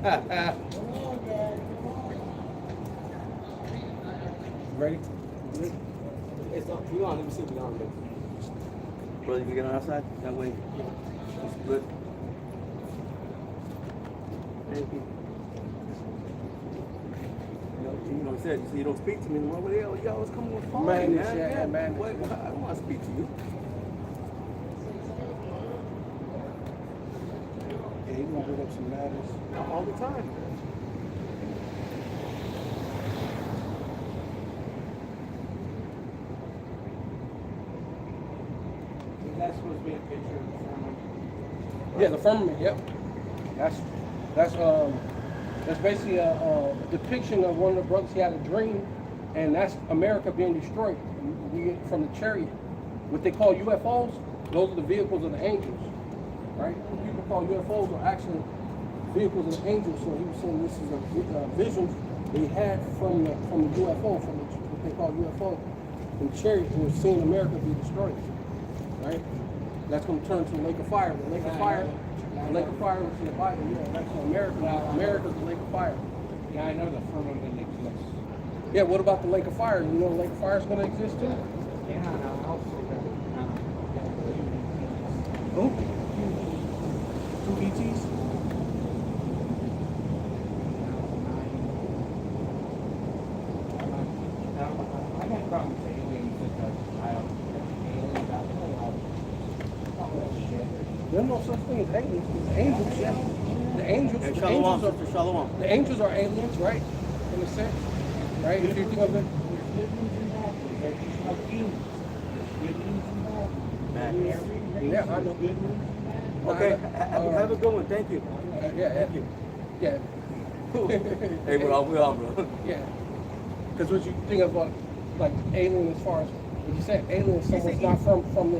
Ready? It's up. You on? Let me see if you're on there. Brother, you can get on our side? That way. It's good. Thank you. You know, he said, you don't speak to me anymore. Well, y'all was coming with phone. Madness, yeah, madness. What, I don't want to speak to you. Yeah, he's gonna bring up some matters. All the time. Is that supposed to be a picture of the firmament? Yeah, the firmament. Yep. That's basically a depiction of one of the brothers. He had a dream, and that's America being destroyed. We get from the chariot. What they call UFOs, those are the vehicles of the angels, right? What people call UFOs are actually vehicles of the angels. So he was saying this is a vision that he had from the UFO, from what they call UFO, from the chariot. He was seeing America be destroyed, right? That's going to turn to the lake of fire. The lake of fire. The lake of fire was in the Bible, yeah, that's America. America's the lake of fire. Yeah, I know the firmament exists. Yeah, what about the lake of fire? You know the lake of fire is going to exist too? Yeah, I'll say that. Who? Two ETs? I got problems with aliens because I don't think aliens out there. All that shit. There's no such thing as aliens. There's angels, yeah. The angels, And the Shalom, angels are, Sister Shalom. the angels are aliens, right? In a sense, right? If you think of it, Man. yeah, I know. Okay, have a good one. Thank you. Yeah, Thank you. yeah, Hey, we're all, bro. yeah. Because what you think of like alien as far as what you said, alien, someone's not from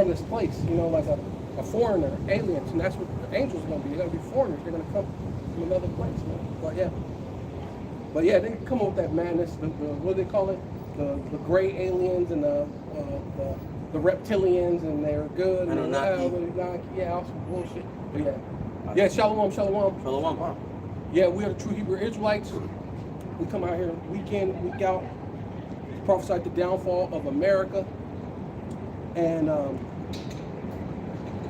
this place, you know, like a foreigner, aliens, and that's what the angels are gonna be. They're gonna be foreigners. They're gonna come from another place, man. But yeah, they come up with that madness. The what do they call it? The gray aliens and the reptilians, and they're good. And yeah, all some bullshit. But yeah, shalom. Shalom. Yeah, we are the true Hebrew Israelites. We come out here week in, week out, prophesy the downfall of America. And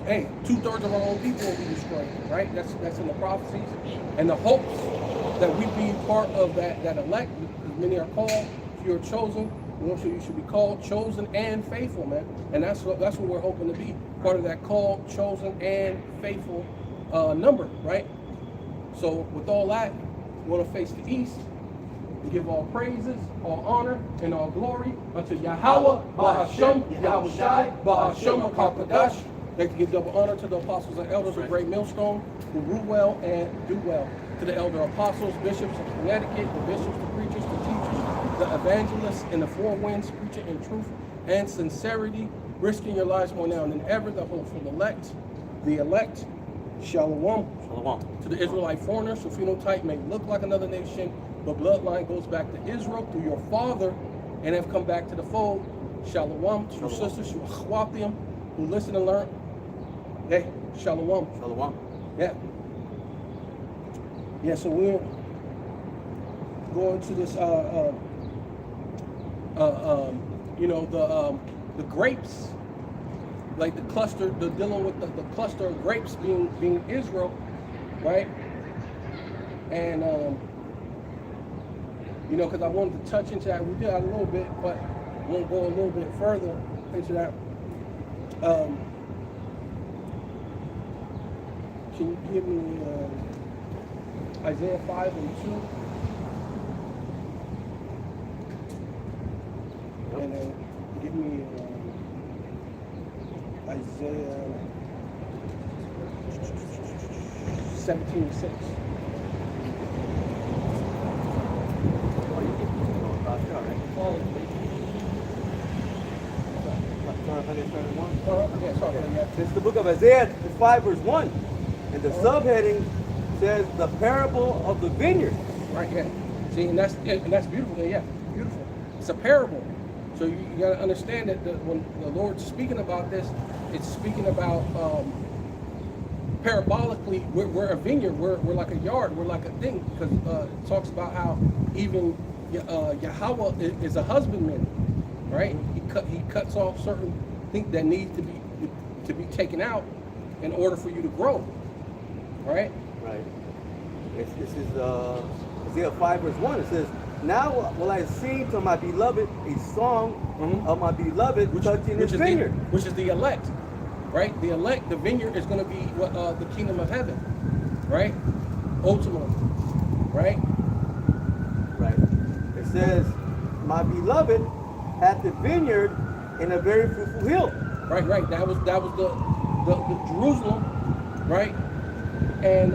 hey, 2/3 of our own people will be destroyed, right? That's in the prophecies. And the hopes that we be part of that elect, because many are called, if you're chosen, you should be called, chosen, and faithful, man. And that's what we're hoping to be, part of that called, chosen, and faithful number, right? So with all that, we want to face the east and give all praises, all honor, and all glory unto Yahweh, Bahashem, Yahweh Shai, Bahashem, HaKadosh. Like to give double honor to the apostles and elders of Great Millstone, who rule well and do well. To the elder apostles, bishops of Connecticut, the bishops, the preachers, the teachers, the evangelists, and the four winds, preaching in truth and sincerity, risking your lives more now than ever, the hopeful elect, Shalom. To the Israelite foreigners, whose phenotype may look like another nation, but bloodline goes back to Israel through your father and have come back to the fold. Shalom. To your sisters, your achwatim, who listen and learn. Hey, shalom. Yeah. Yeah, so we're going to this, the grapes, like the cluster, dealing with the cluster of grapes being Israel, right? And, because I wanted to touch into that. We did that a little bit, but we'll go a little bit further into that. Can you give me Isaiah 5 and 2? And then give me Isaiah 17 and 6. It's the book of Isaiah 5 verse 1. And the subheading says the parable of the vineyard. Right, yeah. See, and that's beautiful. Yeah, beautiful. It's a parable. So you got to understand that when the Lord's speaking about this, it's speaking about parabolically, we're a vineyard. We're like a yard. We're like a thing, because it talks about how even Yahweh is a husbandman, right? He cuts off certain things that need to be taken out in order for you to grow, right? Right. This is Isaiah 5 verse 1. It says, "Now will I sing to my beloved a song of my beloved touching his vineyard." Which is the elect, right? The elect, the vineyard is going to be the kingdom of heaven, right? Ultimately, right? Right. It says, "My beloved hath the vineyard in a very fruitful hill." Right. That was the Jerusalem, right? And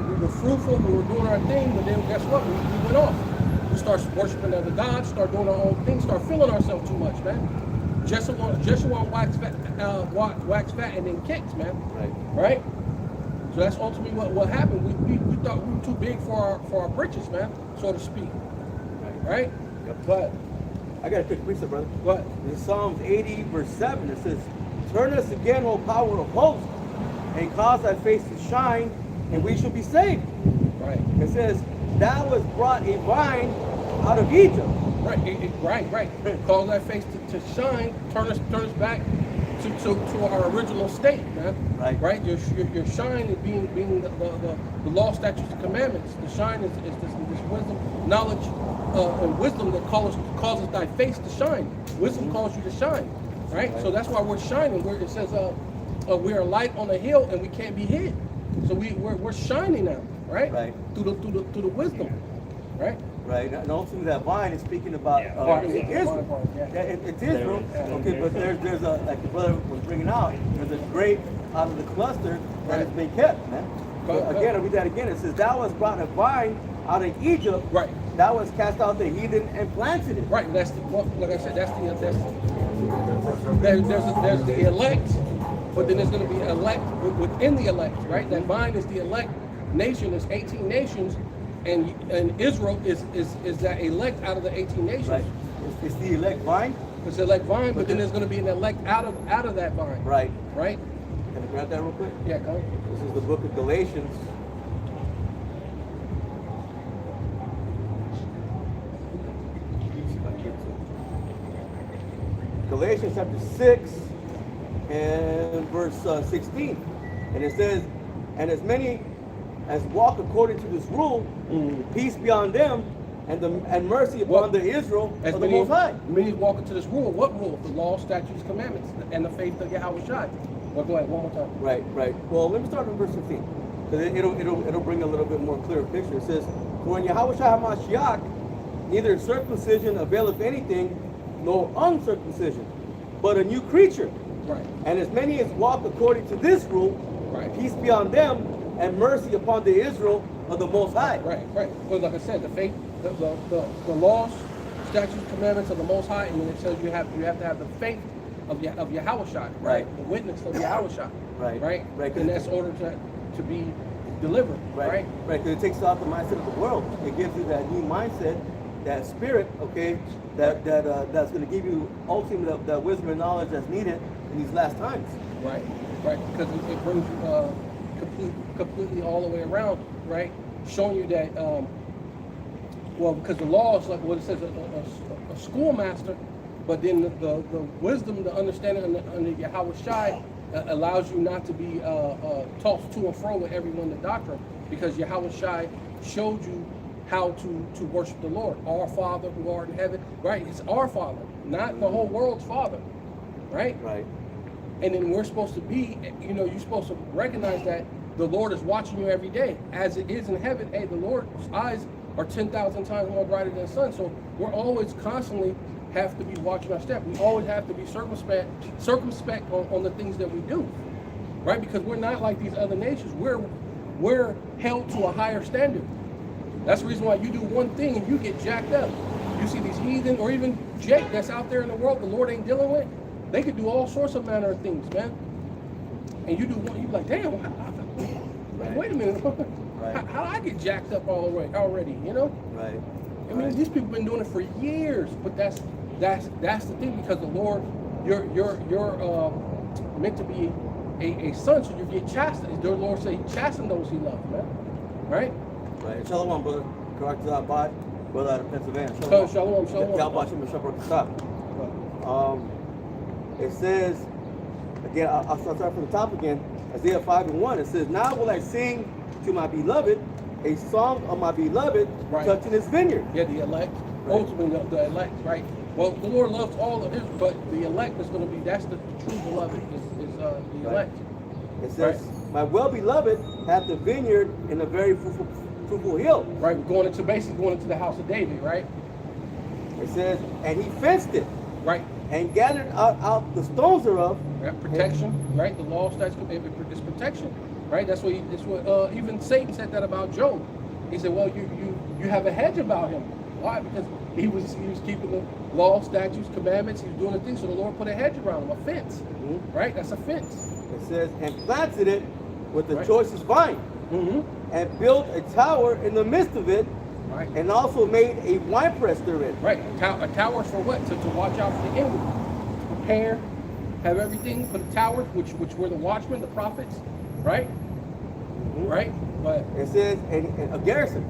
we were fruitful, we were doing our thing, but then guess what? We went off. We start worshiping other gods, start doing our own thing, start feeling ourselves too much, man. Jeshua wax fat and then kicks, man. Right? So that's ultimately what happened. We thought we were too big for our britches, man, so to speak. Right? Yep. But I got a quick precept, brother. but In Psalms 80 verse 7, it says, "Turn us again, O power of hosts, and cause thy face to shine, and we shall be saved." right. It says, "Thou hast brought a vine out of Egypt." Right. Cause that face to shine, turn us back to our original state, man. Right. Your shine is being the law, statutes, and commandments. The shine is this wisdom, knowledge, and wisdom that causes thy face to shine. Wisdom calls you to shine, right? So that's why we're shining. It says we're a light on a hill and we can't be hid. So we're shining now, right? Through the wisdom, right? Right, and ultimately that vine is speaking about Israel. It's Israel. Okay, but there's a, like the brother was bringing out, there's a grape out of the cluster that has been kept, man. So again, I'll read that again. It says, "Thou hast brought a vine out of Egypt. Right. Thou hast cast out the heathen and planted it." Right. That's like I said. There's the elect, but then there's going to be elect within the elect, right? That vine is the elect nation. There's 18 nations. And Israel is that elect out of the 18 nations. Right. It's the elect vine. It's the elect vine, but then there's going to be an elect out of that vine. Right. Right. Can I grab that real quick? Yeah, go. This is the book of Galatians. Galatians chapter 6 and verse 16. And it says, "And as many as walk according to this rule, peace be on them, and mercy upon the Israel of the Most High." Many walk into this rule. What rule? The law, statutes, commandments, and the faith of Yahweh Shai. Well, go ahead, one more time. Right. Well, let me start in verse 15. Because it'll bring a little bit more clear picture. It says, "For in Yahweh Shai HaMashiach, neither circumcision availeth anything, nor uncircumcision, but a new creature. Right. And as many as walk according to this rule, peace be on them, and mercy upon the Israel of the Most High." Right. Well, like I said, the faith, the laws, statutes, commandments of the Most High, and then it says you have to have the faith of Yahweh Shai, right? The witness of Yahweh Shai, right. And that's ordered to be delivered, right? Because it takes off the mindset of the world. It gives you that new mindset, that spirit, okay, that's going to give you ultimately the wisdom and knowledge that's needed in these last times. Right. Because it brings you completely all the way around, right? Showing you that, because the law is like what it says, a schoolmaster, but then the wisdom, the understanding under Yahweh Shai allows you not to be tossed to and fro with everyone the doctrine, because Yahweh Shai showed you how to worship the Lord. Our Father who art in heaven, right? It's our Father, not the whole world's Father, right? Right. And then we're supposed to be, you're supposed to recognize that the Lord is watching you every day. As it is in heaven, hey, the Lord's eyes are 10,000 times more brighter than the sun. So we're always constantly have to be watching our step. We always have to be circumspect on the things that we do, right? Because we're not like these other nations. We're held to a higher standard. That's the reason why you do one thing and you get jacked up. You see these heathen, or even Jake that's out there in the world the Lord ain't dealing with, they could do all sorts of manner of things, man. And you do one, you be like, damn, wait a minute. How do I get jacked up already, Right. I mean, these people been doing it for years, but that's the thing, because the Lord, you're meant to be a son, so you get chastened. The Lord said he chastened those he loved, man. Right? Right. Shalom, brother. Correct that by brother out of Pennsylvania. Shalom. It says, again, I'll start from the top again. Isaiah 5:1. It says, "Now will I sing to my beloved a song of my beloved, right, touching his vineyard." Yeah, the elect. Right. Ultimately, the elect, right? Well, the Lord loves all of his, but the elect is going to be, that's the true beloved, is the Right. elect. It says, "My well-beloved hath the vineyard in a very fruitful hill." Right, we're going into the house of David, right? It says, "And he fenced it, Right. and gathered out the stones thereof." Right, protection, right? The law, statutes, it's protection, right? That's what even Satan said that about Job. He said, "Well, you have a hedge about him." Why? Because he was keeping the law, statutes, commandments. He was doing the things, so the Lord put a hedge around him, a fence, right? That's a fence. It says, "And planted it with the Right. choicest vine, and built a tower in the midst of it, Right. and also made a winepress therein." Right. A tower for what? To watch out for the enemy. To prepare, have everything. Put a tower, which were the watchmen, the prophets, right? Right? But It says, and a garrison.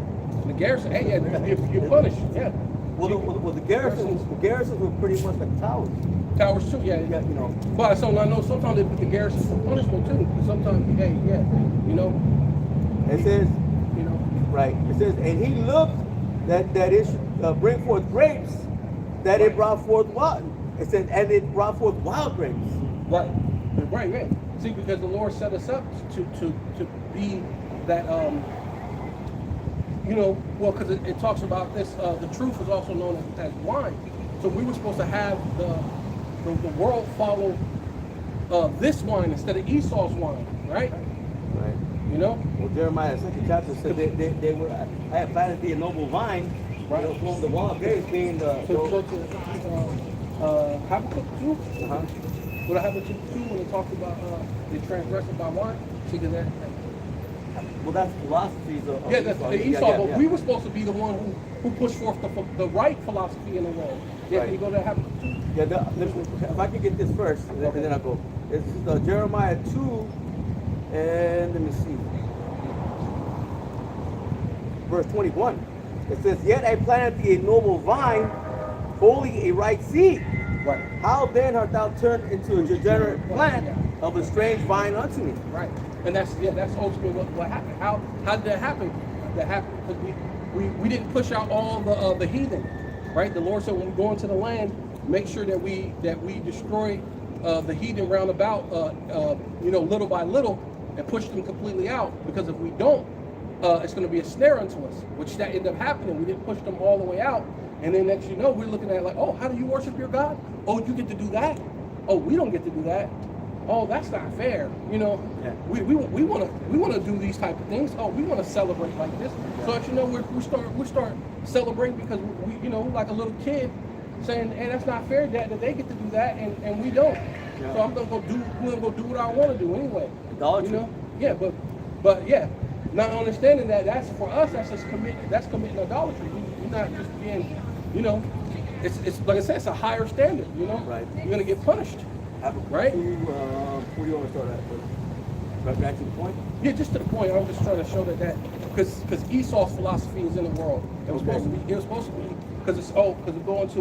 the garrison, hey, yeah, you're punished. Yeah. Well, the garrisons were pretty much like towers. Towers too, yeah. Yeah, you know. But so I know sometimes they put the garrison for punishment too. Because sometimes, hey, yeah, you know, It says, you know. right. It says, "And he looked that it should bring forth grapes, that it brought forth wild." It says, "And it brought forth wild grapes." Right. Right. See, because the Lord set us up to be that you know, well, because it talks about this. The truth is also known as wine. So we were supposed to have the world follow this wine instead of Esau's wine, right? Right. You know. Well, Jeremiah 2nd chapter said they were. I have planted thee a noble vine. Right. You know, from the wall of grapes being the. So go to Habakkuk 2. What Habakkuk 2 when it talks about the transgression by wine. See that. Well, that's philosophies of Yeah, that's Esau. the Esau, Yeah. but we were supposed to be the one who pushed forth the right philosophy in the world. Yeah, Right. can you go to Habakkuk 2? Yeah, if I can get this first, and then I'll go. This is Jeremiah 2, and let me see. Verse 21. It says, "Yet I planted thee a noble vine, wholly a right seed. Right. How then art thou turned into a degenerate plant of a strange vine unto me?" Right. And that's ultimately what happened. How did that happen? That happened because we didn't push out all the heathen, right? The Lord said when we go into the land, make sure that we destroy the heathen round about, little by little, and push them completely out. Because if we don't, it's going to be a snare unto us, which that ended up happening. We didn't push them all the way out, and then next you know, we're looking at it like, oh, how do you worship your God? Oh, you get to do that? Oh, we don't get to do that. Oh, that's not fair. You know, Yeah. we want to do these type of things. Oh, we want to celebrate like this. Yeah. So that you know, we start celebrating because we like a little kid saying, hey, that's not fair, Dad, that they get to do that and we don't. Yeah. So I'm gonna go do what I want to do anyway. Idolatry. You know, yeah, but yeah, not understanding that's for us. That's just committing idolatry. We're not just being, you know, it's like I said, it's a higher standard. You know, Right. You're gonna get punished. Right. Where do you want to start at? Right back to the point? Yeah, just to the point. I'm just trying to show that because Esau's philosophy is in the world. It was supposed to be. It was supposed to be because we're going to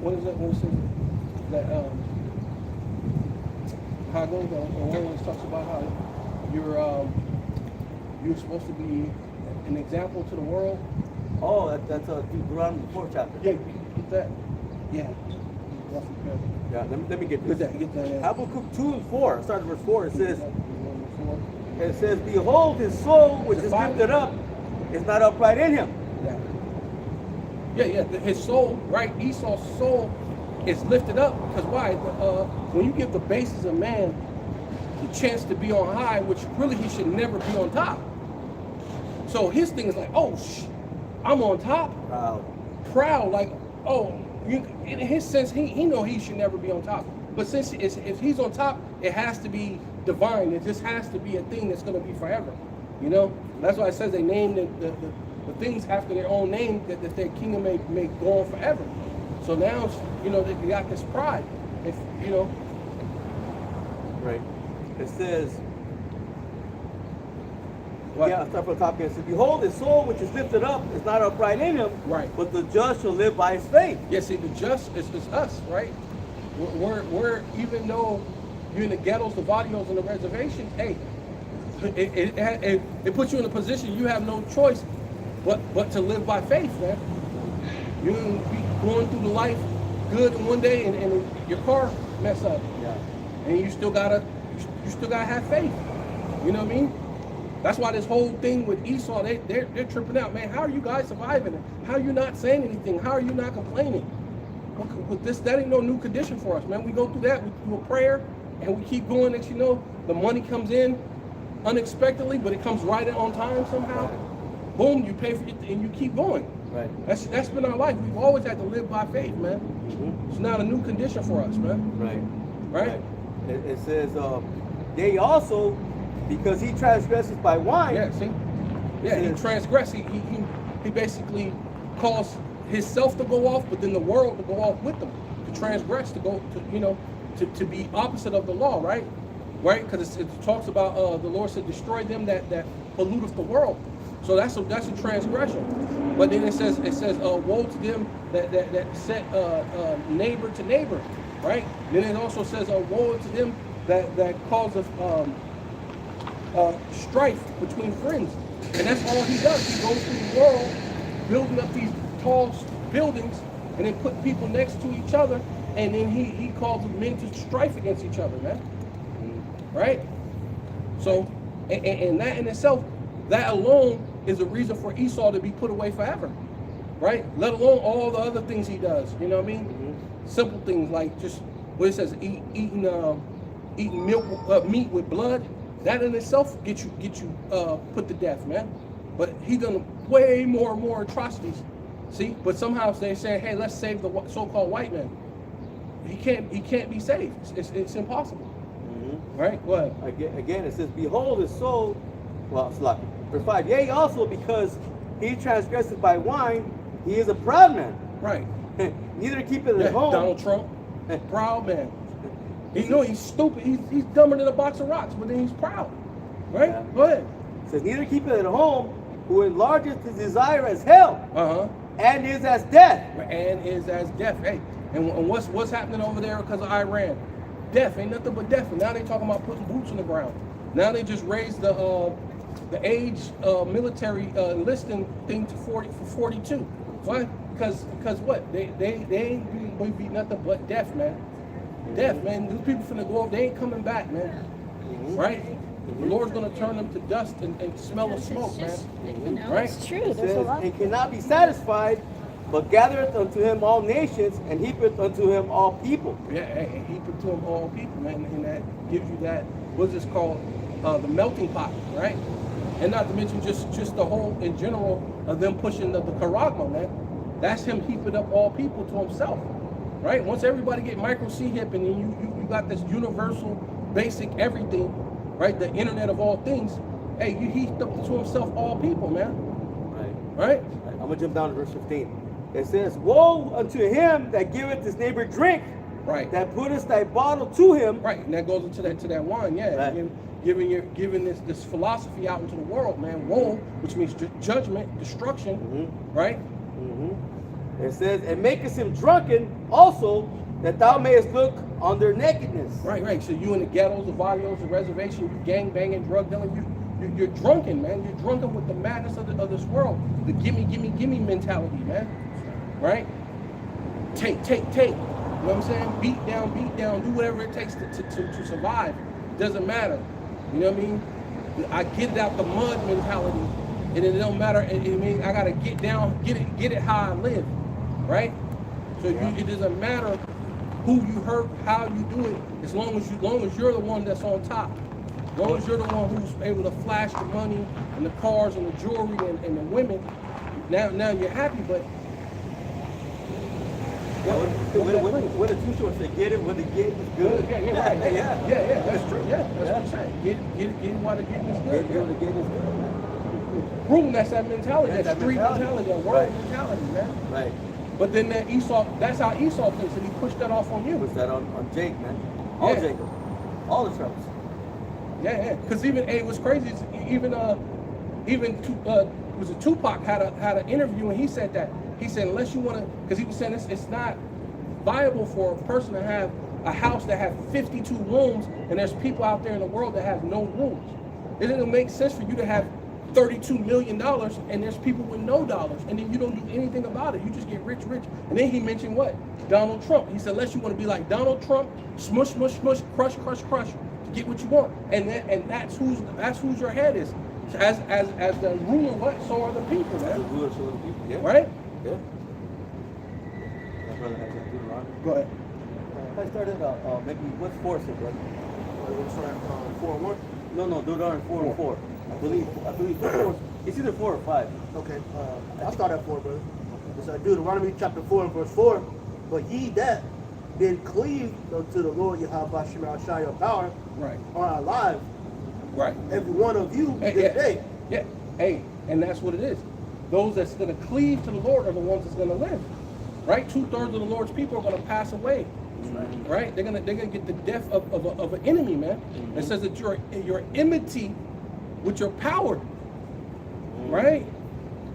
what is it? What is it? That how it goes? One talks about how you're supposed to be an example to the world. Oh, that's Deuteronomy 4th chapter. Yeah, get that. Yeah. Yeah, let me get this. Get that. Habakkuk 2 and 4. I started verse 4. It says, "Behold, his soul which is lifted up is not upright in him." Yeah. His soul, right? Esau's soul is lifted up because why? When you give the basis of man the chance to be on high, which really he should never be on top. So his thing is like, oh, I'm on top. Proud, like, oh. In his sense, he know he should never be on top. But since if he's on top, it has to be divine. It just has to be a thing that's going to be forever. You know, that's why it says they named the things after their own name that their kingdom may go on forever. So now, you know, they got this pride. If you know, Right. It says, What? yeah, I'll start from the top here. It says, behold, his soul which is lifted up is not upright in him, Right. but the just shall live by his faith. Yeah, see, the just is us, right? We're even though you're in the ghettos, the barrios, and the reservation, hey, it puts you in a position you have no choice but to live by faith, man. You can be going through the life good one day and your car mess up, Yeah. and you still gotta have faith. You know what I mean? That's why this whole thing with Esau, they're tripping out, man. How are you guys surviving it? How are you not saying anything? How are you not complaining? With this, that ain't no new condition for us, man. We go through that, we do a prayer, and we keep going. Next, you know, the money comes in unexpectedly, but it comes right in on time somehow. Right. Boom, you pay for it, and you keep going. Right. That's been our life. We've always had to live by faith, man. Mm-hmm. It's not a new condition for us, man. Right. Right? It says, they also, because he transgresses by wine. Yeah, see? Yeah, he transgressed. He basically caused himself to go off, but then the world to go off with them. To transgress, to go to be opposite of the law, right? Right? Because it talks about the Lord said, destroy them that polluteth the world. So that's a transgression. But then it says woe to them that set neighbor to neighbor, right? Then it also says woe to them that causes strife between friends. And that's all he does. He goes through the world building up these tall buildings and then put people next to each other, and then he causes men to strife against each other, man. Right? So, and that in itself, that alone is a reason for Esau to be put away forever. Right? Let alone all the other things he does. You know what I mean? Mm-hmm. Simple things like just what it says, eating meat with blood. That in itself get you put to death, man. But he done way more atrocities. See, but somehow they're saying, hey, let's save the so-called white man. He can't be saved. It's impossible. Mm-hmm. Right? Go ahead. Again, it says, behold, his soul, well, it's like, verse 5, yea, also because he transgresses by wine, he is a proud man. Right. Neither keep it at home. Donald Trump, proud man. You know he's stupid. He's dumber than a box of rocks, but then he's proud. Right? Yeah. Go ahead. It says, neither keep it at home, who enlargeth his desire as hell, and is as death. And is as death. Hey, and what's happening over there because of Iran? Death. Ain't nothing but death. And now they talking about putting boots on the ground. Now they just raised the age military enlisting thing to 42. Why? Because what? They ain't going to be nothing but death, man. Death, man. These people finna go up. They ain't coming back, man. Right? The Lord's gonna turn them to dust and smell of smoke, man. You know, Right? it's true. It There's a says, lot. and cannot be satisfied, but gathereth unto him all nations, and heapeth unto him all people. Yeah, and heap it to them all people, man. And that gives you that, what's this called? The melting pot, right? And not to mention just the whole, in general, of them pushing the charagma, man. That's him heaping up all people to himself, right? Once everybody get micro C-hip and then you got this universal, basic everything, right? The internet of all things. Hey, you heaped up to himself all people, man. Right? I'm going to jump down to verse 15. It says, woe unto him that giveth his neighbor drink, Right. that putteth thy bottle to him. Right, and that goes into that wine, yeah. Right. Giving this philosophy out into the world, man. Woe, which means judgment, destruction, Mm-hmm. right? Mm-hmm. It says, and makest him drunken also, that thou mayest look on their nakedness. Right. So you in the ghettos, the barrios, the reservation, you gang banging, drug dealing, you're drunken, man. You're drunken with the madness of this world, the gimme mentality, man. Right? Take. You know what I'm saying? Beat down, do whatever it takes to survive. Doesn't matter. You know what I mean? I get it out the mud mentality, and it don't matter. It means I gotta get down, get it how I live, right? So it doesn't matter who you hurt, how you do it, as long as you're the one that's on top. As long as you're the one who's able to flash the money and the cars and the jewelry and the women, now you're happy, but What the two shorts say, get it when the get is good. Yeah, right. Yeah. That's true. Yeah, that's what I'm saying. Get it while the getting is Get good. it when the get is good. Boom, that's that mentality, That's that that street mentality. mentality, that world Right. mentality, man. Right. But then that's how Esau thinks, and he pushed that off on you. Puts that on Jake, man. On Yeah. Jacob. all the tribes. Yeah. Because even it was crazy. Was it Tupac had an interview and he said that. He said unless you want to, because he was saying it's not viable for a person to have a house that has 52 rooms and there's people out there in the world that have no rooms. It doesn't make sense for you to have $32 million and there's people with no dollars and then you don't do anything about it. You just get rich. And then he mentioned what? Donald Trump. He said unless you want to be like Donald Trump, smush, smush, smush, crush, crush, crush, to get what you want. And that's whose your head is. As the ruler, what? So are the people, As the man. ruler, so are the people. Yeah. Right? Yeah. My brother has that Deuteronomy. Go ahead. I started maybe what's 4 say, brother? We'll start 4-1. No, Deuteronomy 4 and 4. I believe 4. It's either 4 or 5. Okay, I'll start at 4, brother. It's Deuteronomy chapter 4 and verse 4. But ye that did cleave unto the Lord Yahweh Shema Shai your power Right. are alive, Right. every one of you Hey, this day. Yeah. Hey, and that's what it is. Those that's going to cleave to the Lord are the ones that's going to live. Right? 2/3 of the Lord's people are going to pass away. Right? They're gonna get the death of an enemy, man. It says that you're enmity with your power. Right?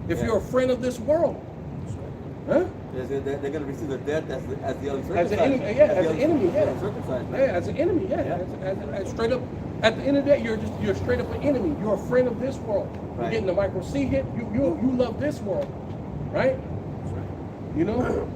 If you're a friend of this world. Huh? They're going to receive the death as the uncircumcised. As an enemy, yeah, as an enemy, yeah. Uncircumcised, Yeah, man. as an enemy, yeah. As straight up, at the end of the day, you're straight up an enemy. You're a friend of this world. You're Right. getting the micro C hit. You love this world, right? You know,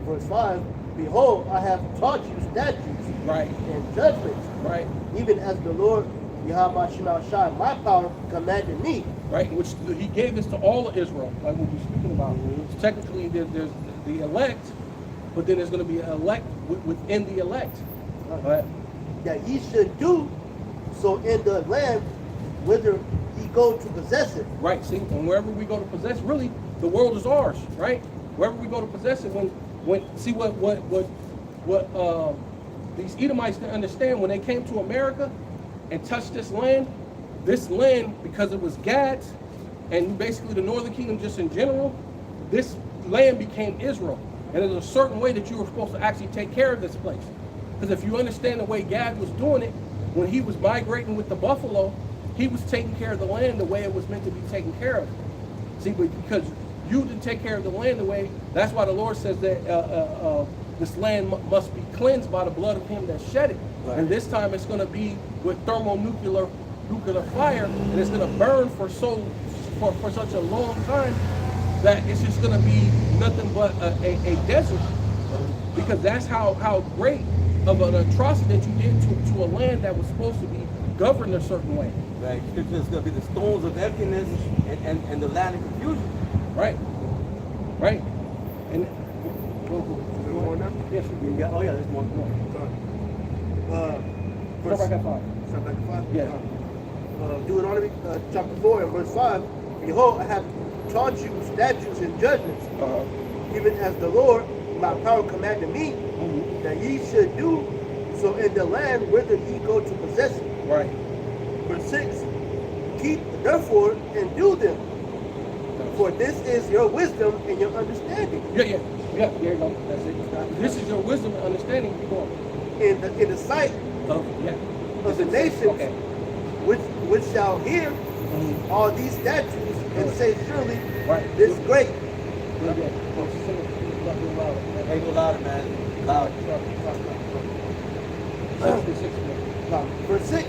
Verse 5, behold, I have taught you statutes right, and judgments, right, even as the Lord Yahweh Shema Shai, my power, commanded me. right. Which he gave this to all of Israel, like what we're speaking about. So technically, there's the elect, but then there's going to be an elect within the elect. Right. That ye should do so in the land whither ye go to possess it. Right. See, and wherever we go to possess, really, the world is ours, right? Wherever we go to possess it, when see what these Edomites didn't understand when they came to America and touched this land, because it was Gad's and basically the Northern Kingdom just in general, this land became Israel. And there's a certain way that you were supposed to actually take care of this place. Because if you understand the way Gad was doing it, when he was migrating with the buffalo, he was taking care of the land the way it was meant to be taken care of. See, but because you didn't take care of the land the way, that's why the Lord says that this land must be cleansed by the blood of him that shed it. Right. And this time it's going to be with thermonuclear fire, and it's going to burn for such a long time that it's just going to be nothing but a desert. Because that's how great of an atrocity that you did to a land that was supposed to be governed a certain way. Right. Scripture is going to be the stones of emptiness and the land of confusion. Right. Right. And More now? yes, You got, oh yeah, there's one more. Go back at 5. Start back to 5? Yeah. Deuteronomy chapter 4 and verse 5. Behold, I have taught you statutes and judgments, even as the Lord, my power, commanded me, that ye should do so in the land whither ye go to possess it. Right. Verse 6. Keep therefore and do them, for this is your wisdom and your understanding. Yeah. There you go. That's it. This is your wisdom and understanding. Keep going. In the sight Of the nations, Okay. which shall hear all these statutes and say, surely Right. this great. Yeah. Well, sing it. Sing it louder. Hey, go louder, man. Loud. 66. Verse 6.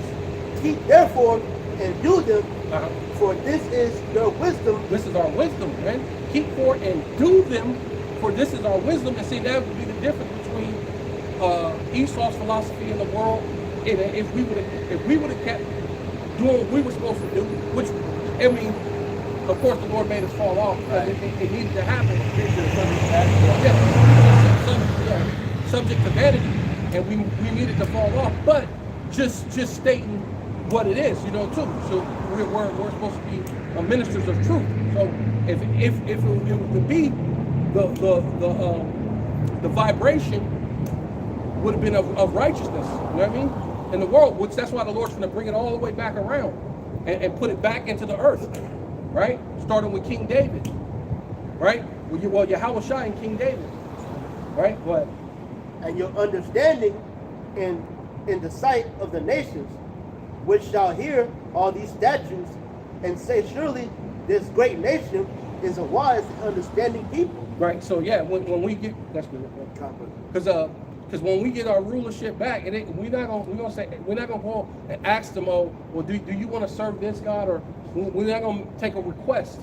Keep therefore and do them, Uh-huh. for this is your wisdom. This is our wisdom, man. Keep for and do them, for this is our wisdom. And see, that would be the difference between Esau's philosophy in the world. And if we would have kept doing what we were supposed to do, which, I mean, of course, the Lord made us fall off because it needed to happen. Subject to vanity, and we needed to fall off. But just stating what it is, too. So we're supposed to be ministers of truth. So if it would be the vibration would have been of righteousness, you know what I mean? In the world, which that's why the Lord's going to bring it all the way back around and put it back into the earth, right? Starting with King David, right? Well, Yahweh and King David, right? Go ahead. And your understanding and in the sight of the nations, which shall hear all these statutes, and say, surely this great nation is a wise and understanding people. Right. So yeah, when we get, that's good. Because when we get our rulership back, we're not gonna go and ask them, oh, well, do you want to serve this God, or we're not gonna take a request.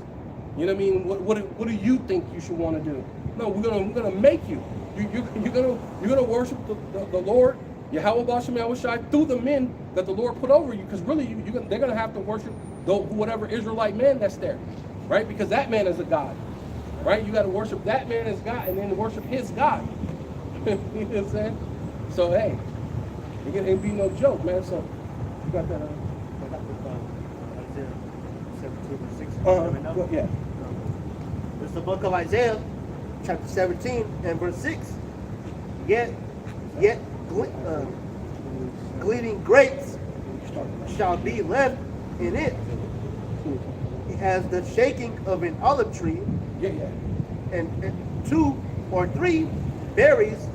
You know what I mean? What do you think you should want to do? No, we're gonna make you. You're gonna worship the Lord, Yahweh Bashem Yahushai, through the men that the Lord put over you. Because really, they're gonna have to worship whatever Israelite man that's there, right? Because that man is a God, right? You got to worship that man as God, and then worship his God. You know what I'm saying? So hey, it ain't be no joke, man. So you got that? Isaiah 17 and 6. Yeah. It's the book of Isaiah, chapter 17 and verse 6. Yet gleaning grapes shall be left in it, as the shaking of an olive tree, and 2 or 3 berries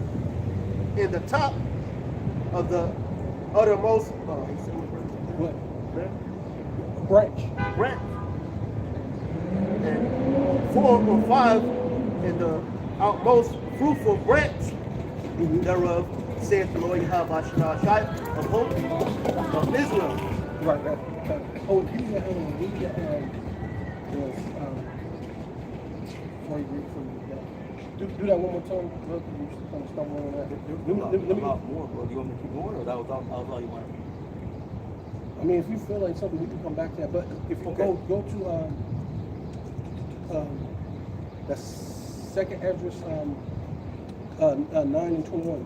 in the top of the uttermost branch. And 4 or 5 in the outmost fruitful branch thereof, saith the Lord Yahweh Shai of hosts of Israel. Right. Oh, you got before you read from do that one more time. Look, you kind of stumble on that. Let me more, bro. Do you want me to keep going, or that was all you wanted? I mean, if you feel like something, we can come back to that. But if you go to the second Esdras 9 and 21.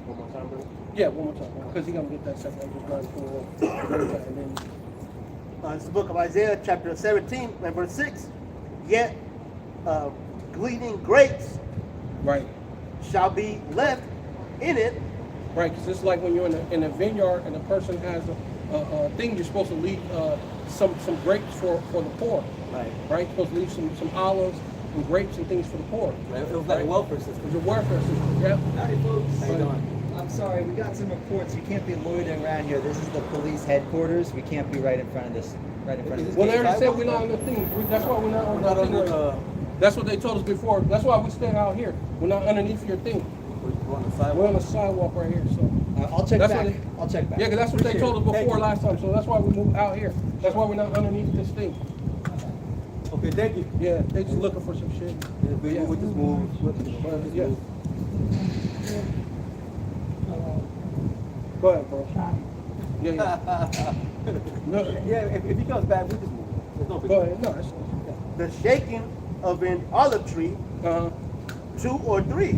One more time, brother. Yeah, one more time, because he's gonna get that second Esdras 9 and 21. And then It's the book of Isaiah, chapter 17 and verse 6. Yet gleaning grapes right. shall be left in it. Right, because it's like when you're in a vineyard and a person has a thing, you're supposed to leave some grapes for the poor. Right. Right? You're supposed to leave some olives and grapes and things for the poor. Right. It was like a welfare system. It was a welfare system. Yeah. Howdy, folks. How you doing? I'm sorry, we got some reports. You can't be loitering around here. This is the police headquarters. We can't be right in front of this. Well, they already said we're not on the thing. That's why we're not on the thing. That's what they told us before. That's why we stay out here. We're not underneath your thing. We're on the sidewalk. We're on the sidewalk right here. So I'll check That's back. what they- I'll check back. yeah, because that's what they told us Thank before you. last time. So that's why we moved out here. That's why we're not underneath this thing. Okay, thank you. Yeah, they just looking for some shit. We just move. Yeah. Go ahead, bro. Yeah, yeah. No, Yeah, if he comes back, we just move. There's no big go deal. ahead. No, it's, The shaking of an olive tree, uh-huh. 2 or 3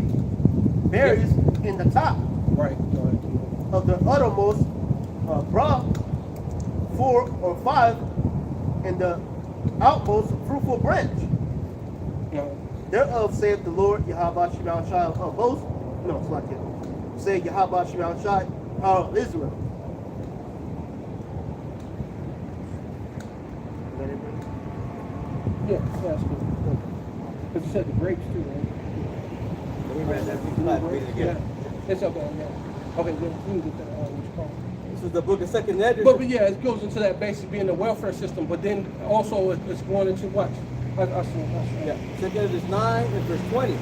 berries in the top Right. Go ahead. of the uttermost broad, 4 or 5 in the outmost fruitful branch. Thereof saith the Lord Yahweh Shai of hosts. No, it's not yet. Say Yahweh Shai of Israel. Is that it, brother? Yeah, that's good. Because you said the grapes too, right? We read that. We can read it again. Yeah. It's okay, yeah. Okay, then we can get that, what you call it. This is the book of Second Esdras. But yeah, it goes into that basically being the welfare system, but then also it's going into what? Yeah, Second Esdras 9 and verse 20.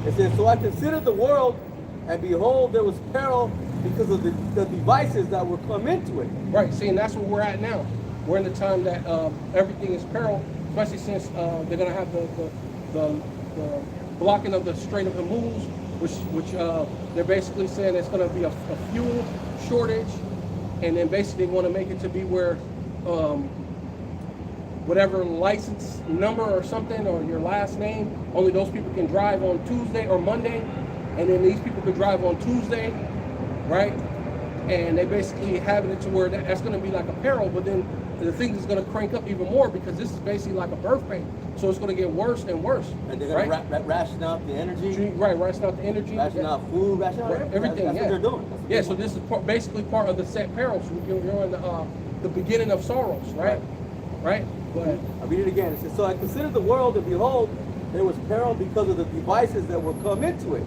It says, so I considered the world, and behold, there was peril because of the devices that were come into it. Right, see, and that's where we're at now. We're in the time that everything is peril, especially since they're going to have the blocking of the Strait of Hormuz, which they're basically saying it's going to be a fuel shortage, and then basically they want to make it to be where whatever license number or something, or your last name, only those people can drive on Tuesday or Monday, and then these people could drive on Tuesday, right? And they basically having it to where that's going to be like a peril, but then the thing is going to crank up even more because this is basically like a birth pain. So it's going to get worse and worse. And they're going to ration out the energy, Right, ration out the energy. ration out food, ration out Everything, That's yeah. what they're doing. That's what Yeah, they're so doing. this is basically part of the set perils. You're in the beginning of sorrows, right? Right? Go ahead. I'll read it again. It says, so I considered the world, and behold, there was peril because of the devices that were come into it.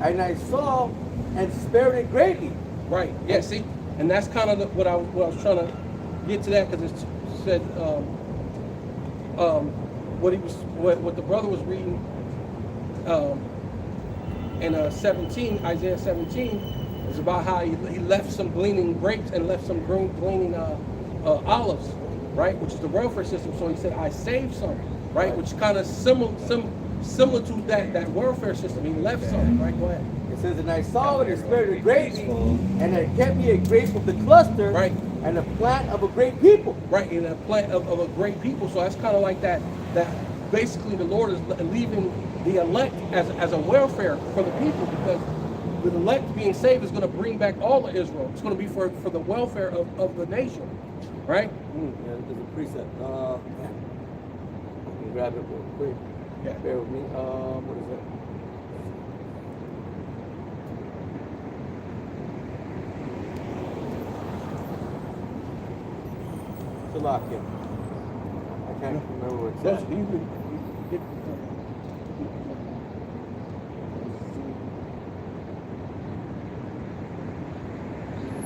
And I saw and spared it greatly. Right. Yeah. See, and that's kind of what I was trying to get to that, because it said what the brother was reading in 17, Isaiah 17, is about how he left some gleaning grapes and left some gleaning olives, right? Which is the welfare system. So he said, I saved some, right? Which kind of similar to that welfare system. He left some, right? Go ahead. It says, and I saw in the spirit of grapes, and it kept me a grape of the cluster, Right. and a plant of a great people. Right, in a plant of a great people. So that's kind of like that basically the Lord is leaving the elect as a welfare for the people, because the elect being saved is going to bring back all of Israel. It's going to be for the welfare of the nation, right? Yeah, there's a precept. I can grab it real quick. Yeah. Bear with me. What is that? Salakia. I can't remember what Those, it's at. you get,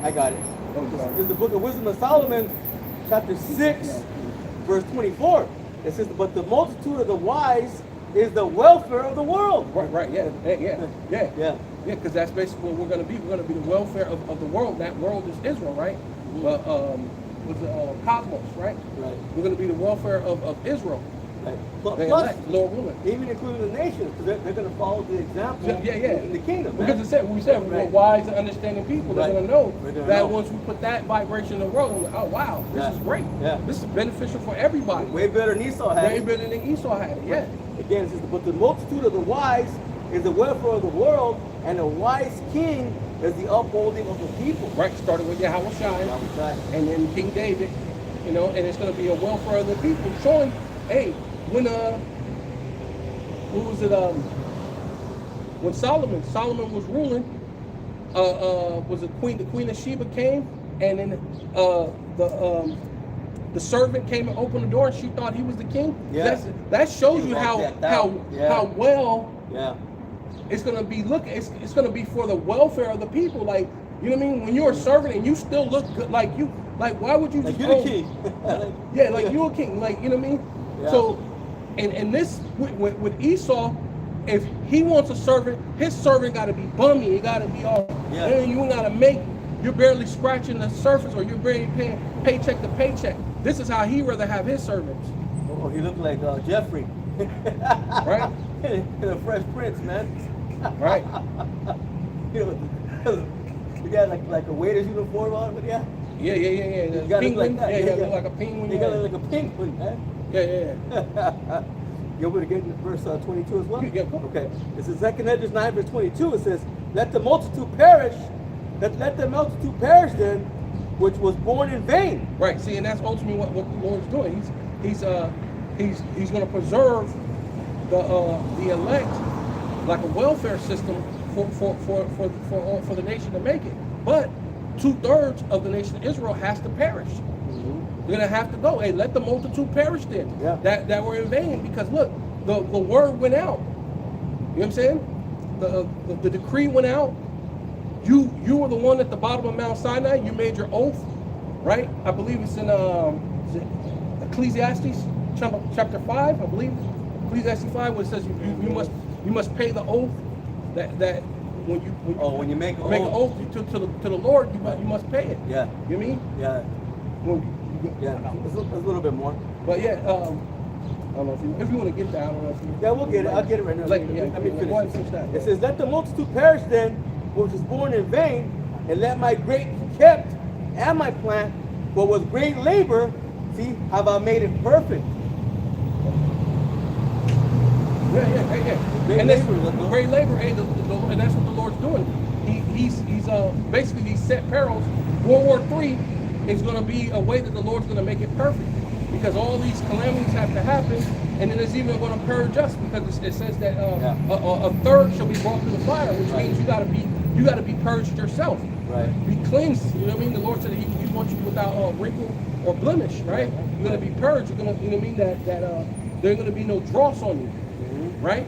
I got it. This is the book of Wisdom of Solomon, chapter 6, verse 24. It says, but the multitude of the wise is the welfare of the world. right, yeah, because that's basically what we're going to be. We're going to be the welfare of the world. That world is Israel, right? With the cosmos, right? Right. We're going to be the welfare of Israel. Right. The Plus, elect, Lord willing. even including the nations, because they're going to follow the example Yeah. in the kingdom. Because man. it said, we said, we're Right. wise and understanding people. They're Right. going to know They're gonna that know. once we put that vibration in the world, we're like, oh wow, this Yeah. is great. Yeah. This is beneficial for everybody. Way better than Esau had. Way it. better than Esau had it. Yeah. Again, it says, but the multitude of the wise is the welfare of the world, and a wise king is the upholding of the people. Right. Started with Yahweh Shai, Right. and then King David, and it's going to be a welfare of the people, showing, hey, when what was it? When Solomon was ruling, was it the Queen of Sheba came, and then the servant came and opened the door, and she thought he was the king. Yeah. That shows He you walked that out. Yeah. how well Yeah. it's gonna be. Look, it's gonna be for the welfare of the people. Like, you know what I mean? When you're a servant and you still look good, like why would you? Like just, you're the king. yeah, like you're a king. Like, you know what I mean? Yeah. So, and this with Esau, if he wants a servant, his servant got to be bummy. It got to be all. Yeah. And you got to make. You're barely scratching the surface, or you're barely paying paycheck to paycheck. This is how he rather have his servants, Oh, he looked like Jeffrey. right? In a Fresh Prince, man. Right. You know, you got like a waiter's uniform on, but yeah. Yeah. You The gotta look penguin. like that. Yeah, look like a penguin. You Yeah. gotta look like a penguin, man. Yeah. You want me to get into verse 22 as well? Yeah, go. Okay. This is 2 Esdras 9, verse 22. It says, let the multitude perish. Let the multitude perish then, which was born in vain. Right. See, and that's ultimately what the Lord's doing. He's going to preserve the elect like a welfare system for the nation to make it. But 2/3 of the nation of Israel has to perish. They're gonna have to go. Hey, let the multitude perish then. Yeah. That were in vain, because look, the word went out. You know what I'm saying? The decree went out. You were the one at the bottom of Mount Sinai. You made your oath, right? I believe it's in is it Ecclesiastes chapter 5. I believe Ecclesiastes 5, where it says you must pay the oath that when you make an make oath. an oath to the Lord, you must pay it. Yeah. You know what I mean? Yeah. Yeah. It's a little bit more. But yeah, I don't know if you want to get that. I don't know if you. Yeah, we'll get it. I'll get it right now. Like, yeah, Let me go finish. ahead and finish that. It says, let the multitude perish then, which was born in vain, and let my grape be kept, and my plant, for with great labor, see, have I made it perfect. Yeah. Great And that's labor, look. great labor, and that's what the Lord's doing. He's basically these set perils. World War III is going to be a way that the Lord's going to make it perfect, because all these calamities have to happen, and then it's even going to purge us, because it says that a third shall be brought to the fire, which means you got to be purged yourself, Right. be cleansed. You know what I mean? The Lord said that He wants you without wrinkle or blemish, right? You're going to be purged. You're going to, you know what I mean? That there ain't going to be no dross on you, right?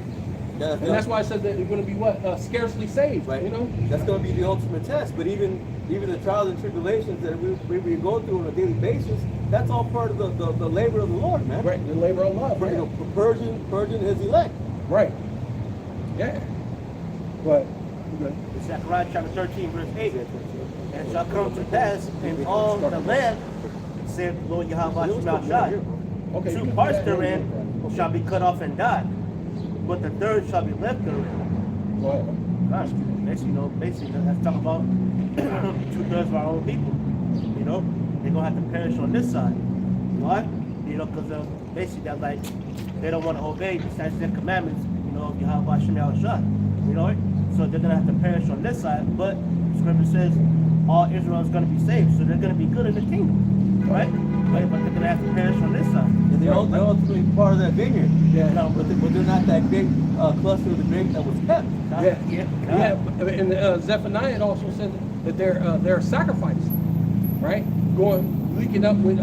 Yeah, And that's why I said that you're going to be scarcely saved, Right. you know? That's going to be the ultimate test. But even even the trials and tribulations that we go through on a daily basis, that's all part of the labor of the Lord, man. Right, the labor of love. You Yeah. know, purging his elect. Right. Yeah. But okay. Zechariah chapter 13, verse 8. And it shall come to pass in all the land, saith the Lord Yahweh Shemashai, Okay. you two can- parts yeah, therein yeah. shall be cut off and die, but the third shall be left therein. Go ahead. Gosh, basically that's talking about 2/3 of our own people. You know, they're gonna have to perish on this side. Why? You know, because basically they're like they don't want to obey the statutes and commandments. You know, of Yahweh Shemashai. You know, so they're gonna have to perish on this side. But the scripture says all Israel is gonna be saved, so they're gonna be good in the kingdom, right? But they're gonna have to perish on this side. And they're ultimately part of that vineyard. Yeah. But they're not that big cluster of the grape that was kept. Yeah, Yeah. yeah. And Zephaniah it also said that they're a sacrifice, right? Going leaking up with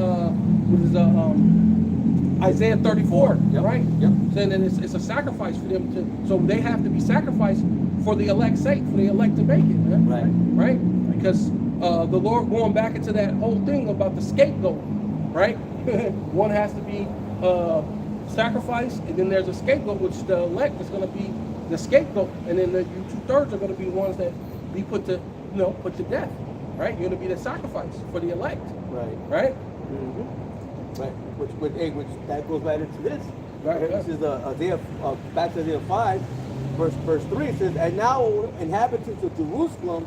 Isaiah 34, Yep, right? yep. Saying that it's a sacrifice for them to, so they have to be sacrificed for the elect's sake, for the elect to make it, man. Right. Right? Because the Lord going back into that whole thing about the scapegoat, right? One has to be sacrificed, and then there's a scapegoat, which the elect is going to be the scapegoat, and then you 2/3 are going to be ones that be put to death, right? You're going to be the sacrifice for the elect, Right. right? Mm-hmm. Right. Which that goes right into this. Right, yeah. This is Isaiah, back to Isaiah 5, verse 3. It says, "And now, inhabitants of Jerusalem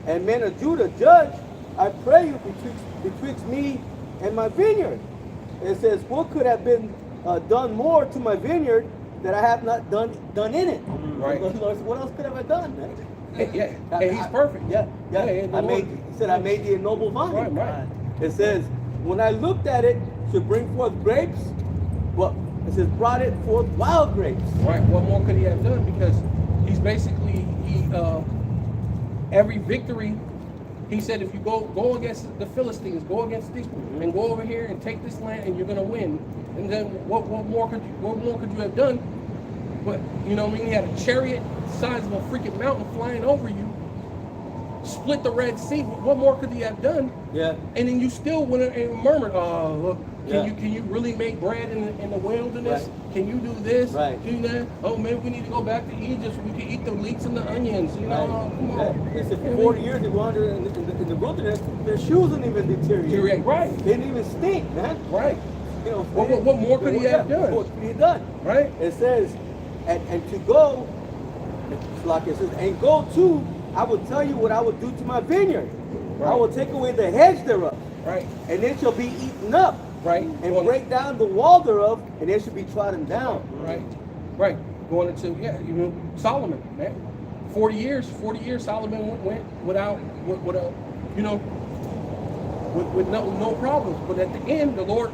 and men of Judah, judge, I pray you, betwixt me and my vineyard." It says, "What could have been done more to my vineyard that I have not done in it?" Right. Lord, what else could have I done, man? Yeah, and he's perfect. Yeah. Yeah, the I Lord- made. He said, "I made thee a noble vine." Right, right. It says, "When I looked at it, to bring forth grapes," but it says, "brought it forth wild grapes." Right. What more could he have done? Because he's basically every victory. He said, if you go against the Philistines, go against these, and go over here and take this land, and you're gonna win. And then what more could you have done? But you know what I mean? He had a chariot the size of a freaking mountain flying over you, split the Red Sea. What more could he have done? Yeah. And then you still went and murmured, "Oh, look, Yeah. can you really make bread in the wilderness? Right. Can you do this? Right. Do that? Oh, maybe we need to go back to Egypt so we can eat the leeks and the onions. You know, come on." They said for 40 years they wandered in the wilderness. Their shoes didn't even deteriorate. Right, They didn't even stink, man. right, You know, What more could he have done? What could he have done? right. It says, and to go, it's like it says, and go to, I will tell you what I will do to my vineyard. I Right. will take away the hedge thereof, Right, and it shall be eaten up, right, and break down the wall thereof, and it shall be trodden down. right, right. Going into Solomon, man. 40 years, Solomon went without, you know, with no problems. But at the end, the Lord,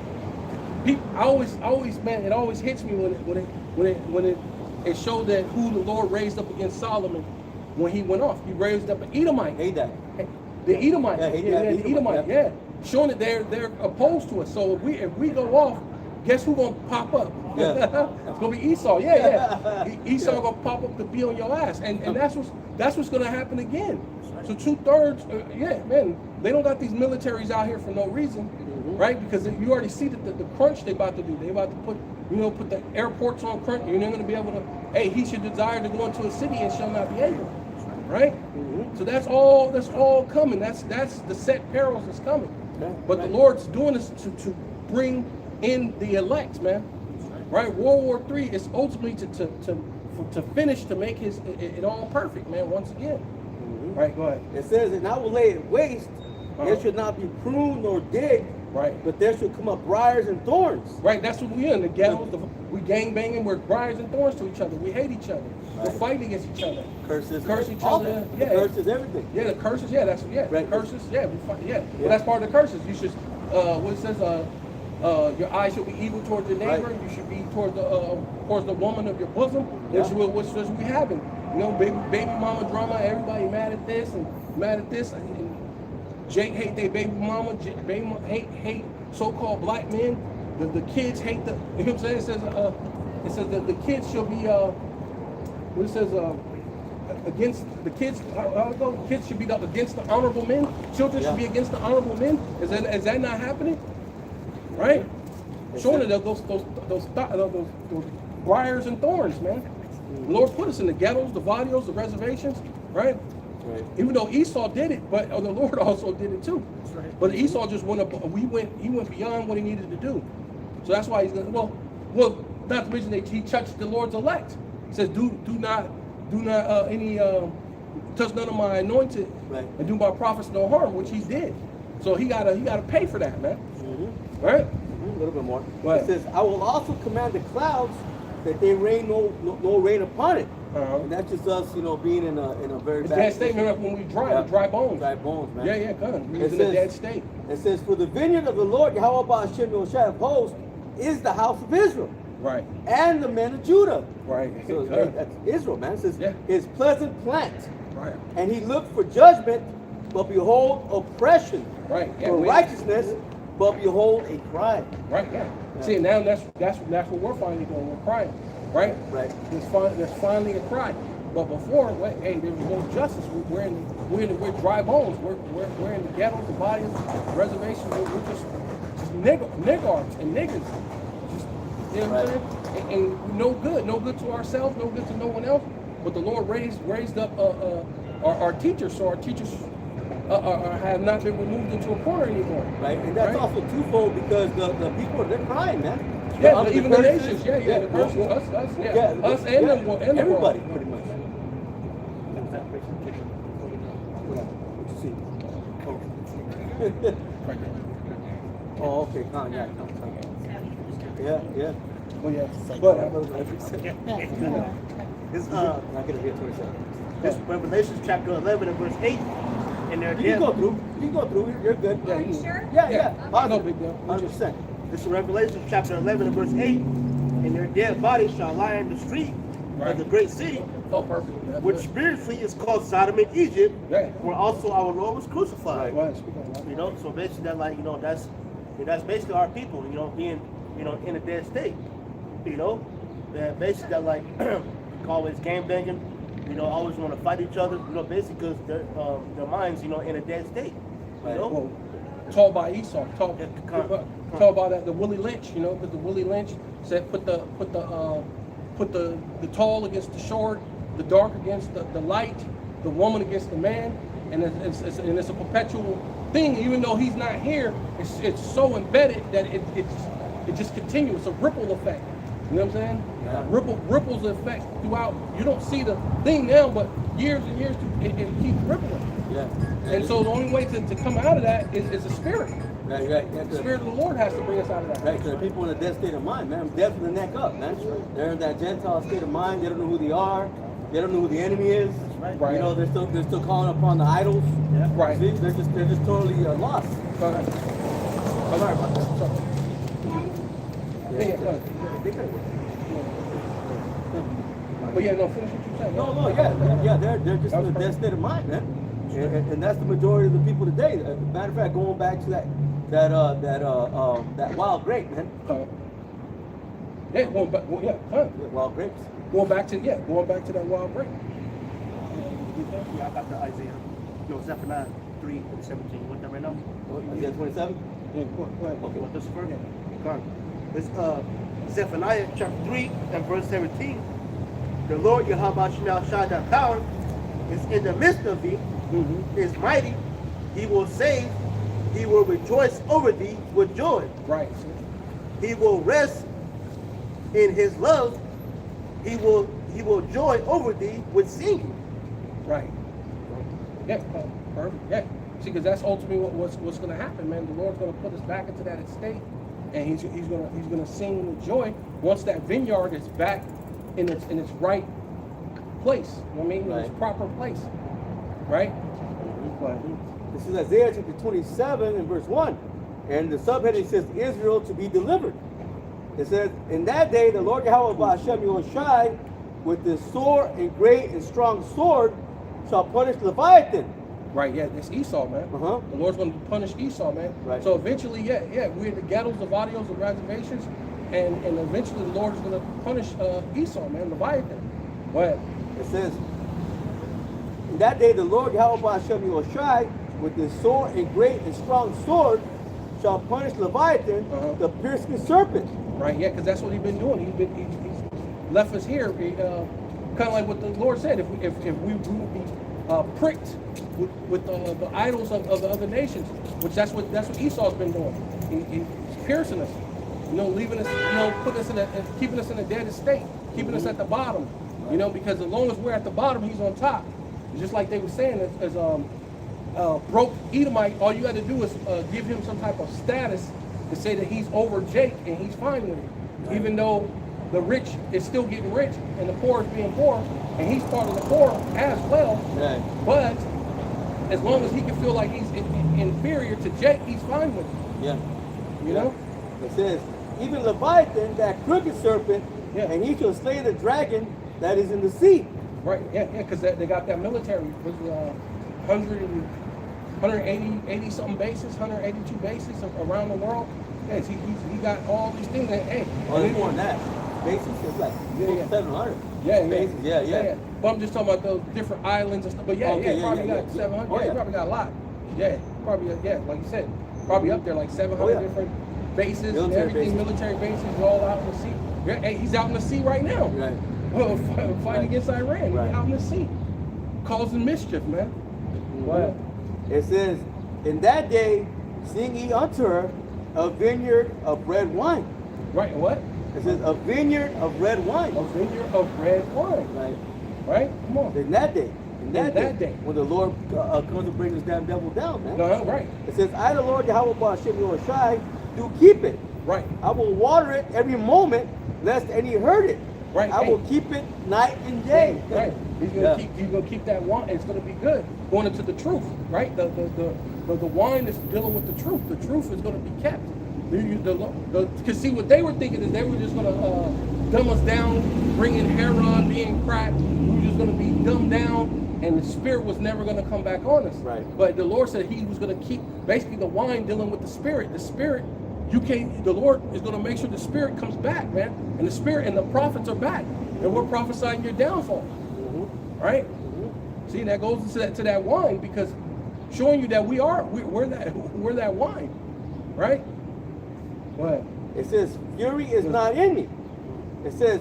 I always, man, it always hits me when it showed that who the Lord raised up against Solomon when he went off. He raised up an Edomite. Hadad. The Edomite, Yeah, the Edomite, yeah. showing that they're opposed to us. So if we go off, guess who's gonna pop up? Yeah. It's gonna be Esau. Yeah. Esau gonna pop up to be on your ass, and that's what's gonna happen again. So 2/3, man, they don't got these militaries out here for no reason, right? Because you already see that the crunch they about to do. They about to put the airports on crunch. You're not gonna be able to. Hey, he should desire to go into a city and shall not be able. Right? So that's all coming. That's the set perils that's coming. But the Lord's doing this to bring in the elect, man. Right? World War III is ultimately to finish, to make it all perfect, man, once again. Right, go ahead. It says, "And I will lay it waste, there Uh-huh. should not be pruned nor digged, Right. but there should come up briars and thorns." Right, that's what we in the ghettos. We gang banging, we're briars and thorns to each other. We hate each other. We're Right. fighting against each other. Curses. Curse each all other, that. yeah. The curses, everything. Yeah, the curses. Yeah, Right. The curses. Yeah, we fight. Yeah, Yeah. well, that's part of the curses. You should. What it says. Your eyes should be evil towards your neighbor. Right. You should be towards the woman of your bosom, Yeah. which we having. You know, baby mama drama. Everybody mad at this and mad at this. And Jake hate their baby mama. Baby mama hate so-called black men. The kids hate the. You know what I'm saying? It says that the kids shall be. What it says. against the kids. Kids should be against the honorable men. Children should be against the honorable men. Is that not happening? Right? Showing that those briars and thorns, man. The Lord put us in the ghettos, the barrios, the reservations, right? Right. Even though Esau did it, but the Lord also did it too. But Esau just went up. He went beyond what he needed to do. So that's why he's gonna. Well, not to mention that he touched the Lord's elect. He says, "Do not touch none of my anointed, Right. and do my prophets no harm," which he did. So he gotta pay for that, man. Mm-hmm. Right? A little bit more. Right. It says, I will also command the clouds that they rain no rain upon it. And that's just us, being in a very It's bad that statement of when we dry bones. Dry bones, man. Yeah, God. We It was in a says- dead state. It says, for the vineyard of the Lord, Yahweh Hashem Yoshai of hosts, is the house of Israel, Right. and the men of Judah. Right. So Good. that's Israel, man. It says, Yeah. his pleasant plant. Right. And he looked for judgment, but behold oppression. Right. Yeah, For we- righteousness, but behold a crime. Right. Yeah. See, now that's what we're finally doing. We're crying. Right. Right. There's finally a cry. But before, hey, there was no justice. We're dry bones. We're in the ghettos, the bodies, reservations. We're just niggards and niggas. Just, you know what I'm saying? And no good to ourselves, no good to no one else. But the Lord raised up our teachers, so our teachers have not been removed into a corner anymore. Right, and that's Right? also twofold because the people, they're crying, man. Yeah, The even the Persians, nations, the Persians, us, us and yeah, the world. everybody, pretty much. What you see? Oh, okay, yeah. Yeah. Well, yeah, but It's Not gonna be a 27. this Revelation chapter 11 and verse 8. And they're You can go through. You're good. yeah, you Sure? Yeah. no big deal. 100%. This is Revelation chapter 11 and verse 8. And their dead bodies shall lie in the street Right. of the great city, Oh, perfect. That's which good. spiritually is called Sodom and Egypt, Yeah. where also our Lord was crucified. Go ahead, speak on that. You know, so basically that that's basically our people, being, in a dead state. That basically that always game banging, always want to fight each other, basically because their minds, in a dead state. Well, taught by Esau, taught by the Willie Lynch, because the Willie Lynch said put the tall against the short, the dark against the light, the woman against the man, and it's a perpetual thing. Even though he's not here, it's so embedded that it just continues. It's a ripple effect. You know what I'm saying? Yeah. Ripples effect throughout. You don't see the thing now, but years and years it keeps rippling. Yeah. And so the only way to come out of that is the spirit. Right. The spirit of the Lord has to bring us out of that. Right, because people in a dead state of mind, man, death in the neck up, man. They're in that Gentile state of mind. They don't know who they are. They don't know who the enemy is. Right. They're still calling upon the idols. Yeah. Right. See, they're just totally lost. Go ahead. Oh, sorry about that. Sorry. Yeah, go ahead. But yeah, no, finish what you said. No, they're just in a dead state of mind, man. And that's the majority of the people today. Matter of fact, going back to that wild grape, man. Yeah, going back. Well, yeah, huh? Yeah, wild grapes. Going back to that wild break. Yeah, I got the Isaiah. Zephaniah 3 and 17. You want that right now? Isaiah 27. Yeah, go ahead. Okay, what this first? Okay. It's Zephaniah chapter 3 and verse 17. The Lord Yahweh Shai that power is in the midst of thee, is mighty, he will save, he will rejoice over thee with joy. Right. He will rest in his love, he will joy over thee with singing. Right. Yeah, perfect. Yeah. See, because that's ultimately what's going to happen, man. The Lord's going to put us back into that state, and he's going to sing with joy once that vineyard is back in its right place. You know what I mean? In its proper place. Right? This is Isaiah chapter 27 and verse 1. And the subheading says, Israel to be delivered. It says, in that day the Lord Yahweh Hashem Yoshai, with the sore and great and strong sword, shall punish Leviathan. Right, yeah, it's Esau, man. The Lord's going to punish Esau, man. Right. So eventually, we're in the ghettos, the barrios, the reservations, and eventually the Lord is going to punish Esau, man, Leviathan. Go ahead. It says, in that day the Lord Yahweh Hashem Yoshai with his sword and great and strong sword shall punish Leviathan, the piercing serpent. Right, yeah, because that's what he's been doing. He's left us here, kind of like what the Lord said. If we would be pricked with the idols of the other nations, which that's what Esau's been doing. He's piercing us, leaving us, putting us keeping us in a dead state, keeping us at the bottom, because as long as we're at the bottom, he's on top. It's just like they were saying, as broke Edomite, all you got to do is give him some type of status to say that he's over Jake and he's fine with it, even though the rich is still getting rich and the poor is being poor, and he's part of the poor as well. Right. But as long as he can feel like he's inferior to Jake, he's fine with it. Yeah. It says, even Leviathan, that crooked serpent, and he shall slay the dragon that is in the sea. Right, yeah, because they got that military with 180 something bases, 182 bases around the world. Yes, he got all these things that, hey. Oh, more than that. Bases is like 700. Bases, yeah. But I'm just talking about those different islands and stuff. But probably got 700. Oh, He probably got a lot. Yeah, probably, like you said, probably up there like 700 different bases, Military and everything, bases. military bases, all out in the sea. Yeah, hey, he's out in the sea right now. Right. Fighting against Iran. Right. He's out in the sea, causing mischief, man. What? It says, in that day, sing ye unto her a vineyard of red wine. Right, what? It says, a vineyard of red wine. A vineyard of red wine. Right. Right? Come on. In that day. In that day. When the Lord comes to bring this damn devil down, man. No, right. It says, I, the Lord Yahweh Hashem Yoshai, do keep it. Right. I will water it every moment, lest any hurt it. Right. I will keep it night and day. Right. He's gonna keep that wine. It's gonna be good. Going into the truth, right? The wine is dealing with the truth. The truth is gonna be kept. Because see, what they were thinking is they were just gonna dumb us down, bringing Herod, being cracked. We were just gonna be dumbed down, and the spirit was never gonna come back on us. Right. But the Lord said He was gonna keep basically the wine dealing with the spirit. The spirit. The Lord is going to make sure the spirit comes back, man. And the spirit and the prophets are back. And we're prophesying your downfall. Right? See, that goes to that wine, because showing you that we're that wine. Right? What? It says, fury is not in me. It says,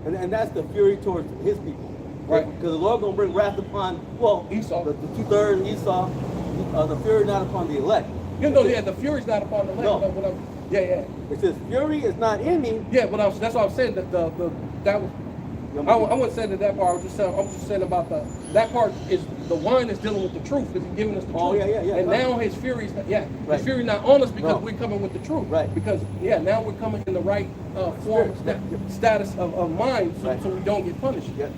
and that's the fury towards his people. Right. Because the Lord going to bring wrath upon, Esau. The 2/3 Esau, the fury not upon the elect. The fury's not upon the land. No. It says, fury is not in me. Yeah, but that's what I'm saying. That that was. I wouldn't say that part. I'm just saying about that part is the wine is dealing with the truth, because He's giving us the truth. Yeah. And now His fury's His fury not on us because we're coming with the truth. Right. Because now we're coming in the right form, status of mind, so we don't get punished. It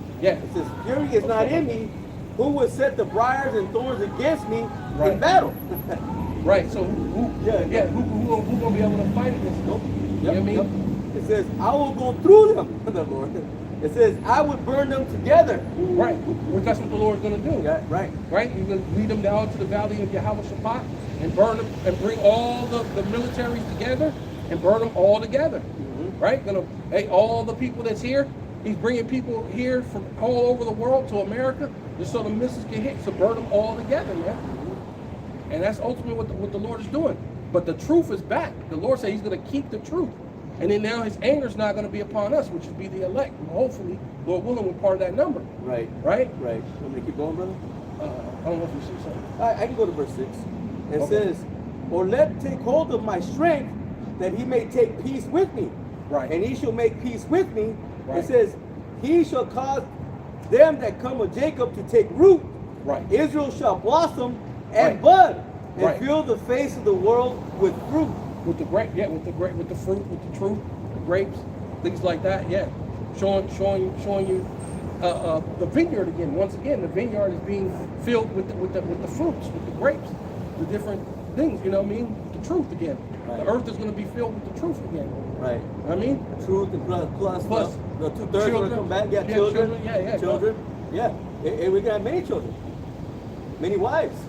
says, fury is not in me. Who would set the briars and thorns against me in battle? Right. So who gonna be able to fight against them? You know what I mean? It says, I will go through them, the Lord. It says, I would burn them together. Right. Which that's what the Lord's going to do. Yeah, right. Right? He's going to lead them down to the valley of Yahweh Shabbat and burn them and bring all the militaries together and burn them all together. Right? All the people that's here, He's bringing people here from all over the world to America just so the missiles can hit. So burn them all together, man. And that's ultimately what the Lord is doing. But the truth is back. The Lord said He's going to keep the truth. And then now His anger is not going to be upon us, which would be the elect. Hopefully, Lord willing, we're part of that number. Right. Right? Right. Want me to keep going, brother? I don't know if you see something. I can go to verse 6. It says, or let take hold of my strength, that He may take peace with me. Right. And He shall make peace with me. Right. It says, He shall cause them that come of Jacob to take root. Right. Israel shall blossom and bud, and Right. fill the face of the world with fruit. With the fruit, with the truth, the grapes, things like that. Yeah, showing you the vineyard again. Once again, the vineyard is being filled with the fruits, with the grapes, the different things. You know what I mean? The truth again. Right. The earth is going to be filled with the truth again. Right. I mean, Truth and plus the 2/3 going to come back. Yeah, Yeah, children. children. Children. Yeah. And we got many children. Many wives.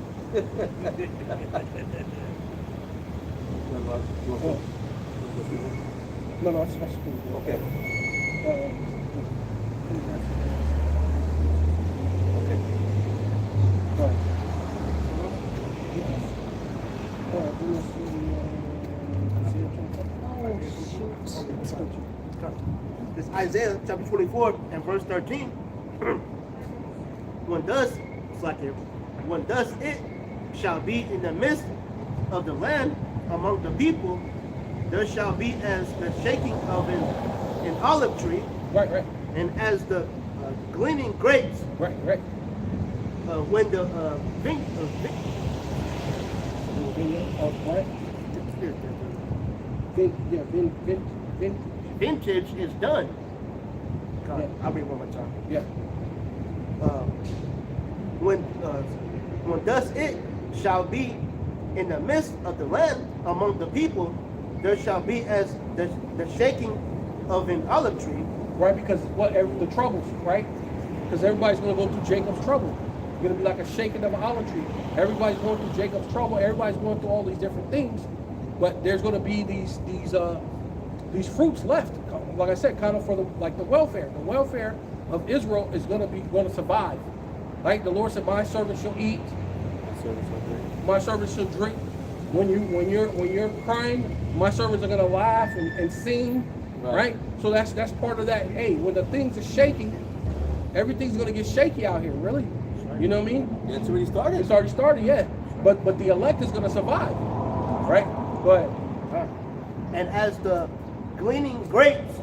No, that's cool. Okay. Uh, Okay. Right. It's Isaiah chapter 24 and verse 13. When thus it shall be in the midst of the land among the people, there shall be as the shaking of an olive tree, Right, right, and as the gleaning grapes, right, right. when the vintage is done. Yeah. I'll read one more time. Yeah. When thus it shall be in the midst of the land among the people, there shall be as the shaking of an olive tree. Right, because the troubles, right? Because everybody's going to go through Jacob's trouble. It's going to be like a shaking of an olive tree. Everybody's going through Jacob's trouble. Everybody's going through all these different things, but there's going to be these fruits left. Like I said, kind of for the welfare. The welfare of Israel is going to survive. Right? The Lord said, "My servant shall eat. My servant shall drink." When you're crying, my servants are going to laugh and sing. Right? So that's part of that. Hey, when the things are shaking, everything's going to get shaky out here. Really, you know what I mean? It's already started. It's already started, yeah. But the elect is going to survive. Right? Go ahead. And as the gleaning grapes,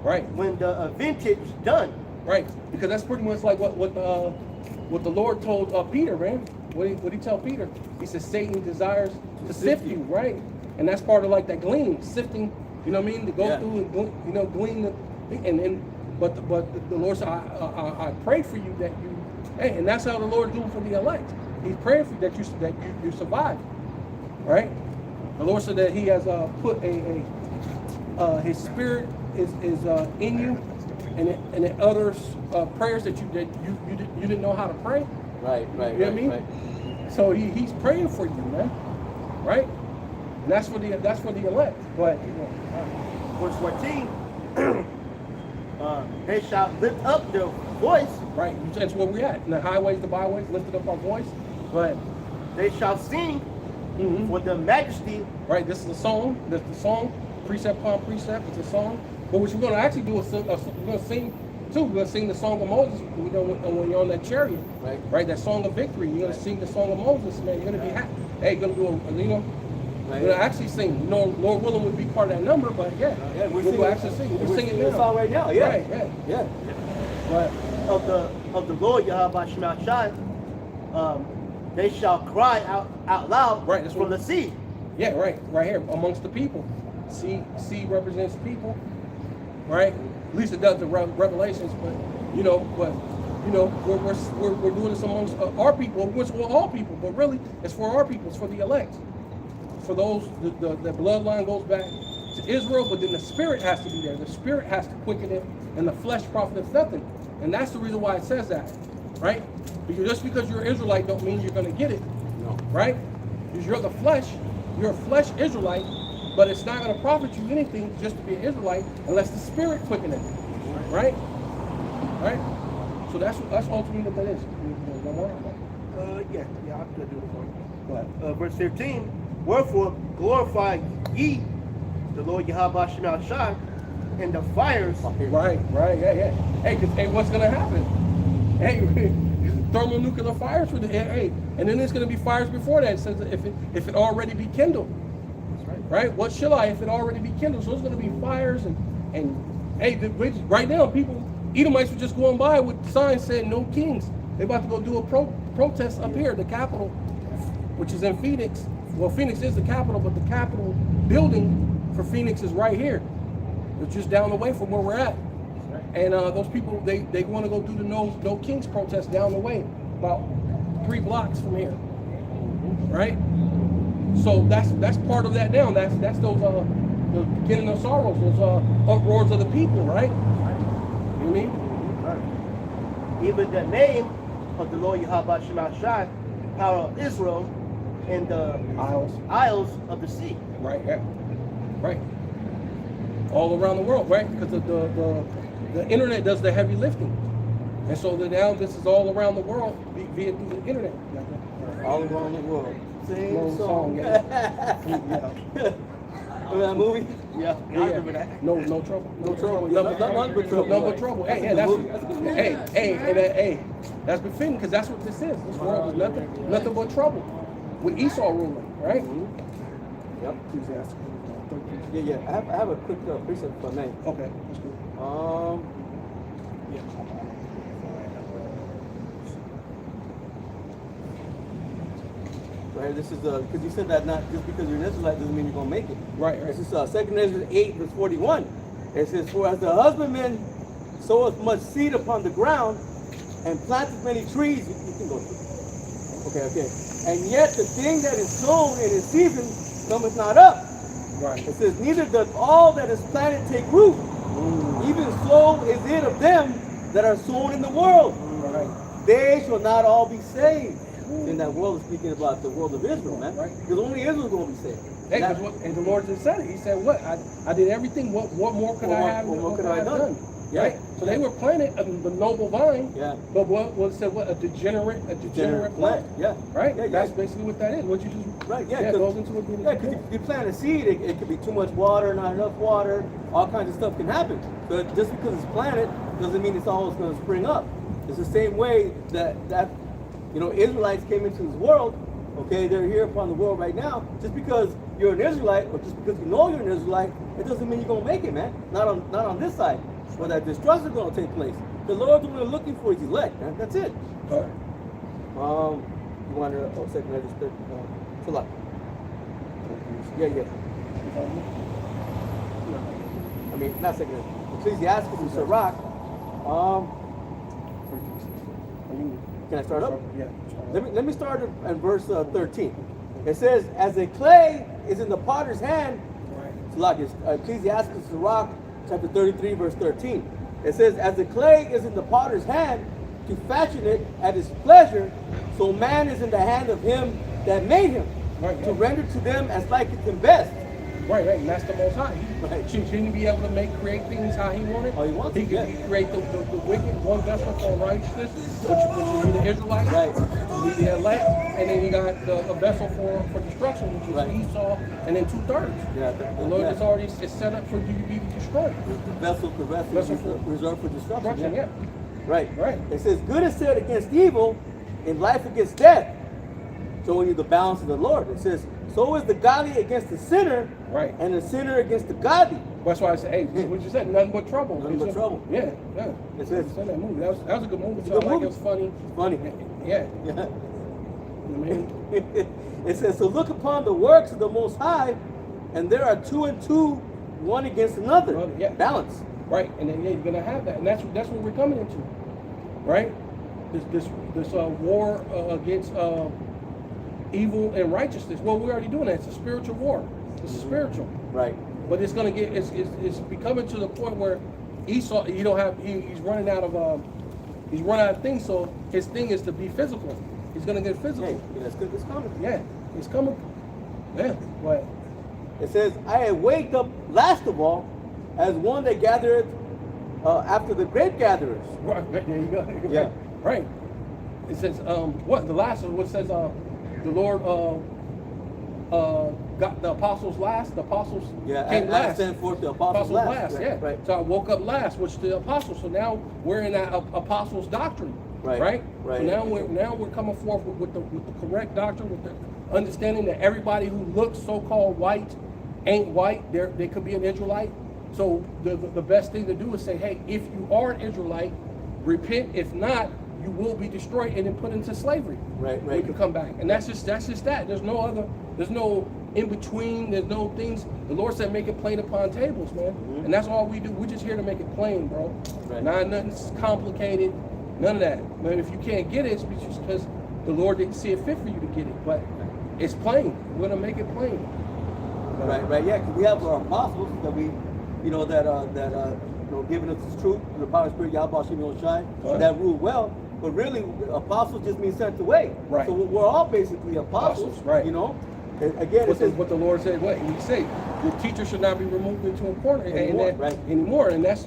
Right. when the vintage done. Right, because that's pretty much like what the Lord told Peter, man. What he tell Peter? He said Satan desires to sift you, right? And that's part of like that gleaning, sifting. You know what I mean? To go through and glean but the Lord said, I pray for you that you, hey, and that's how the Lord do for the elect. He's praying for you that you survive, right? The Lord said that He has put His Spirit is in you. And it utters prayers that you didn't know how to pray. Right. You know what I mean? Right. So he's praying for you, man. Right? And that's for the elect. But Verse 14. They shall lift up their voice. right, that's where we're at. In the highways, the byways, lifted up our voice. But They shall sing for the majesty. right, this is the song. This is the song. Precept upon precept. It's a song. But what we're going to actually do is we're going to sing too. We're going to sing the song of Moses. You know, when you're on that chariot, right? That song of victory. You're going to sing the song of Moses, man. You're going to be happy. Hey, you're going to do we're going to actually sing. You know, Lord willing would be part of that number, but yeah, we'll actually sing. We're singing the now. song right now. Yeah. Right, Yeah. But of the Lord Yahweh Shema Shai, they shall cry out loud Right, that's from what- the sea. yeah, right here amongst the people. Sea represents people, right? At least it does the Revelations, but we're doing this amongst our people, which are all people, but really it's for our people. It's for the elect. For those, the bloodline goes back to Israel, but then the spirit has to be there. The spirit has to quicken it, and the flesh profiteth nothing. And that's the reason why it says that, right? Because just because you're an Israelite don't mean you're going to get it, right? Because you're the flesh, you're a flesh Israelite, but it's not going to profit you anything just to be an Israelite unless the spirit quicken it, right? Right? So that's ultimately what that is. Yeah, I'm going to do it for you. Go ahead. Verse 15. Wherefore glorify ye the Lord Yahweh Shema Shai in the fires. Right, yeah. Hey, what's going to happen? Hey, thermonuclear fires for the and then there's going to be fires before that. It says if it already be kindled. Right? What shall I if it already be kindled? So it's going to be fires and hey, right now Edomites were just going by with signs saying no kings. They're about to go do a protest up here, the capital, which is in Phoenix. Well, Phoenix is the capital, but the capital building for Phoenix is right here. It's just down the way from where we're at. And those people, they want to go do the no kings protest down the way, about 3 blocks from here. Right? So that's part of that down. That's those the beginning of sorrows, those uproars of the people, right? You know what I mean? Even the name of the Lord Yahweh Shema Shai, power of Israel, in the isles of the sea. Right, yeah. Right. All around the world, right? Because the internet does the heavy lifting. And so that now this is all around the world via through the internet. All around the world. Same Long song. song, yeah. Remember that movie? Yeah, I Yeah. remember that. No trouble. No trouble. Number Yeah, none but trouble. Number trouble. Hey, yeah, That's a that's good movie. hey, that's befitting because that's what this is. This world is nothing but trouble. With Esau ruling, right? Yep. Ecclesiastes. Yeah. I have a quick precept if I may. Okay, that's good. Right, this is because you said that not just because you're an Israelite doesn't mean you're gonna make it. Right. This is 2 Ezra 8 verse 41. It says, "For as the husbandman soweth much seed upon the ground and planteth many trees," you can go through. Okay. "And yet the thing that is sown in its season cometh not up." Right. It says, "Neither doth all that is planted take root. Even so is it of them that are sown in the world. Right. They shall not all be saved." In that world, is speaking about the world of Israel, man. Right. Because only Israel is going to be saved. Hey, That- and the Lord just said it. He said, "What? I did everything. What more could I have? What more What could could I I have have done?" done? Yeah. Right. So they were planted the noble vine. Yeah. But what it said? What a degenerate plant. Yeah. Right. Yeah, That's yeah. basically what that is. What you just Right, yeah. Yeah, it 'cause- goes into it being Yeah, because if you plant a seed, it could be too much water, not enough water, all kinds of stuff can happen. But just because it's planted doesn't mean it's always going to spring up. It's the same way that Israelites came into this world. Okay, they're here upon the world right now. Just because you're an Israelite, or just because you know you're an Israelite, it doesn't mean you're gonna make it, man. Not on this side. Where that destruction is gonna take place. The Lord's only looking for his elect, man. That's it. All right. You want to second register? Fill up. Yeah. I mean, not second register. Ecclesiastes and Sirach. Can I start up? Yeah. Let me start at verse 13. It says, "As the clay is in the potter's hand," it's like Ecclesiastes Sirach, chapter 33, verse 13. It says, "As the clay is in the potter's hand to fashion it at his pleasure, so man is in the hand of him that made him, Right, to yeah. render to them as liketh him best." Right, and that's the Most High. Right. Shouldn't he be able to create things how he wanted? How he wants He it, could yeah. create the wicked, one vessel for righteousness, which would be the Israelites, Right. would be the elect, and then you got a vessel for destruction, which is Right. Esau, and then 2/3. Yeah, The Lord yeah. is already is set up for you to be destroyed. The vessel Vessel is reserved for destruction. Destruction, yeah. Right. Right. It says, "Good is said against evil, and life against death," showing you the balance of the Lord. It says, "So is the godly against the sinner, Right. and the sinner against the godly." That's why I said, hey, what you said, nothing but trouble. Nothing but trouble. Yeah. It says- It's in that movie. That was a good movie. It's a So I good like movie. it was funny. Funny. Yeah. Yeah. I mean, It says, "So look upon the works of the Most High, and there are two and two, one against another." Brother, yeah. Balance. right, and then yeah, you're gonna have that, and that's what we're coming into, right? This war against evil and righteousness. Well, we're already doing that. It's a spiritual war. It's spiritual, Right. but it's gonna get it's becoming to the point where Esau, you don't have he's running out of things. So his thing is to be physical. He's gonna get physical. Hey, it's good. It's coming. Yeah, it's coming. Yeah, but It says, "I have waked up last of all, as one that gathereth after the grape gatherers." right, there you go. Yeah. Right. It says, what the last one? What says, the Lord got the apostles last. The apostles Yeah, came I last. sent forth the apostles last. Right, Yeah. right. So I woke up last, which the apostles. So now we're in that apostles' doctrine. Right, Right. right. So now we're coming forth with the correct doctrine, with the understanding that everybody who looks so-called white ain't white. They could be an Israelite. So the best thing to do is say, hey, if you are an Israelite, repent. If not, you will be destroyed and then put into slavery. Right, When right. you come back. And that's just that. There's no in between, there's no things. The Lord said make it plain upon tables, man. Mm-hmm. And that's all we do. We're just here to make it plain, bro. Right. Nothing's complicated, none of that. Man, if you can't get it, it's just because the Lord didn't see it fit for you to get it. But it's plain. We're gonna make it plain. Right. Yeah, because we have our apostles that we, giving us this truth through the power of the Spirit, Yahweh Shem Yoshai, Right. that rule well. But really, apostles just means sent away. Right. So we're all basically apostles. Apostles, right. You know. And again, it says, What the Lord said, what he said, your teacher should not be removed into a corner Anymore, right. anymore. And that's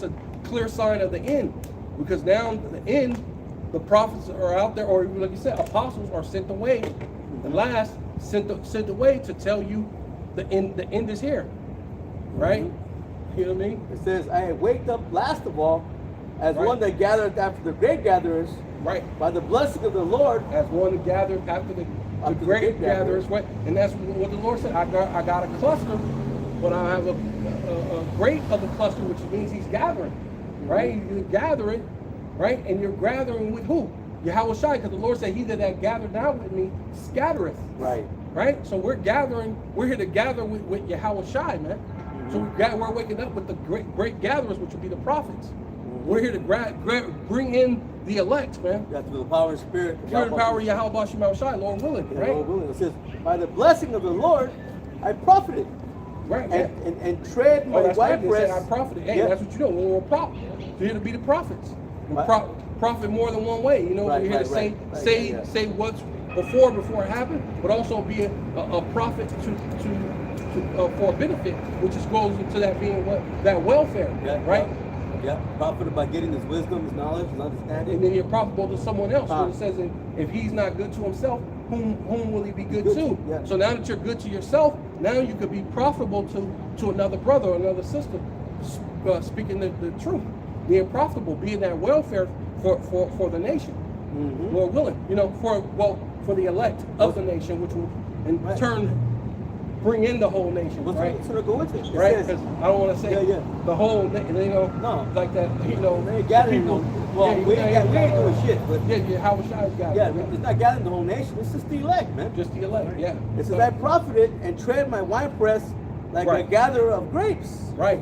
a clear sign of the end. Because now in the end, the prophets are out there, or like you said, apostles are sent away, the last sent away to tell you the end is here, right? You know what I mean? It says, I waked up last of all as Right. one that gathered after the great gatherers Right. by the blessing of the Lord. As one gathered after the After the great great gatherers. gatherers, right? And that's what the Lord said. I got a cluster, but I have a great of the cluster, which means He's gathering, right? You gather it, right? And you're gathering with who? Yahweh Shai, because the Lord said, "He that gathered not with me scattereth." Right. Right? So we're gathering. We're here to gather with Yahweh Shai, man. So we're waking up with the great gatherers, which will be the prophets. We're here to bring in the elect, man. That's with the power and spirit. Pure and power of Yahweh Bashim Shai, Lord willing, Yeah, right? Lord willing. It says, by the blessing of the Lord, I profited. Right. And tread my That's right. They said winepress. I profited. Hey, Yeah. that's what you know. When we're a prophet, we're here to be the prophets. We Right. profit more than one way. You know, Right, we're here right, to right. say Yeah. say what's before it happened, but also be a prophet to for a benefit, which is goes into that being that welfare, Yeah, right? Yeah. Profited by getting his wisdom, his knowledge, his understanding. And then you're profitable to someone else. Huh. When it says, if he's not good to himself, whom will he be good Good to? to, yeah. So now that you're good to yourself, now you could be profitable to another brother or another sister, speaking the truth, being profitable, being that welfare for the nation. Mm-hmm. Lord willing, you know, for the elect of the nation, which will in Right. turn bring in the whole nation, What's right? going to go into it? It Right? says, Because I don't want to say Yeah, yeah. the whole, you know, No. like that, you know, they ain't gathering people. well, we ain't doing shit, but Yeah, how was Shai's got yeah, it's not gathering the whole nation. It's just the elect, man. just the elect, yeah. It says, So- I profited and tread my winepress like a Right. gatherer of grapes. right,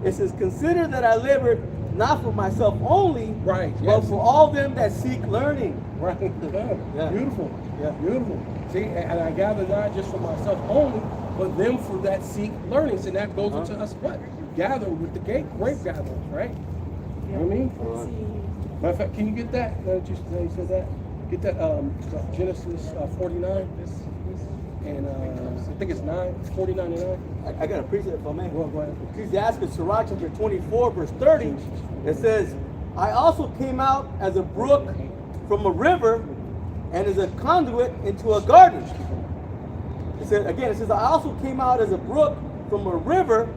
It says, consider that I labored not for myself only, right, but yes. for all them that seek learning. Right, yeah. Yeah. Beautiful, Yeah. beautiful. See, and I gather not just for myself only, but them for that seek learning. So that goes into us what? Gather with the grape gatherers, right? You know what I mean? Matter of fact, can you get that? Now that you said that, get that Genesis 49 and I think it's 49 and 9. I got to preach it if I may. Go ahead. Ecclesiastes, Sirach, chapter 24, verse 30. It says, I also came out as a brook from a river and as a conduit into a garden. It says, I also came out as a brook from a river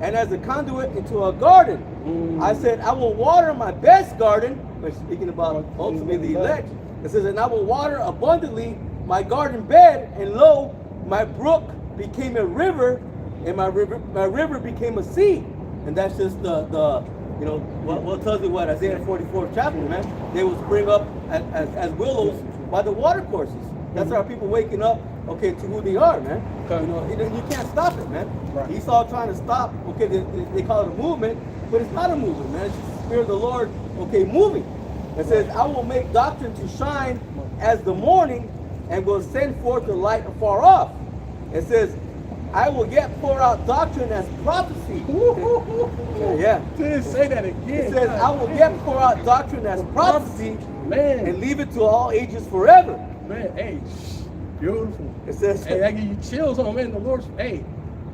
and as a conduit into a garden. I said, I will water my best garden, but speaking about ultimately the elect. It says, and I will water abundantly my garden bed, and lo, my brook became a river, and my river became a sea. And that's just the you know, what tells you what Isaiah 44th chapter, man. They will spring up as willows by the water courses. That's how people waking up, okay, to who they are, man. Okay. You know, you can't stop it, man. Right. Esau trying to stop, okay, they call it a movement, but it's not a movement, man. It's just the Spirit of the Lord, okay, moving. It says, I will make doctrine to shine as the morning and will send forth the light afar off. It says, I will yet pour out doctrine as prophecy. Yeah. Didn't say that again. It says, I will yet pour out doctrine as prophecy Man, and leave it to all ages forever. man, hey, beautiful. It says, Hey, that give you chills on, man. The Lord's, hey,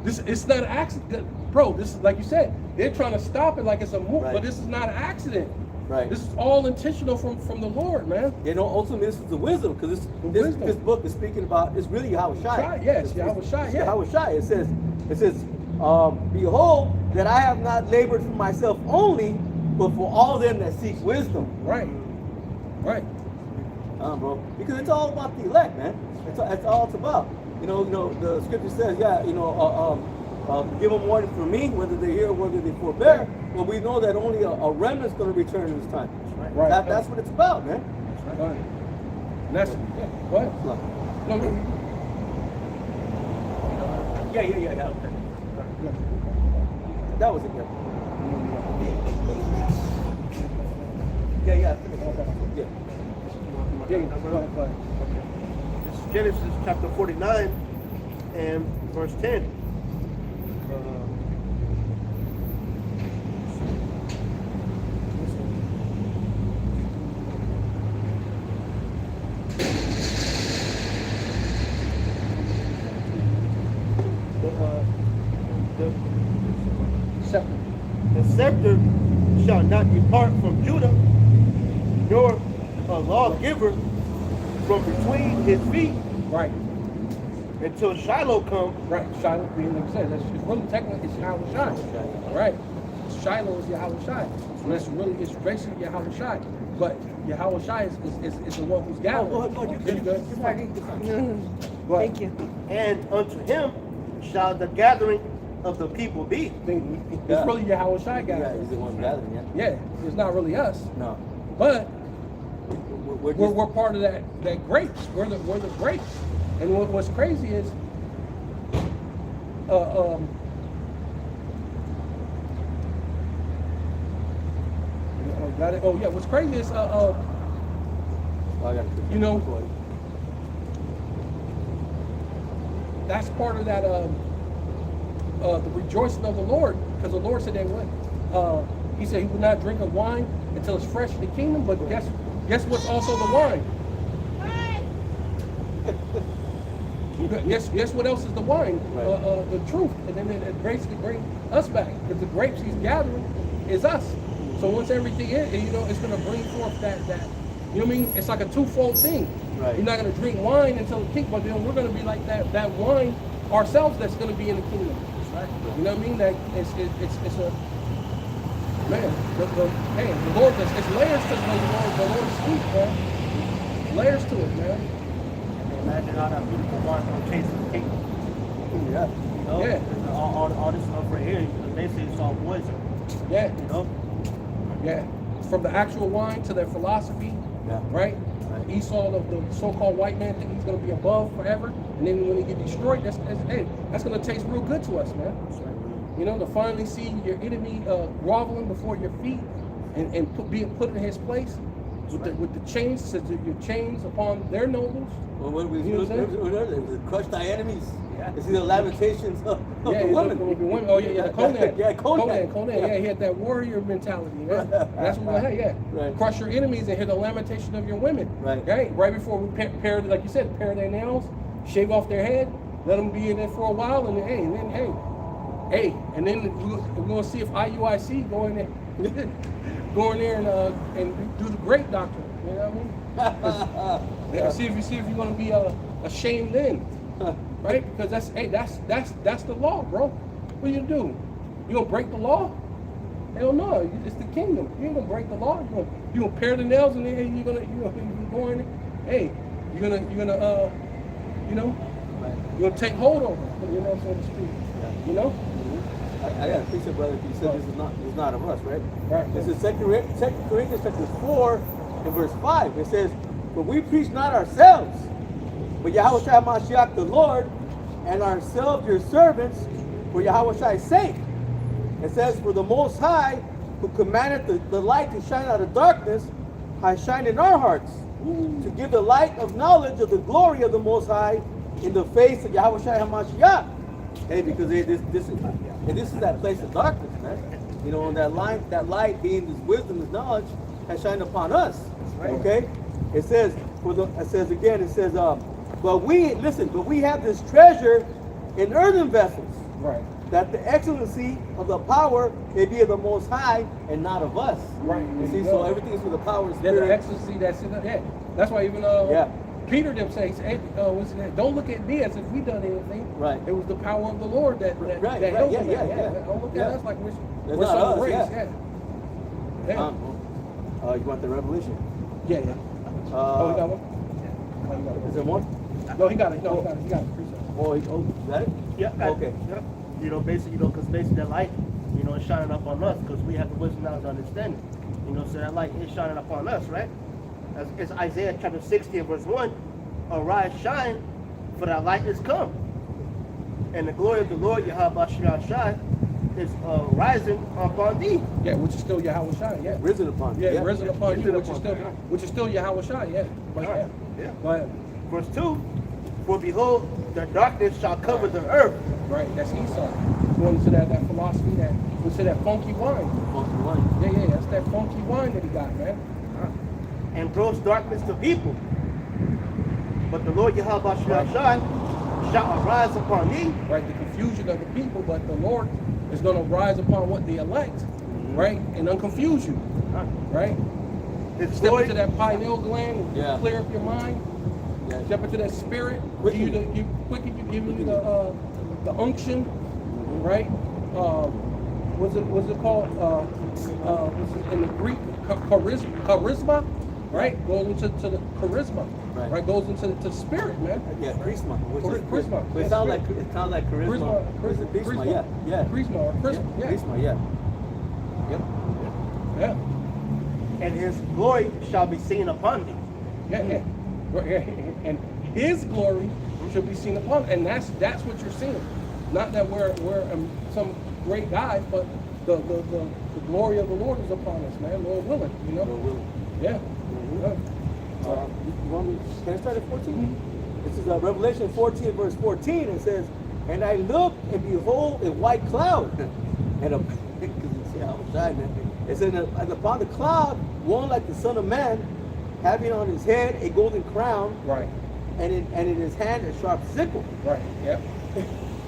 it's not an accident, bro. This is like you said, they're trying to stop it like it's a move, Right. but this is not an accident. right. This is all intentional from the Lord, man. You know, ultimately this is the wisdom, because wisdom. this book is speaking about, it's really Yahweh Shai. Shai, yes, Yahweh Shai, yeah. Yahweh Shai. It says, behold, that I have not labored for myself only, but for all them that seek wisdom. Right, right. Bro, because it's all about the elect, man. That's all it's about. You know, the scripture says, yeah, give them warning from me, whether they hear or whether they forbear. Well, we know that only a remnant's going to return in this time. Right. That's what it's about, man. Right. And that's, yeah, go ahead. No, no. Yeah. That was it, yeah. Yeah. Yeah, go ahead. This is Genesis chapter 49 and verse 10. The Scepter. scepter shall not depart from Judah, nor a lawgiver from between his feet, Right. until Shiloh come. Right. Shiloh being like I said, it's really technically it's Yahweh Shai. Right. Shiloh is Yahweh Shai. So it's basically Yahweh Shai. But Yahweh Shai is the one who's gathering. go ahead. There you go. What? Thank you. And unto him shall the gathering of the people be. It's really Yahweh Shai Yeah, gathering. he's the one gathering, yeah. Yeah. It's not really us. No. But We're just, we're part of that grapes. We're the grapes. And what's crazy is got it. Oh yeah, what's crazy is I got it. you know, that's part of that the rejoicing of the Lord, because the Lord said that what he said he would not drink of wine until it's fresh in the kingdom. But guess what's also the wine? Guess what else is the wine? Right. The truth. And then it basically brings us back, because the grapes he's gathering is us. So once everything is, you know, it's going to bring forth that you know what I mean? It's like a twofold thing. Right. You're not going to drink wine until the kingdom, but then we're going to be like that wine ourselves that's going to be in the kingdom. Right. You know what I mean? That it's a man. The Lord, it's layers to the Lord's speech, man. Layers to it, man. Imagine how that beautiful wine will taste the cake. Yeah. You know? Yeah. All this stuff right here, basically it's all poison. Yeah. You know? Yeah, from the actual wine to their philosophy, Yeah. right? Right. Esau, the so-called white man, think he's going to be above forever, and then when he get destroyed, that's going to taste real good to us, man. You know, to finally see your enemy groveling before your feet and being put in his place with the chains, says that your chains upon their nobles. Well, when we You know what I'm saying? crush thy enemies. Yeah. You see the lamentations of Yeah, the women. Oh yeah, the Conan. Yeah, Conan. Yeah, he had that warrior mentality. Yeah, that's what we had. Yeah, Right. Crush your enemies and hear the lamentation of your women. Right. Right before we pair, like you said, pair their nails, shave off their head, let them be in there for a while, and then we're gonna see if IUIC go in there, and do the great doctrine. You know what I mean? See if you're gonna be ashamed then. Right? Because that's the law, bro. What you do? You gonna break the law? Hell no! It's the kingdom. You ain't gonna break the law. You gonna pare the nails and then you're gonna go in. Hey, you're gonna you're gonna take hold over it. You know, so to speak. You know? I got a picture, brother. You said this is not of us, right? Right. This is 2 Corinthians chapter 4 and verse 5. It says, "But we preach not ourselves, but Yahweh Shai Mashiach the Lord, and ourselves your servants, for Yahweh Shai's sake." It says, "For the Most High, who commanded the light to shine out of darkness, has shined in our hearts, to give the light of knowledge of the glory of the Most High in the face of Yahweh Shai HaMashiach." Hey, because this is that place of darkness, man. You know, and that light being this wisdom, this knowledge, has shined upon us. Right. Okay? It says, but we have this treasure in earthen vessels, Right. that the excellency of the power may be of the Most High and not of us. Right. You There see, you so go. everything is for the power of Then the spirit. ecstasy that's in the head. That's why even Yeah. Peter them says, hey, don't look at me as if we done anything. Right. It was the power of the Lord that Right, helped yeah, us. yeah. Don't look Yeah. at us like we're That's not some us, race. yeah. Yeah. You want the revelation? Yeah. Oh, he got one? Oh, he got Is one. there one? No, he got it. No, he got it. Oh, that it? Yeah. Okay. Yeah. You know, basically, because that light, is shining up on us because we have the wisdom, knowledge, and understanding. So that light is shining upon us, right? As it's Isaiah chapter 60 and verse 1, "Arise, shine, for thy light is come, and the glory of the Lord Yahweh Shai is rising upon thee." Yeah, which is still Yahweh Shai. Yeah. Risen upon. Yeah, risen upon you, Risen which is still Yahweh Shai. Yeah. But, yeah. Yeah. Go ahead. Verse 2, "For behold, the darkness shall cover the earth, Right. That's Esau. Going into that philosophy, into that funky wine. Funky wine. Yeah. That's that funky wine that he got, man. and gross darkness to people. But the Lord Yahweh Shai shall arise upon thee." Right, the confusion of the people, but the Lord is going to rise upon what the elect, right? And unconfuse you, right? His Step glory, into that pineal gland, Yeah. clear up your mind. Yeah. Step into that spirit, Quicken. give you the unction, right? What's it called? What's it in the Greek? Charisma, right? Goes into the charisma, right? Goes into the spirit, man. Yeah, charisma. Charisma. But it sounds like charisma. Charisma. Yeah. Yeah. Charisma or charisma, yeah. Charisma. Yeah. Yep. Yeah. And his glory shall be seen upon thee. Yeah. And his glory should be seen upon, and that's what you're seeing. Not that we're some great guys, but the glory of the Lord is upon us, man. Lord willing, you know. Lord willing. Yeah. Yeah. You want me? Can I start at 14? This is Revelation 14, verse 14. It says, "And I looked, and behold, a white cloud, and a because you see how I'm shining. It said, and upon the cloud, one like the Son of Man, having on his head a golden crown, Right. and in his hand a sharp sickle." Right. Yeah.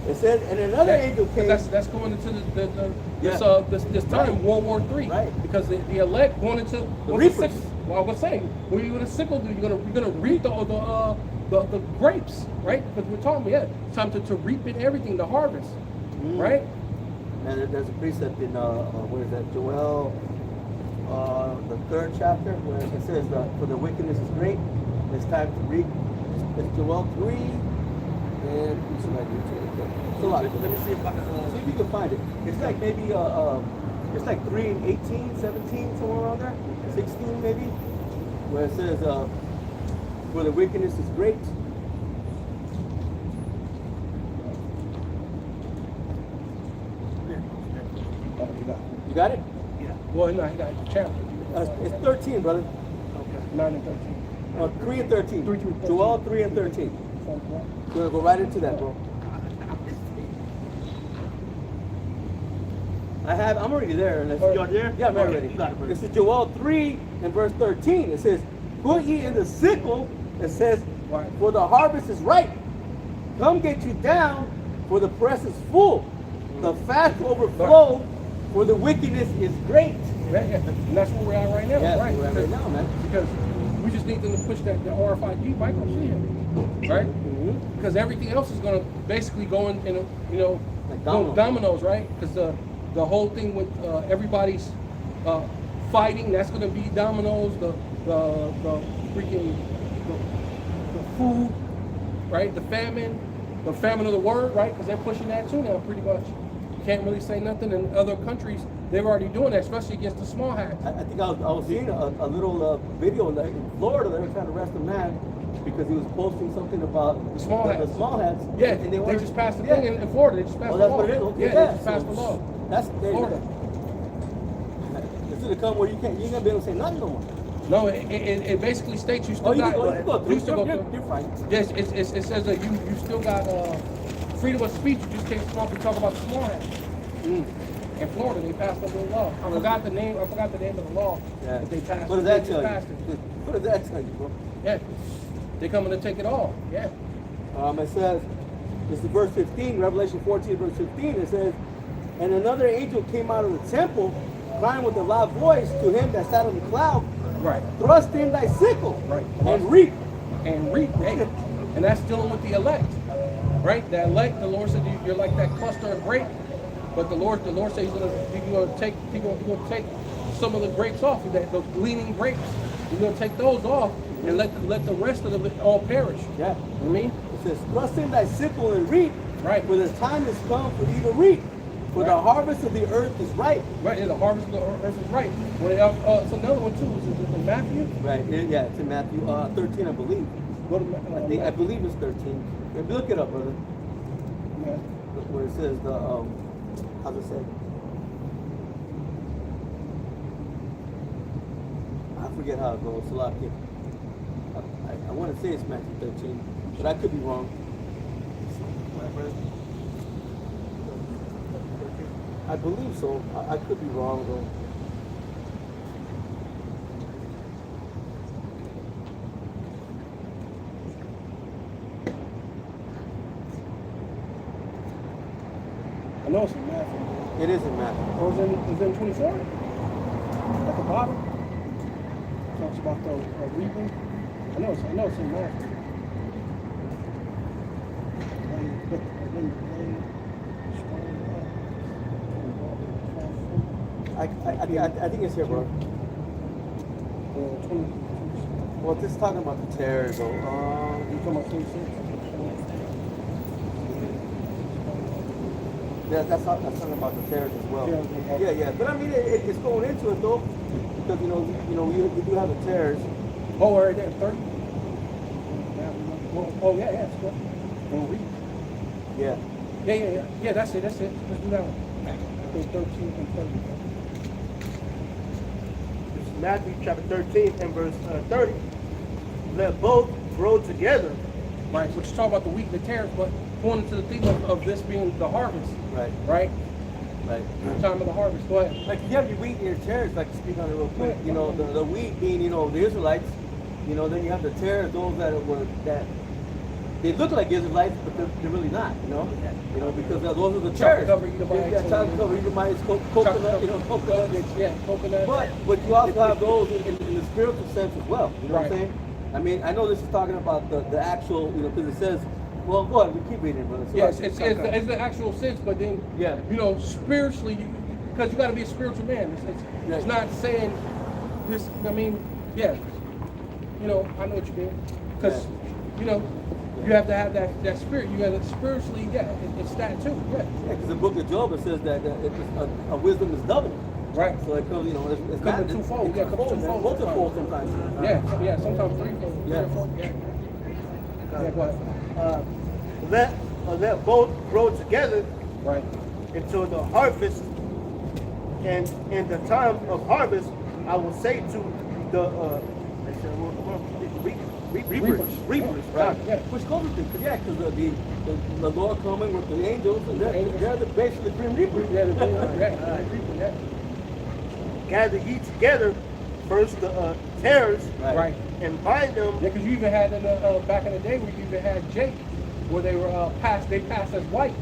It said, and another angel came. That's going into this time, Right. World War III. Right. Because the elect wanted to reapers. Well, I was saying, what are you going to sickle do? You're going to reap the grapes, right? Because we're talking, yeah, it's time to reap it, everything, the harvest, right? And there's a precept in what is that, Joel, the 3rd chapter, where it says for the wickedness is great, it's time to reap. It's Joel 3, and let me see if I can, see if you can find it. It's like maybe it's like 3 and 18, 17, somewhere around there, 16 maybe, where it says for the wickedness is great. You got it? Yeah. Well, no, he got the chapter. It's 13, brother. Okay. 9 and 13. 3 and 13. 3 through 13. Joel 3 and 13. Sounds right. We're gonna go right into that, bro. I'm already there. You're there? Yeah, I'm Okay, already. you got it, brother. This is Joel 3 and verse 13. It says, "Put ye in the sickle," it says, Right. "for the harvest is ripe. Come get you down, for the press is full. The fast overflow, for the wickedness is great." Yeah. And that's where we're at right now, Yeah, right? we're at right now, man. Because we just need them to push the RFID microchip, right? Because everything else is going to basically go in Like go dominoes, right? Because the whole thing with everybody's fighting, that's going to be dominoes. The freaking the food, right? The famine of the word, right? Because they're pushing that too now, pretty much. You can't really say nothing. In other countries, they're already doing that, especially against the small hats. I think I was seeing a little video in Florida. They were trying to arrest a man because he was posting something about The small hats. The small hats. Yeah, and they wanted- just passed the yeah. thing in Florida. They just passed Oh, the that's law. what it is? Okay, Yeah, they just passed the law. That's Florida. It's to come where you ain't gonna be able to say nothing no more. No, it basically states you still Oh, you got. can go, you go through. you still go You're through. fine. Yes, it says that you still got freedom of speech. You just can't come up and talk about the small hats. In Florida, they passed a little law. I forgot the name of the law Yeah. that they passed. What does They that just tell passed you? it. What does that tell you, bro? Yeah, they coming to take it all. Yeah. It says, this is verse 15, Revelation 14, verse 15. It says, "And another angel came out of the temple, crying with a loud voice to him that sat on the cloud, Right. thrust in thy sickle, Right. and reap." And reap, hey, and that's dealing with the elect, right? The elect, the Lord said you're like that cluster of grape, but the Lord said He's gonna take some of the grapes off of that, those gleaning grapes. He's gonna take those off and let the rest of it all perish. Yeah. You know what I mean? It says, "Thrust in thy sickle and reap, Right. for the time is come for thee to reap, for the Right. harvest of the earth is ripe." Right, yeah, the harvest of the earth is right. Well, it's another one too. Is it in Matthew? Right. Yeah, it's in Matthew 13, I believe. Go to I believe it's 13. Maybe look it up, brother. Where it says the how's it say? I forget how it goes. Salaki. I want to say it's Matthew 13, but I could be wrong. I believe so. I could be wrong though. I know it's in Matthew. It is in Matthew. Or is it in 24? At the bottom. Talks about the reaping. I know it's in Matthew. I think it's here, bro. 20. Well, this is talking about the tares, though. You talking about 26? Yeah, that's talking about the tares as well. Yeah. Yeah. But I mean, it's going into it though, because we do have the tares. Oh, right there, 30. Oh, yeah, it's good. We'll read. Yeah. Yeah, that's it. Let's do that one. Okay, 13 and 30. This is Matthew chapter 13 and verse 30. Let both grow together. Right, which is talking about the wheat and the tares, but going into the theme of this being the harvest. Right. Right? Right. The time of the harvest. Go ahead. Like you have your wheat and your tares. Like to speak on it real quick. You know, the wheat being the Israelites. You know, then you have the tares, those that they look like Israelites, but they're really not. You know, because those are the tares. Chocolate covered Edomites. Yeah, chocolate covered Edomites, coconut, coconut. Yeah, coconut. But you also have those in the spiritual sense as well. You know what I'm Right. saying? I mean, I know this is talking about the actual, because it says, well, go ahead, we keep reading, brother. Yes, it's the actual sense, but then, spiritually, because you got to be a spiritual man. It's not saying this, I mean, yeah, I know what you mean. Because, you have to have that spirit. You have to spiritually, it's that too, Yeah, because the book of Job, it says that a wisdom is double. Right. So it comes, it's Coming not twofold. it's Twofold. multifold sometimes. Yeah, sometimes threefold. Yeah. Yeah, go ahead. Let both grow together Right. until the harvest. And in the time of harvest, I will say to the reapers. Right. Yeah. Which goes with it, because the Lord coming with the angels, and they're basically the Grim Reapers. Yeah. Gather ye together first the tares Right. and bind them. Yeah, because you even had in the back in the day where you even had Jake, where they were passed as white,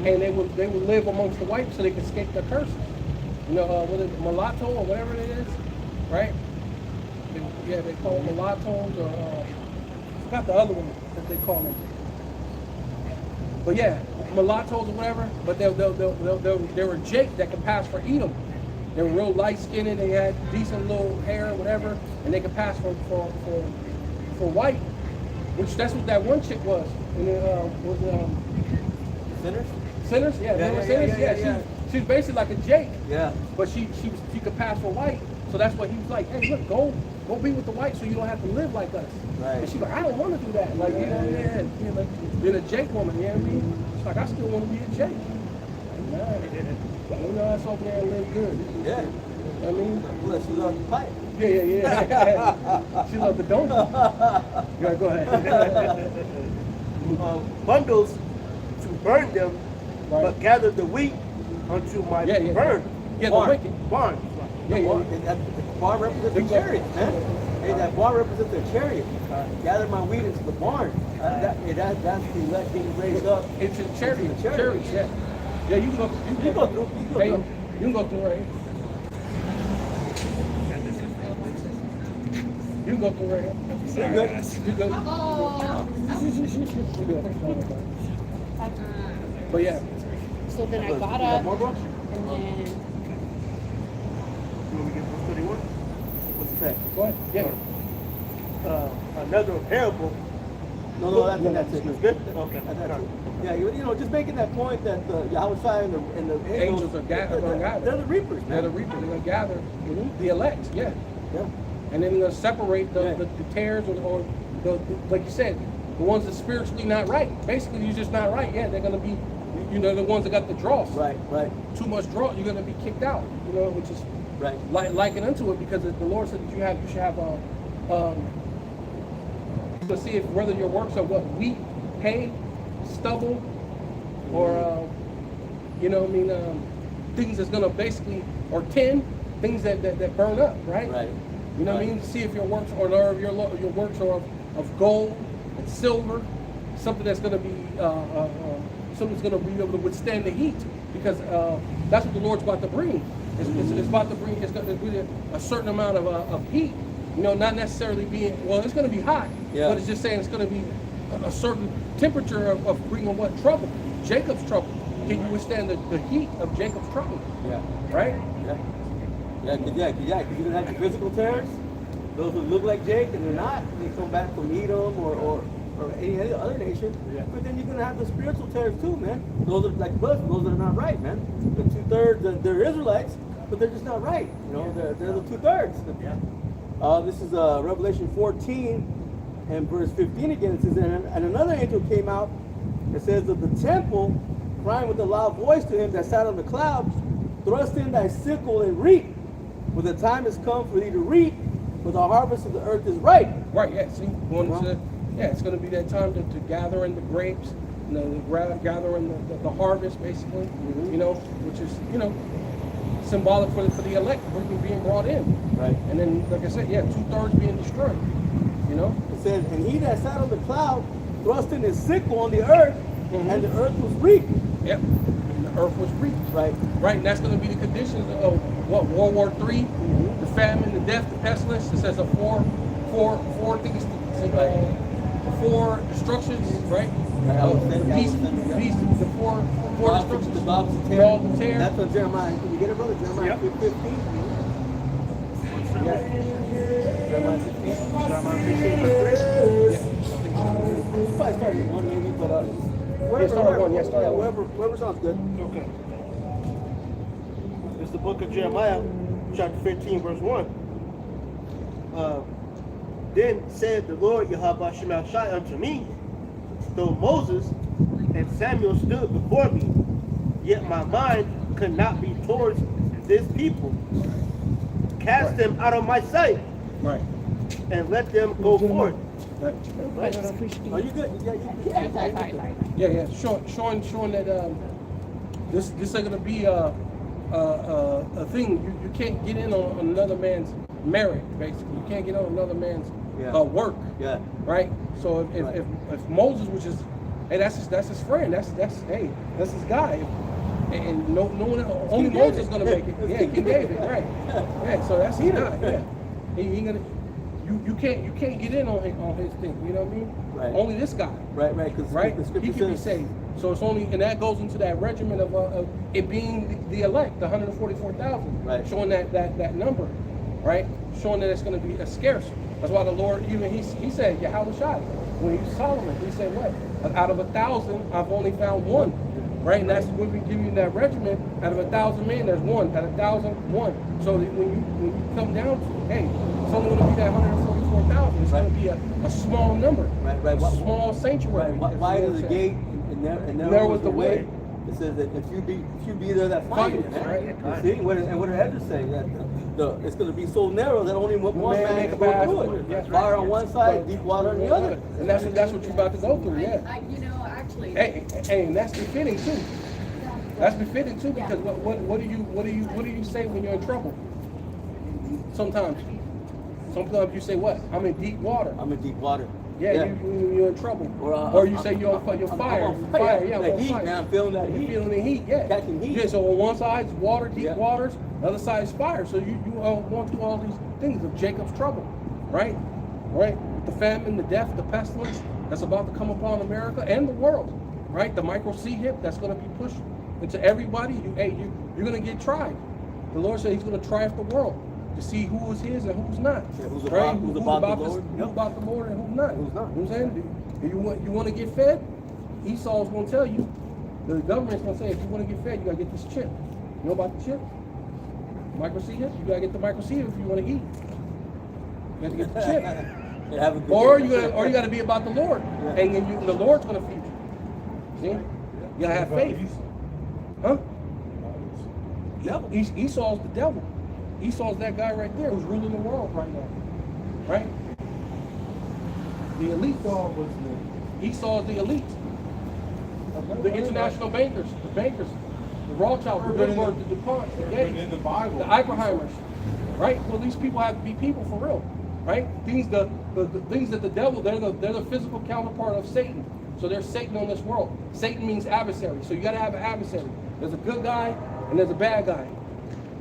and they would live amongst the whites so they could escape their curses. Whether it's mulatto or whatever it is, right? They call them mulattoes or I forgot the other one that they call them. But yeah, mulattoes or whatever. But they were Jake that could pass for Edom. They were real light skinned. They had decent little hair, or whatever, and they could pass for white. Which that's what that one chick was. And it was Sinners? Sinners. Yeah, remember Sinners? Yeah. She was basically like a Jake. Yeah. But she could pass for white. So that's what he was like, hey, look, go be with the white so you don't have to live like us. Right. And she's like, I don't want to do that. Like, like being a Jake woman, you know what I mean? She's like, I still want to be a Jake. Like, nah, us over there and live good. Yeah. I mean, Well, she loves the pipe. yeah. She loved the donut. Yeah, go ahead. Bundles to burn them, Right. but gather the wheat unto my Yeah. burn. Yeah, the Barn. wicked. Barn. Yeah. And that barn represents the chariot, man. Hey, that barn represents the chariot. Gather my wheat into the barn. That's the elect being raised up. It's a chariot. It's a chariot. Yeah. Yeah, you can go. You go through. You go Hey, through. you can go through right here. You can go through right here. You good? You good. But yeah. So then I got You got up more, bro? and then You want me to get verse 31? What's the text? Go ahead. Yeah. Another parable. No, that's it. It's good? Okay. That's it. Yeah, just making that point that Yahweh and the Angels are gathered. They're the reapers, man. They're the reapers. They're gonna gather the elect. Yeah. Yeah. And then they're gonna separate Yeah. the tares or the like you said, the ones that spiritually not right. Basically, you're just not right. Yeah, they're gonna be, the ones that got the dross. Right. Too much draw, you're gonna be kicked out. Which is Right. liken unto it because the Lord said that you should have to see if whether your works are what wheat, hay, stubble, or things that's gonna basically or tin, things that burn up, right? Right. You know what I mean? See if your works are your works are of gold and silver, something that's gonna be something that's gonna be able to withstand the heat because That's what the Lord's about to bring. It's about to bring. It's going to be a certain amount of heat. You know, not necessarily being. Well, it's going to be hot, Yeah. but it's just saying it's going to be a certain temperature of bringing what trouble? Jacob's trouble. Can you withstand the heat of Jacob's trouble? Yeah. Right? Yeah. Because you're going to have the physical terrors, those who look like Jake and they're not, they come back from Edom or any other nation. Yeah. But then you're going to have the spiritual terrors too, man. Those are like us, those that are not right, man. The 2/3, they're Israelites, but they're just not right. You know, they're the 2/3. Yeah. This is Revelation 14 and verse 15 again. It says, and another angel came out. It says that the temple, crying with a loud voice to him that sat on the cloud, thrust in thy sickle and reap, for the time has come for thee to reap, for the harvest of the earth is ripe. Right. Yeah. See, it's going to be that time to gather in the grapes, you know, gather in the harvest, basically. Mhm. You know, which is symbolic for the elect being brought in. Right. And then, like I said, 2/3 being destroyed. You know. It says, and he that sat on the cloud thrust in his sickle on the earth, Mhm. and the earth was reaped. Yep. And the earth was reaped. Right. Right, and that's going to be the conditions of what World War III, the famine, the death, the pestilence. It says the four things, four destructions, right? Peace, the four destructions. The Bible says Wall to tear. That's what Jeremiah. Can you get it, brother? Jeremiah Yep. 15. Yeah. Jeremiah 15. Jeremiah 15, verse 3. You probably started with one maybe, but start at one, yeah, start at one. wherever sounds good. Okay. It's the book of Jeremiah, chapter 15, verse 1. Then said the Lord Yahweh Shemashai unto me, though Moses and Samuel stood before me, yet my mind could not be towards this people. Cast them out of my sight Right. and let them go forth. Right. Are you good? Yeah. Showing that this ain't gonna be a thing. You can't get in on another man's merit. Basically, you can't get on another man's work. Yeah. Right. So if Moses, which is, hey, that's his friend. That's his guy. And no one, only King Moses is David. gonna make it. Yeah, King David. Right. Yeah. So that's his guy. Yeah. He gonna. You can't get in on his thing. You know what I mean? Right. Only this guy. Right. Because Right? the scripture He can be says, saved. So it's only, and that goes into that regimen of it being the elect, the 144,000. Right. Showing that number, right? Showing that it's going to be a scarce. That's why the Lord, even he said, Yahweh Shai, when he was Solomon, he said what? Out of 1,000, I've only found one. Right? And that's when we give you that regimen. Out of 1,000 men, there's one. Out of 1,000, one. So that when you come down to, hey, it's only going to be that 144,000. It's going to be a small number. Right. A small sanctuary. Right. Wide is the gate, and narrow was the way. It says that if you be there, that find it. Right. You see, what did Ezra say? That it's going to be so narrow that only one man can go through it. Yes, Fire right. on one side, deep water on the other. And that's what you're about to go through, yeah. Actually. Hey, and that's befitting too. That's befitting too, because what do you say when you're in trouble? Sometimes you say what? I'm in deep water. I'm in deep water. Yeah. You're in trouble. Or you say you're on fire. I'm on fire. Yeah, That on heat, fire. man. I'm feeling that You're heat. feeling the heat, yeah. Catching heat. Yeah, so on one side is water, deep Yeah. waters. The other side is fire. So you going through all these things of Jacob's trouble, right? Right? The famine, the death, the pestilence that's about to come upon America and the world, right? The micro C hip that's going to be pushed into everybody. You're going to get tried. The Lord said He's going to try the world to see who is His and who's not. Yeah, who's right? about the Lord. Who's about the Lord and who's not. Who's not. You know what I'm saying? You want to get fed? Esau's going to tell you. The government's going to say, if you want to get fed, you got to get this chip. You know about the chip? Micro C hip? You got to get the micro C hip if you want to eat. You got to get the chip. Yeah, have a good Or day. you got to be about the Lord, Yeah. and then the Lord's going to feed you. See, you gotta have faith, huh? Devil. Esau's the devil. Esau's that guy right there who's ruling the world right now, right? The elite. Esau's the elite. The international bankers, the Rothschilds, the Goodward, the DuPont, the Gates, in the Bible. the Oppenheimers, right? Well, these people have to be people for real, right? The things that the devil, they're the physical counterpart of Satan. So there's Satan on this world. Satan means adversary. So you got to have an adversary. There's a good guy and there's a bad guy.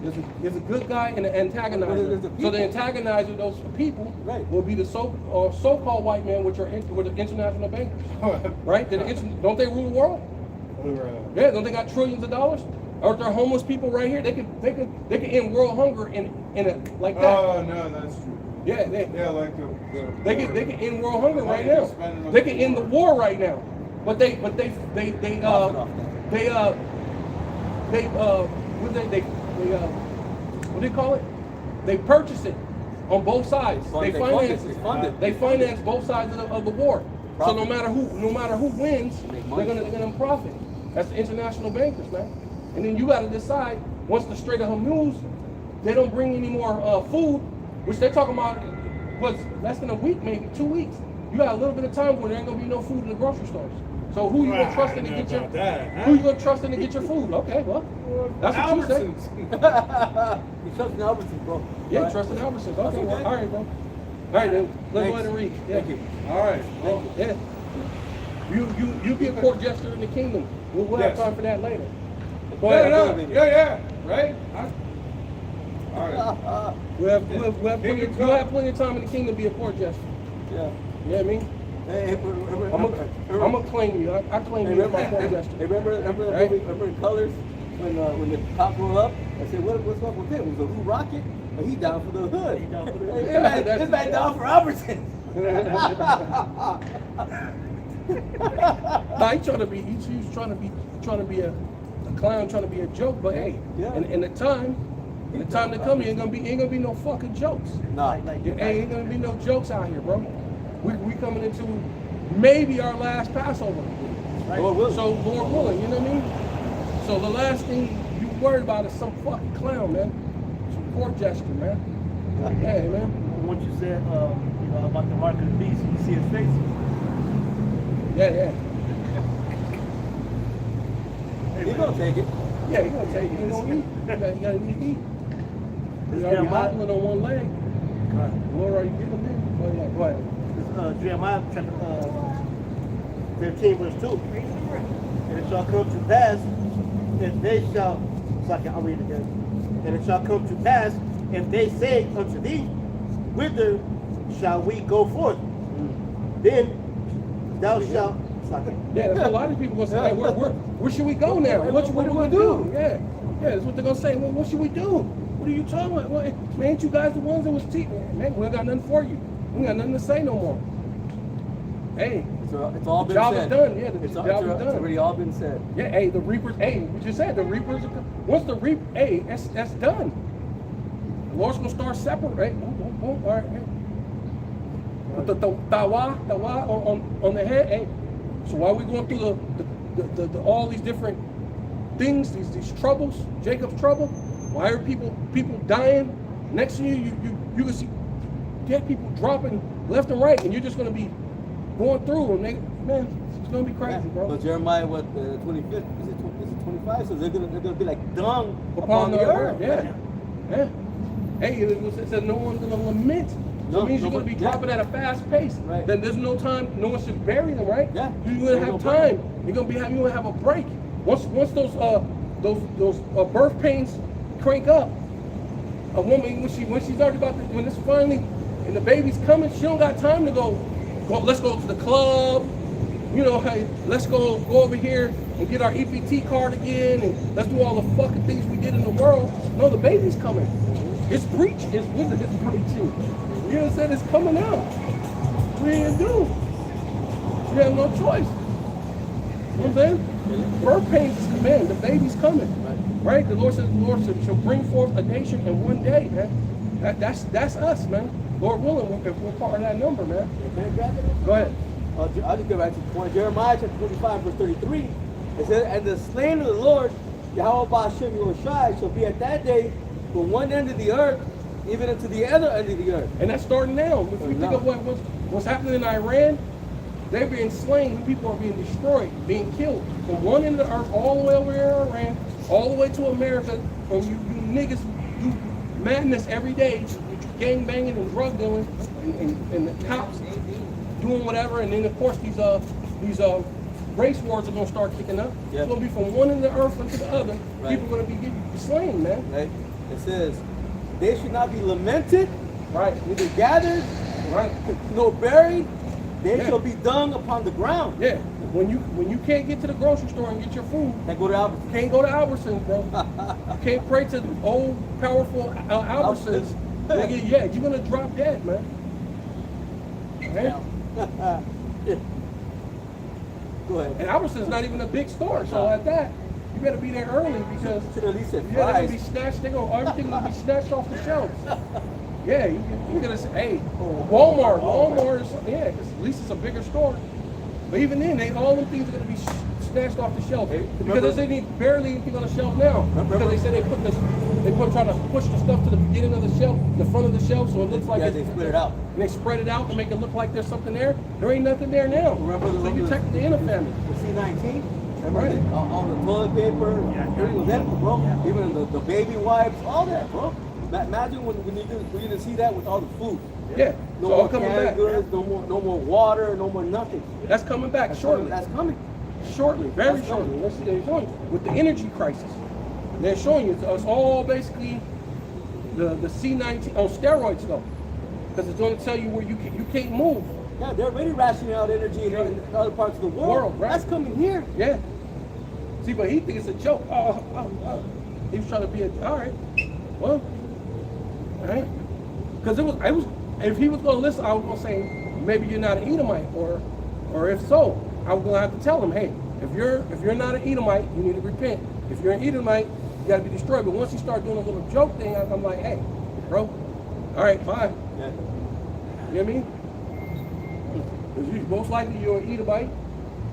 There's a good guy and an antagonizer. there's a So the people. antagonizer, those people, Right. will be the so-called white man, which are the international bankers, right? Don't they rule the world? Yeah, don't they got trillions of dollars? Aren't there homeless people right here? They can end world hunger in a like that. Oh no, that's true. Yeah, Yeah, like the they can end world hunger right Money now. to spend on They can end the war. war right now. But they what do you call it? They purchase it on both sides. They finance both sides of the war. So no matter who wins, they're gonna profit. That's the international bankers, man. And then you gotta decide, once the Strait of Hormuz, they don't bring any more food, which they're talking about was less than a week, maybe 2 weeks. You got a little bit of time where there ain't gonna be no food in the grocery stores. So who you gonna trust in to get your who you gonna trust in to get your food? Okay, well, that's what you say. You trust in Albertsons, bro. Yeah, Right. trust in Albertsons. That's Okay, well, okay. all right, bro. All right, then let's go ahead and read. Yeah. Thank you. All right, thank you. Yeah. You be a court jester in the kingdom. We'll have Yes. time for that later. Go ahead. Yeah, right? All right. We'll have plenty of time in the kingdom to be a court jester. Yeah. You know what I mean? Hey, I'm gonna claim you. I claim you as my court jester. Remember in Colors when the cop rolled up? I said, what's up with him? Was a Who Rocket? Or he down for the hood? This man down for Albertsons. Nah, he's trying to be a clown, trying to be a joke. But hey, Yeah. in the time to come, ain't gonna be no fucking jokes. Nah. Ain't gonna be no jokes out here, bro. We coming into maybe our last Passover. Right? Lord willing. So Lord willing, you know what I mean? So the last thing you worried about is some fucking clown, man. Some court jester, man. Hey, man. Once you said, about the mark of the beast, you see his face. Yeah. He gonna take it. Yeah, you gonna take it. You gonna eat. You gotta eat. You already Jeremiah. hobbling on one leg. Lord, are you giving me? Oh, yeah, go ahead. It's, Jeremiah chapter 13, verse 2. And it shall come to pass, if they shall, I'll read it again. And it shall come to pass, if they say unto thee, whither shall we go forth? Then thou shalt, Yeah, that's what a lot of people gonna say. Hey, where should we go now? What we gonna do? Yeah, that's what they're gonna say. Well, what should we do? What are you talking about? Well, man, ain't you guys the ones that was teaching? Man, we ain't got nothing for you. We ain't got nothing to say no more. Hey, It's all been job said. is done. Yeah, the It's job is done. already all been said. Yeah, hey, the reapers. Hey, we just said the reapers. Once the reap, hey, that's done. The Lord's gonna start separate. Boom, boom, boom. All right. Hey. With the tawa on the head. Hey, so while we going through the all these different things, these troubles, Jacob's trouble, why are people dying? Next to you can see dead people dropping left and right, and you're just gonna be going through and man, it's gonna be crazy, bro. So Jeremiah, 25th? Is it 25? So they're gonna be like dung Upon the earth, yeah. Hey, it said no one's gonna lament. So it means you're gonna be dropping at a fast pace. Right. Then there's no time. No one should bury them, right? Yeah. You're gonna have time. You're gonna have a break. Once those birth pains crank up, a woman when she's already when it's finally and the baby's coming, she don't got time to go. Let's go to the club. You know, hey, let's go over here and get our EPT card again, and let's do all the fucking things we did in the world. No, the baby's coming. It's preaching. It's preaching. You know what I'm saying? It's coming out. What are you gonna do? You have no choice. You know what I'm saying? Birth pains is command. The baby's coming. Right? The Lord says the Lord shall bring forth a nation in one day, man. That's us, man. Lord willing, we're part of that number, man. Go ahead. I'll just go back to the point. Jeremiah chapter 25, verse 33. It says, and the slain of the Lord, Yahweh Ba'ashem Yoshai, shall be at that day from one end of the earth, even unto the other end of the earth. And that's starting now. If we think of what's happening in Iran, they're being slain, people are being destroyed, being killed. From one end of the earth all the way over here in Iran, all the way to America, and you niggas do madness every day, gang banging and drug dealing, and the cops doing whatever, and then of course these race wars are gonna start kicking up. Yeah. It's gonna be from one end of the earth into the other. Right. People are gonna be getting slain, man. Right? It says, they should not be lamented, Right. neither gathered, Right. nor buried. They Yeah. shall be dung upon the ground. Yeah. When you can't get to the grocery store and get your food, They go to Albert. you can't go to Albertsons, bro. You can't pray to the old powerful Albertsons. Nigga, yeah, you're gonna drop dead, man. Right? Go ahead. And Albertsons not even a big store, so at that, you better be there early because Should at least say yeah, they're gonna be fries. snatched. Everything gonna be snatched off the shelves. Yeah, you're gonna say, hey, Walmart is, yeah, 'cause at least it's a bigger store. But even then, all them things are gonna be snatched off the shelf Hey, because remember- there's barely anything on the shelf now. Remember- Because they said they put trying to push the stuff to the beginning of the shelf, the front of the shelf, so it looks like Yeah, it's, they split it out. and they spread it out to make it look like there's something there. There ain't nothing there now. Remember the so you the- technically in a family. The C-19? Remember Right. all the toilet paper, everything was empty, bro. Even the baby wipes, all that, bro. Imagine when you didn't see that with all the food. Yeah, No so all more coming canned back. goods, no more water, no more nothing. That's coming back shortly. That's coming. Shortly, very That's shortly. coming. They're showing you with the energy crisis. They're showing you it's all basically the C-19 on steroids though, because it's going to tell you where you can't move. Yeah, they're already rationing out energy in other parts of the world. Right. That's coming here. Yeah. See, but he thinks it's a joke. He was trying to be all right. Well, all right. Because it was. If he was going to listen, I was going to say maybe you're not an Edomite, or if so, I was going to have to tell him, hey, if you're not an Edomite, you need to repent. If you're an Edomite, you got to be destroyed. But once he started doing a little joke thing, I'm like, hey, bro, all right, fine. Yeah. You know what I mean? 'Cause most likely you're an Edomite.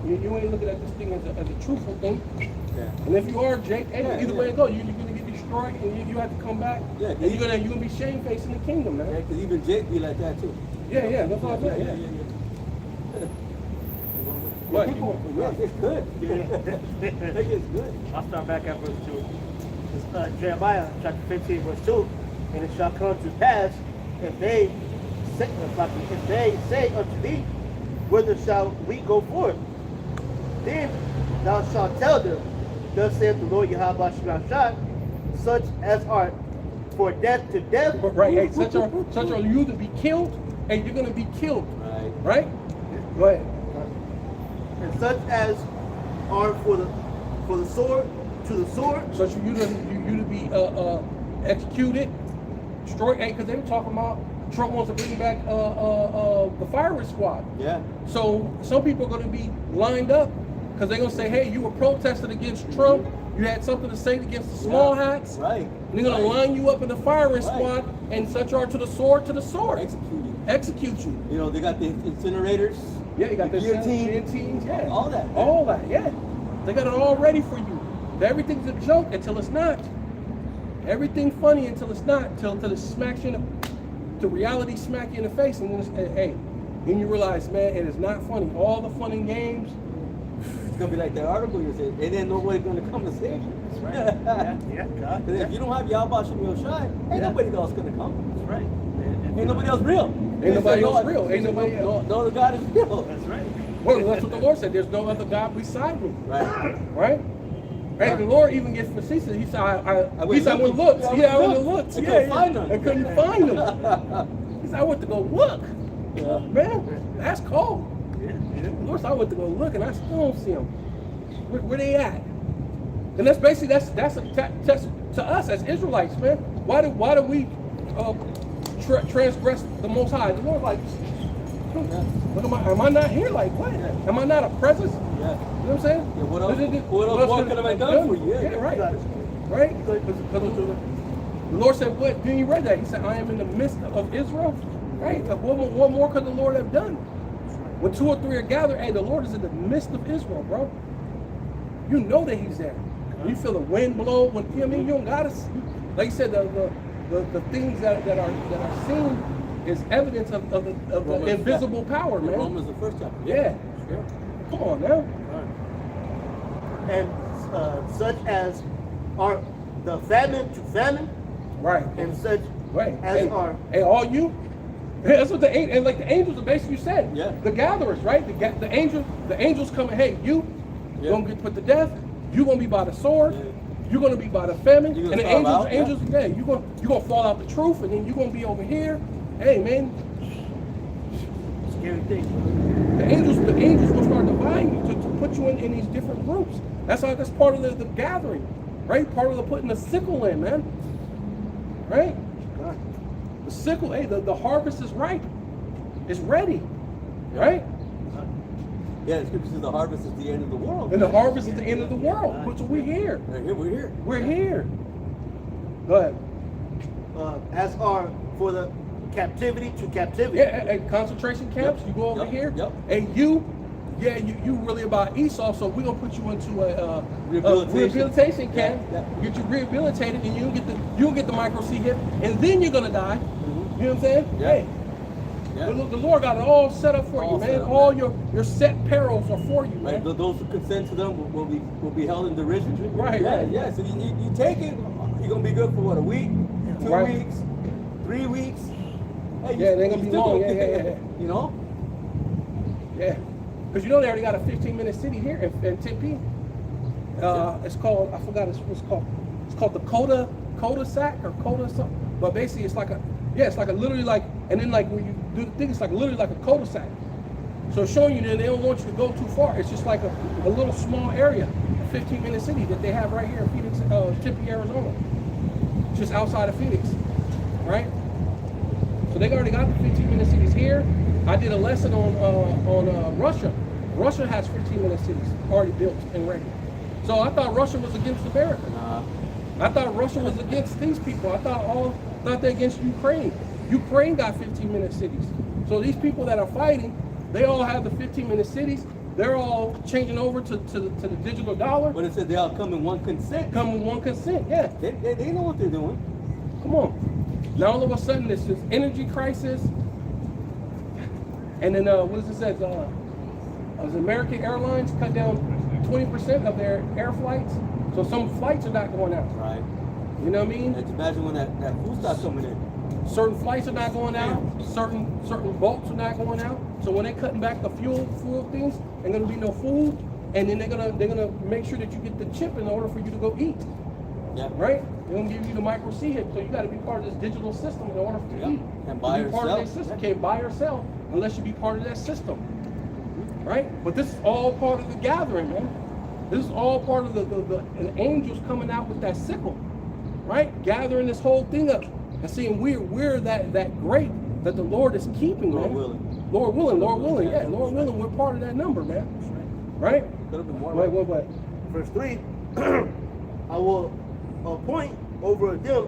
You ain't looking at this thing as a truthful thing. Yeah. And if you are, Jake, hey, Yeah, either yeah. way it goes, you're gonna get destroyed and you have to come back. Yeah, And you're gonna be shamefaced in the kingdom, man. Yeah, because even Jake be like that too. Yeah, that's what I'm saying. Yeah. What? Yeah, it's good. It's good. I'll start back at verse 2. It's Jeremiah chapter 15, verse 2. And it shall come to pass, if they say unto thee, whither shall we go forth? Then thou shalt tell them, thus saith the Lord Yahweh Shemashah, such as are for death to death. Right, hey, such are you to be killed, and you're gonna be killed. Right. Right? Go ahead. And such as are for the sword, to the sword. Such are you to be executed, destroyed. Hey, because they were talking about Trump wants to bring back the firing squad. Yeah. So some people are going to be lined up because they're going to say, hey, you were protesting against Trump. You had something to say against the small hats. Right. And they're going to line you up in the firing squad and such are to the sword. Execute you. You know, they got the incinerators. Yeah, you got the guillotine. guillotines, yeah. All that. All that, yeah. They got it all ready for you. Everything's a joke until it's not. Everything funny until it's not. Until it smacks you to reality smack you in the face. And then then you realize, man, it is not funny. All the fun and games. It's gonna be like that article you said. And then nobody's gonna come and save you. That's right. Yeah, God. Because if you don't have Yahweh Shem Yoshai, ain't nobody else gonna come. That's right. Ain't nobody else real. Ain't nobody else real. Ain't nobody else. No other God is real. That's right. Well, that's what the Lord said. There's no other God beside me. Right. Right? And the Lord even gets facetious. He said, I went went to look. yeah, I went to look. I couldn't find them. I couldn't find them. He said, I went to go look. Yeah. Man, that's cold. The Lord said, I went to go look and I still don't see them. Where they at? And that's basically, that's a test to us as Israelites, man. Why do we transgress the Most High? The Lord like, look, am I not here? Like, what? Am I not a presence? Yeah. You know what I'm saying? Yeah, what could have I done for you? Yeah, right. Right? Because the Lord said, what? Then you read that. He said, I am in the midst of Israel. Right? Like, what more could the Lord have done? When 2 or 3 are gathered, hey, the Lord is in the midst of Israel, bro. You know that he's there. You feel the wind blow. When you know what I mean, you don't gotta see. Like you said, the things that are seen is evidence of the invisible power, man. Romans the first chapter. Yeah. Come on now. And such as are the famine to famine, Right. and such Right. as are Hey, all you. That's what the angels are basically said. Yeah. The gatherers, right? The angels coming. Hey, you You're gonna get put to death. You're gonna be by the sword. Yeah. You're gonna be by the famine. You're And gonna the starve angels, out, yeah, you're gonna fall out the truth, and then you're gonna be over here. Hey, man, Scary thing. the angels will start dividing you to put you in these different groups. That's part of the gathering, right? Part of the putting the sickle in, man. Right? The sickle, hey, the harvest is ripe. It's ready. Right? Yeah, the scripture says the harvest is the end of the world. And the harvest is the end of the world. So we're here. We're here. We're here. Go ahead. As are for the captivity to captivity. Yeah, and concentration camps, you go over Yep. here. Yep. And you really about Esau, so we're gonna put you into a Rehabilitation. camp. Yeah. Get you rehabilitated, and you'll get the micro C hip, and then you're gonna die. You know what I'm saying? Yeah. Hey, Yeah. the Lord got it all set up for All you, set man. up, All man. your set perils are for you, Right, man. those who consent to them will be held in derision. Right, Yeah, right. yeah. So you take it, you're gonna be good for what, a week, 2 Right. weeks, 3 weeks. Hey, Yeah, they gonna be still long. gonna- Yeah. You know? Yeah, because you know they already got a 15-minute city here in Tempe. It's called, I forgot what it's called. It's called the Coda Sac or Coda something. But basically, it's like a literally like, and then like when you do the thing, it's like literally like a Coda Sac. So it's showing you that they don't want you to go too far. It's just like a little small area, a 15-minute city that they have right here in Phoenix, Tempe, Arizona. Just outside of Phoenix, right? So they already got the 15-minute cities here. I did a lesson on Russia. Russia has 15-minute cities already built and ready. So I thought Russia was against America. I thought Russia was against these people. I thought they're against Ukraine. Ukraine got 15-minute cities. So these people that are fighting, they all have the 15-minute cities. They're all changing over to the digital dollar. But it said they all come in one consent. Come with one consent, yeah. They know what they're doing. Come on. Now all of a sudden this energy crisis, and then what does it say? American Airlines cut down 20% of their air flights, so some flights are not going out. Right. You know what I mean? And imagine when that food starts coming in. Certain flights are not going out. Certain boats are not going out. So when they're cutting back the fuel things, ain't gonna be no food, and then they're gonna make sure that you get the chip in order for you to go eat. Yeah. Right? They're gonna give you the micro C hip, so you got to be part of this digital system in order to Yeah. eat. And buy to be or part of sell. that system. Can't buy or sell unless you be part of that system. Right? But this is all part of the gathering, man. This is all part of the angels coming out with that sickle, right? Gathering this whole thing up and seeing we're that great that the Lord is keeping, Lord man. willing. Lord willing, yeah. Lord willing, we're part of that number, man. Right? Could have been more. Wait. Verse 3, I will appoint over them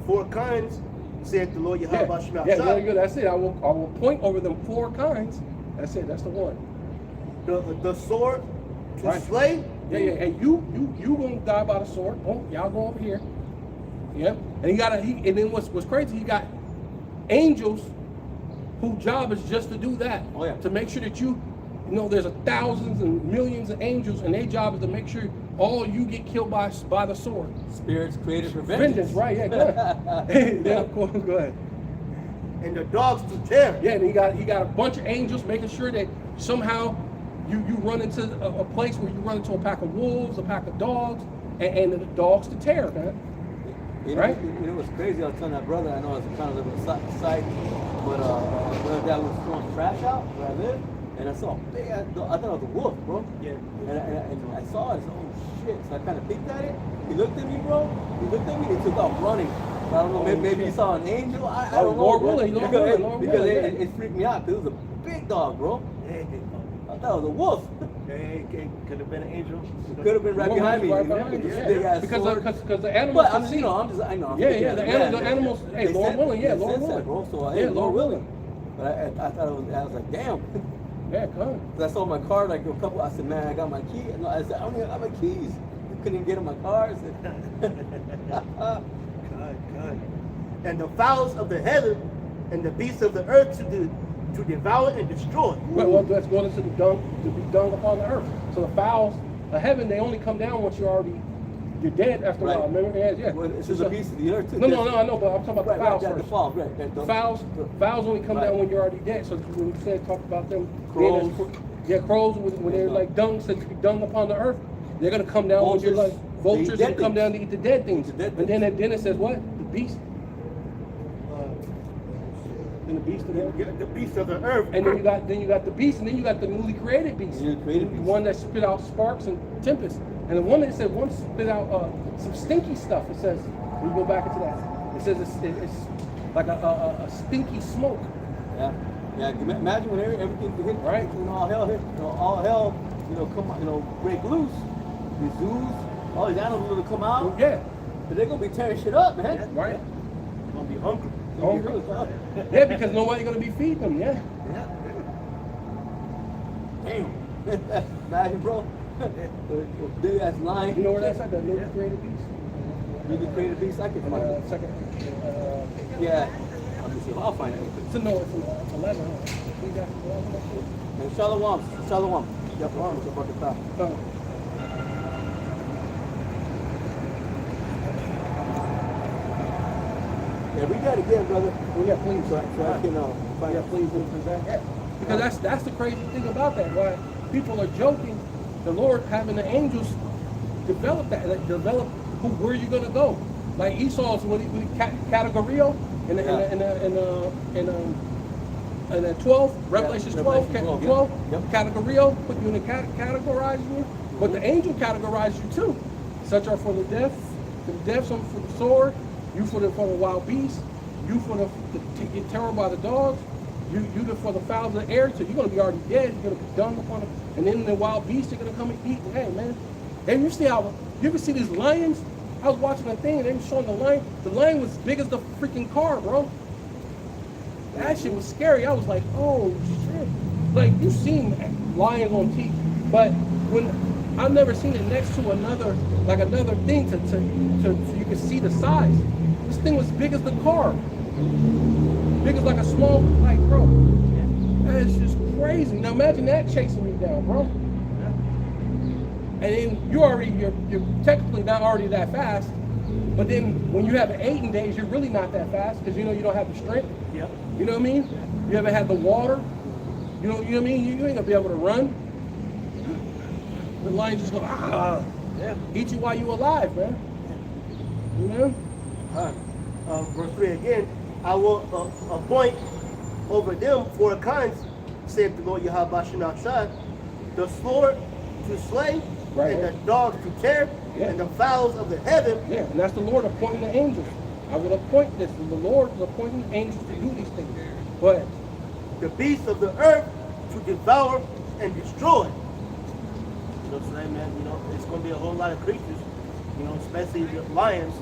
4 kinds, saith the Lord Yahweh Shema. Yeah, very good. That's it. I will point over them 4 kinds. That's it. That's the one. The sword to Right. slay. Yeah. And you gonna die by the sword. Oh, y'all go over here. Yep. And and then what's crazy? He got angels whose job is just to do that. Oh, yeah. To make sure that you know there's thousands and millions of angels, and their job is to make sure all you get killed by the sword. Spirits created for Vengeance, right? Yeah, go ahead. Yeah, go ahead. And the dogs to tear. Yeah, and he got a bunch of angels making sure that somehow you run into a place where you run into a pack of wolves, a pack of dogs, and the dogs to tear, man. You know, Right? You know what's crazy? I was telling that brother, I know it's kind of a little side, but my brother dad was throwing trash out where I live, and I saw a big ass dog. I thought it was a wolf, bro. Yeah. And I saw it, I said, oh shit. So I kind of peeked at it. He looked at me, bro. He looked at me and he took off running. I don't know, maybe he saw an angel. I don't know. Lord bro. willing, Lord Because willing, because yeah. it freaked me out because it was a big dog, bro. I thought it was a wolf. It could have been an angel. It could have been right behind me. Right behind you, This yeah. big ass Because sword. the animals But can I'm, see. you know, I'm just. Yeah, the animals. Hey, They Lord said- willing, yeah, they Lord said that, willing. bro. So Yeah, hey, Lord willing. But I thought I was like, damn. Yeah, come. 'Cause I saw my car like a couple. I said, man, I got my key. No, I said, I don't even have my keys. I couldn't even get in my car. I said, God. And the fowls of the heaven and the beasts of the earth to devour and destroy. Well, that's going into the dung to be dung upon the earth. So the fowls of heaven, they only come down once you're dead after a Right. while. Remember? Yeah. well, it's just a piece of the earth too. No, I know, but I'm talking about Right, the fowls right, first. the fowls, right. The fowls only come Right. down when you're already dead. So when we said talk about them Crows. Yeah, crows when they're like dung, said to be dung upon the earth, they're gonna come down when you're like Vultures, vultures they and eat come dead down to eat the dead things. The dead And then it says what? The beast. Then the beast of the earth. The beast of the earth. And then you got the beast, and then you got the newly created beast. Newly created The beast. one that spit out sparks and tempests. And the one that said one spit out some stinky stuff. It says when you go back into that, it says it's like a stinky smoke. Yeah. Yeah. Imagine when everything hit, Right. when all hell hit, all hell, come on, break loose. The zoos, all these animals gonna come out. Yeah, But they're gonna be tearing shit up, man. right. Gonna be hungry. Hungry. Yeah, because nobody's gonna be feeding them. Yeah. Damn. Imagine, bro. Big ass lion. You know where that's at? The newly created beast. Newly created beast. I can find it. Second. Yeah. Let me see. I'll find it. It's a no. It's an 11. We got 11. And Shalom. Yep, it's about the top. No. Yeah, we got it again, brother. Oh, yeah, please. So I can find Yeah, it. please do present. Yeah. Because that's the crazy thing about that. Why people are joking, the Lord having the angels develop that, develop where you're gonna go. Like Esau's with categorio in the 12, Revelations 12, Revelation 12, 12, yep. categorio, put you in the categorize you, but the angel categorizes you too. Such are for the deaf, some for the sword, you for the wild beast, you for to get terror by the dogs, you for the fowls of the air, so you're gonna be already dead, you're gonna be done upon it, and then the wild beasts are gonna come and eat. Hey man, and you ever see these lions? I was watching a thing and they were showing the lion was big as the freaking car, bro. That shit was scary. I was like, oh shit. Like you seen lions on TV, but when I've never seen it next to another thing so you can see the size. This thing was big as the car. Big as like a small, like bro. That is just crazy. Now imagine that chasing me down, bro. And then you're technically not already that fast. But then when you have 8 days, you're really not that fast because you don't have the strength. Yep. You know what I mean? You haven't had the water. You know what I mean? You ain't gonna be able to run. The lion just gonna eat you while you alive, man. You know? Verse 3 again, I will appoint over them 4 kinds, saith the Lord Yahweh Shai, the sword to slay, Right. and the dogs to tear, Yeah. and the fowls of the heaven. Yeah, and that's the Lord appointing the angels. I will appoint this. And the Lord is appointing angels to do these things. Go ahead. The beasts of the earth to devour and destroy. So hey man, it's gonna be a whole lot of creatures, especially the lions.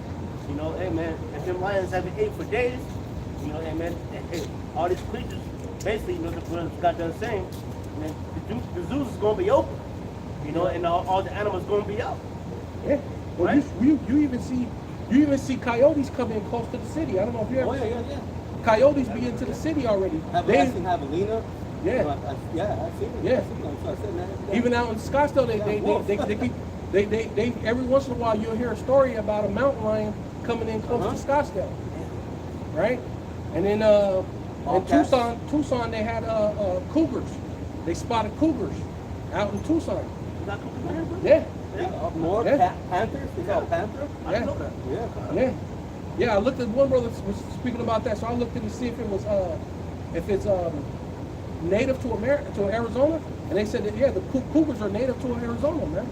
Hey man, if them lions haven't ate for days, hey man, hey, all these creatures, basically, the brother got done saying, man, the zoos is gonna be open, and all the animals gonna be out. Yeah. Well, Right. you even see coyotes coming close to the city. I don't know if you ever. Oh yeah. Coyotes be into the city already. Have They- I seen Javelina? Yeah. I've seen it. Yeah. I've seen it. So I said, man, Even out in Scottsdale, they every once in a while you'll hear a story about a mountain lion coming in close to Scottsdale, right? And then in cats. Tucson they had cougars. They spotted cougars out in Tucson. You got cookies in here, bro? Yeah, Up north, Yeah. panthers. They got panther. I didn't know that. Yeah. yeah, yeah. I looked at one brother was speaking about that, so I looked in to see if it was if it's native to America, to Arizona, and they said that the cougars are native to Arizona, man.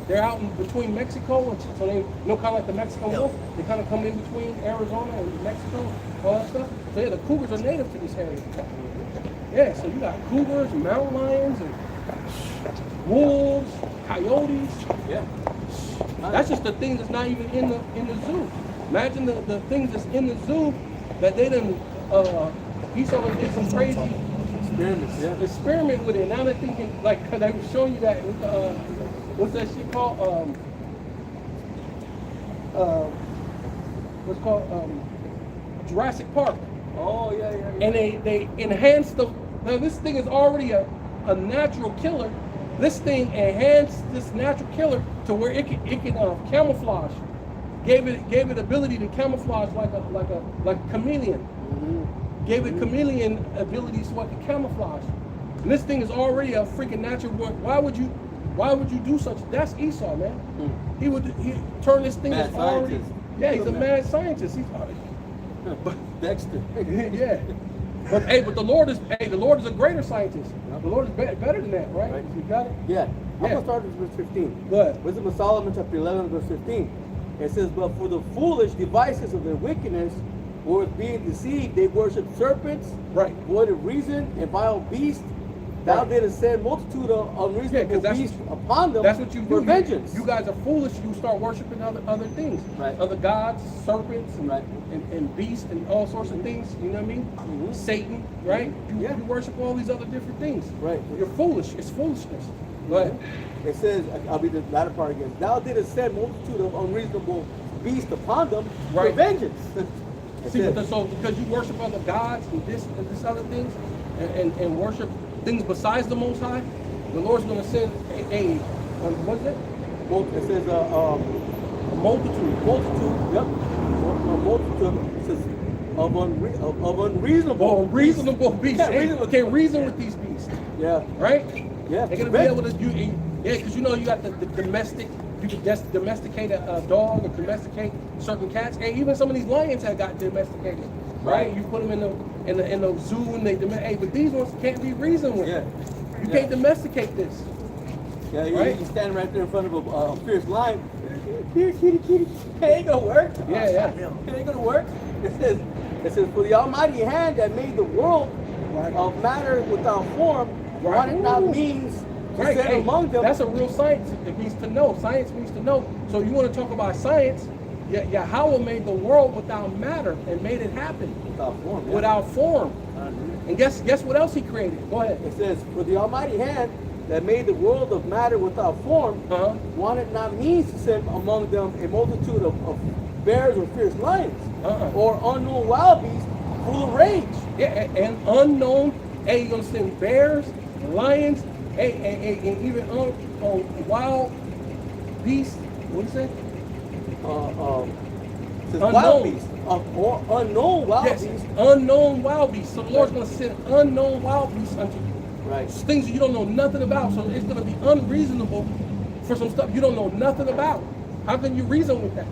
They're out in between Mexico, and so they kind of like the Mexican wolf. They kind of come in between Arizona and Mexico, all that stuff. So yeah, the cougars are native to this area. Yeah, so you got cougars, mountain lions, and wolves, coyotes. Yeah. That's just the thing that's not even in the zoo. Imagine the things that's in the zoo that they didn't. Esau did some crazy experiment with it. Now they're thinking like, cause I was showing you that with what's that shit called? What's called Jurassic Park. Oh yeah. And they enhanced the. Now this thing is already a natural killer. This thing enhanced this natural killer to where it can camouflage. Gave it ability to camouflage like a chameleon. Gave it chameleon abilities so it could camouflage. And this thing is already a freaking natural world. Why would you do such? That's Esau, man. He turn this thing Mad that's already. scientist. Yeah, he's a mad scientist. He's Dexter. yeah. But the Lord is a greater scientist. The Lord is better than that, right? Right. You got it? Yeah. I'm Yeah. going to start with verse 15. Go ahead. Wisdom of Solomon, chapter 11, verse 15. It says, but for the foolish devices of their wickedness, wherewith being deceived, they worship serpents, Right. void of reason, and vile beasts. Thou Right. didst send multitude of unreasonable that's- beasts upon them That's what you for do. vengeance. You guys are foolish. You start worshiping other things, Right. other gods, serpents, and, Right. and beasts, and all sorts of things. You know what I mean? Mhm. Satan, right? Yeah. You worship all these other different things. Right. You're foolish. It's foolishness. Go ahead. It says, I'll be the latter part again. Thou didst send multitude of unreasonable beasts upon them Right. for vengeance. It See, says, so because you worship other gods and this other things, and worship things besides the Most High, the Lord's going to send what is it? it says A multitude. multitude, yep, a multitude it says, of unreasonable, Well, reasonable beasts. Yeah, reasonable. Can't reason with these beasts, Yeah, right? yeah. They're gonna be able to because you know you got the domestic. You can domesticate a dog or domesticate certain cats, and even some of these lions have got domesticated, right? Right. You put them in the zoo and they but these ones can't be reasoned with. Yeah. You Yeah. can't domesticate this. Yeah, Right? you stand right there in front of a fierce lion. Here, kitty, kitty. It ain't gonna work. Yeah, yeah. It ain't gonna work. It says, for the almighty hand that made the world Right. of matter without form, Right. what it now means to Right. set Hey, among them. that's a real science. It means to know. Science means to know. So you want to talk about science? Yahweh made the world without matter and made it happen without form. Yeah. without form. And guess what else he created? Go ahead. It says, for the almighty hand that made the world of matter without form, Uh-huh. wanted not means to send among them a multitude of bears or fierce lions, Uh-uh. or unknown wild beasts full of rage. Yeah, and unknown. Hey, you're gonna send bears, lions, and even wild beasts. What is it? Says Unknown. wild beasts, or unknown wild Yes, beasts. unknown wild beasts. So the Lord's gonna send unknown wild beasts unto you. Right. It's things that you don't know nothing about. So it's gonna be unreasonable for some stuff you don't know nothing about. How can you reason with that?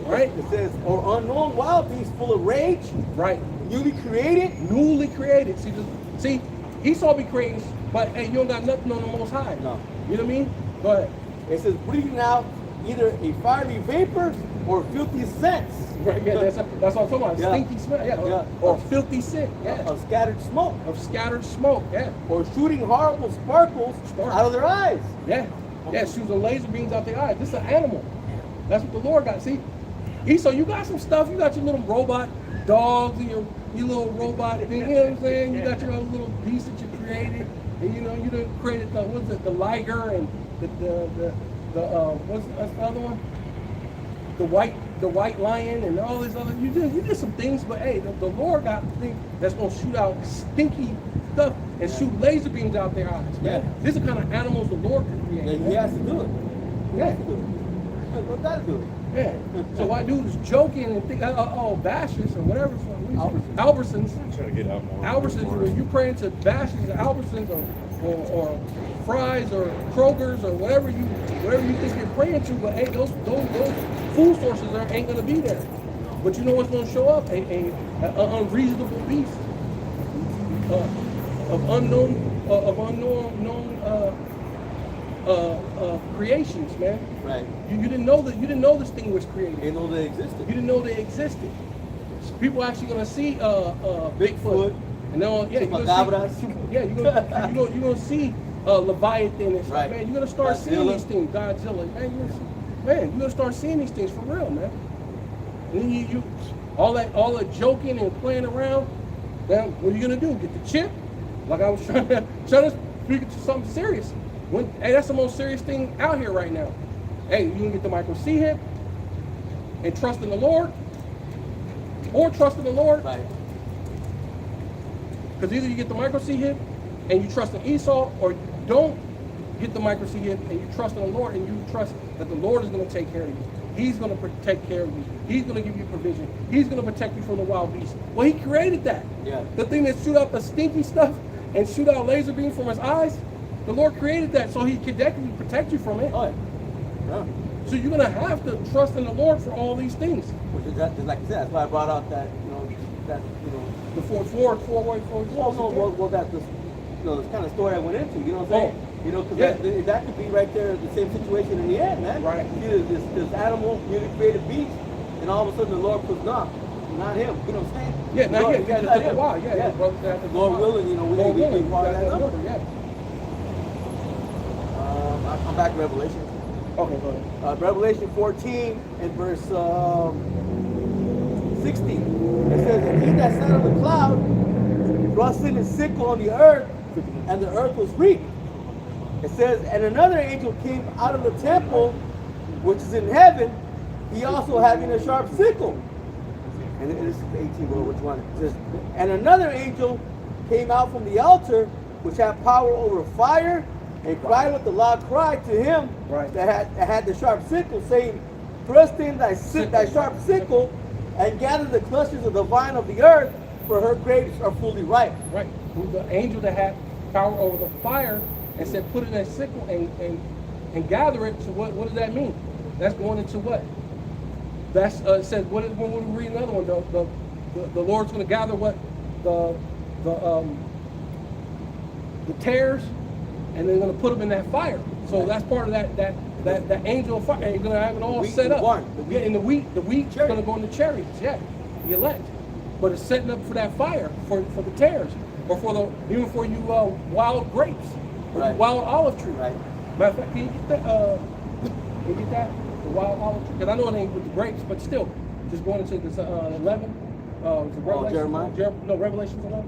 Right? It says, or unknown wild beasts full of rage, Right. newly created. Newly created. See, Esau be creating, but hey, you don't got nothing on the Most High. No. You know what I mean? Go ahead. It says, breathing out either a fiery vapor or filthy scents. Right, yeah, that's what I'm talking about. Yeah. Stinky smell, yeah. Yeah. Or filthy scent, yeah. Of scattered smoke, Of scattered smoke, yeah. or shooting horrible sparkles out of their eyes. Yeah. Yeah, shooting laser beams out their eyes. This is an animal. That's what the Lord got. See, Esau, you got some stuff. You got your little robot dogs and your little robot thing. You know what I'm saying? You got your own little beast that you created, and you done created the liger and the what's the other one? The white lion and all these other. You did some things, but hey, the Lord got the thing that's gonna shoot out stinky stuff and shoot laser beams out their eyes. Man, these are kind of animals the Lord can create. Yeah, he has to do it. He Yeah. has to do it. What gotta do it? Yeah. So why dudes joking and think, Bashers or whatever. Albertsons. Trying to get out more. Albertsons, when you praying to Bashers or Albertsons or Fry's or Kroger's or whatever you think you're praying to, but hey, those food sources ain't gonna be there. But you know what's gonna show up? An unreasonable beast of unknown creations, man. Right. You didn't know that. You didn't know this thing was created. They know they existed. You didn't know they existed. So people actually gonna see Bigfoot, and then you're gonna see, you're gonna see Leviathan and stuff, Right. man. You're gonna start seeing Godzilla. these things, Godzilla, man. You're gonna start seeing these things for real, man. And then you all that joking and playing around. Then what are you gonna do? Get the chip? Like I was trying to speak to something serious. Hey, that's the most serious thing out here right now. Hey, you can get the micro C hip and trust in the Lord, or trust in the Lord. Right. Because either you get the micro C hip and you trust in Esau, or you don't get the micro C hip and you trust in the Lord and you trust that the Lord is going to take care of you. He's going to take care of you. He's going to give you provision. He's going to protect you from the wild beasts. Well, he created that. Yeah. The thing that shoot out the stinky stuff, and shoot out a laser beam from his eyes, the Lord created that so he could definitely protect you from it. Oh, yeah. So you're gonna have to trust in the Lord for all these things. Which is that, just like I said, that's why I brought out that, The four-way. well, that this, this kind of story I went into, you know what I'm saying? Because Yeah. that could be right there, the same situation in the end, man. Right. See, this animal, newly created beast, and all of a sudden the Lord puts not him. You know what I'm saying? Yeah, not Lord, him. yeah, It not took a him. while. Yeah, his brother had to go Lord out. willing, we Lord be willing, part of you that got number. Yeah. I'm back to Revelation. Okay, go ahead. Revelation 14 and verse 16. It says, "And he that sat on the cloud thrust in his sickle on the earth, and the earth was reaped." It says, "And another angel came out of the temple, which is in heaven, he also having a sharp sickle." And this is 18, bro, which one? It says, "And another angel came out from the altar, which had power over fire, and cried with a loud cry to him Right. that had the sharp sickle, saying, Thrust in thy sharp sickle, and gather the clusters of the vine of the earth, for her grapes are fully ripe." Right. Who's the angel that had power over the fire and said, put it in a sickle and gather it. So what does that mean? That's going into what? That's it says when we read another one, the Lord's going to gather what the tares, and they're going to put them in that fire. So that's part of that angel of fire. And you're going to have it all Wheat set and up. barn, the wheat. Yeah, in the wheat's Chariot. going to go in the chariots. Yeah, the elect. But it's setting up for that fire for the tares, or even for you wild grapes, or Right. wild olive tree. Right. Matter of fact, can you get that? Can you get that? The wild olive tree. Because I know it ain't with the grapes, but still, just going into this 11. Revelation, Jeremiah? No, Revelations 11.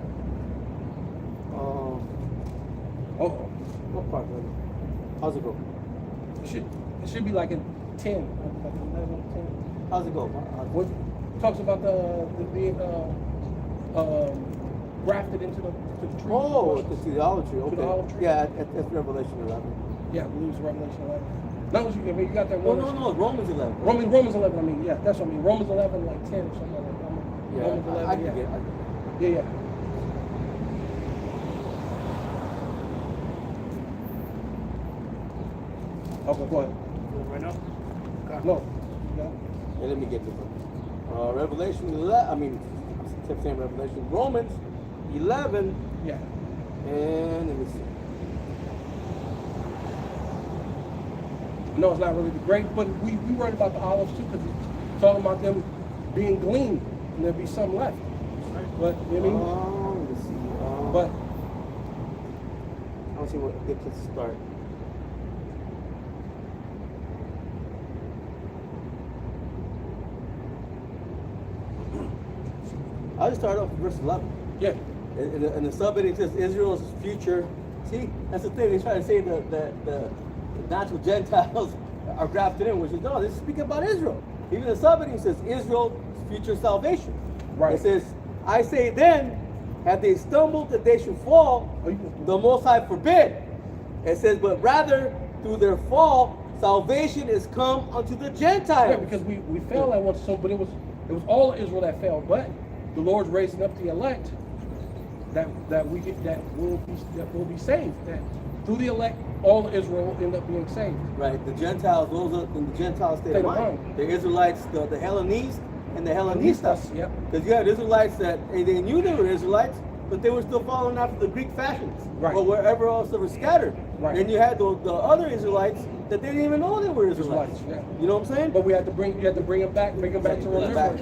Oh, What part, brother? How's it go? it should be like in 10, like 11, 10. How's it go? What talks about the being grafted into the tree? Oh, to the olive tree. Okay. the olive tree? Yeah, that's Revelation 11. Yeah, I believe it's Revelation 11. That was, you got that No, one. no, Romans 11. Romans 11. I mean, yeah, that's what I mean. Romans 11, like 10 or something like that. Yeah, Romans 11. I can yeah. get it. Yeah. Okay, go ahead. Right now? No. Yeah. Yeah, let me get to it. Revelation 11, I kept saying Revelation. Romans 11, Yeah. and let me see. No, it's not really the grape, but we worried about the olives too, because it's talking about them being gleaned, and there'll be some left. But, you know what I mean? Let me see. But, I don't see what get to start. I'll just start off with verse 11. yeah. In the subheading, it says Israel's future. See, that's the thing. They try to say the natural Gentiles are grafted in, which is no. This is speaking about Israel. Even the subheading says Israel's future salvation. Right. It says, "I say then, have they stumbled that they should fall? The Most High forbid." It says, "But rather through their fall, salvation is come unto the Gentiles." Yeah, because we fell at once, but it was all of Israel that fell, but the Lord's raising up the elect that will be saved. That through the elect, all of Israel will end up being saved. Right, the Gentiles, those are in the Gentile state of mind. The Israelites, the Hellenes and the Hellenistas. Yep. Because you had Israelites that they knew they were Israelites, but they were still following after the Greek fashions, Right. or wherever else they were scattered. Right. Then you had the other Israelites that they didn't even know they were Israelites. Yeah. You know what I'm saying? But you have to bring them back to remembrance.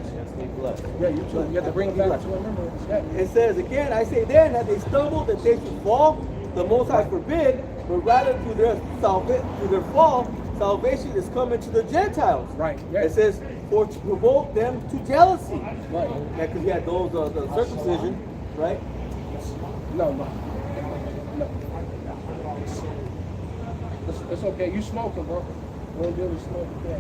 Yeah, you have to bring them back to remembrance. Yeah. It says again, "I say then that they stumbled that they should fall, the Most High forbid, but rather through their fall, salvation is coming to the Gentiles." Right. Yeah. It says, "For to provoke them to jealousy." Right. Yeah, because you had those the circumcision, right? No. It's okay. You smoking, bro. We don't deal with smoking. Yeah.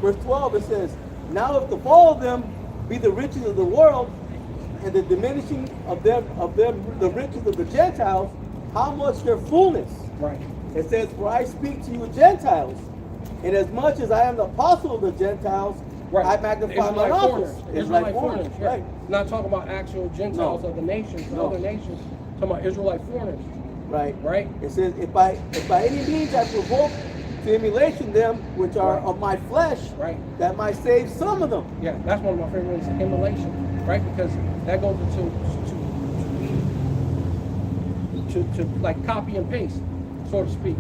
Verse 12 it says, "Now if the fall of them be the riches of the world, and the diminishing of them the riches of the Gentiles, how much their fullness?" Right. It says, "For I speak to you Gentiles, inasmuch as I am the apostle of the Gentiles, Right. I magnify my Israelite office. foreigners. Israelite foreigners. Yeah. Right. Not talking about actual Gentiles No. of the nations, No. other nations. Talking about Israelite foreigners. Right. Right. It says, if by any means I provoke to emulation them which are Right. of my flesh, Right. that might save some of them. Yeah, that's one of my favorite ones, immolation, right? Because that goes to like copy and paste, so to speak.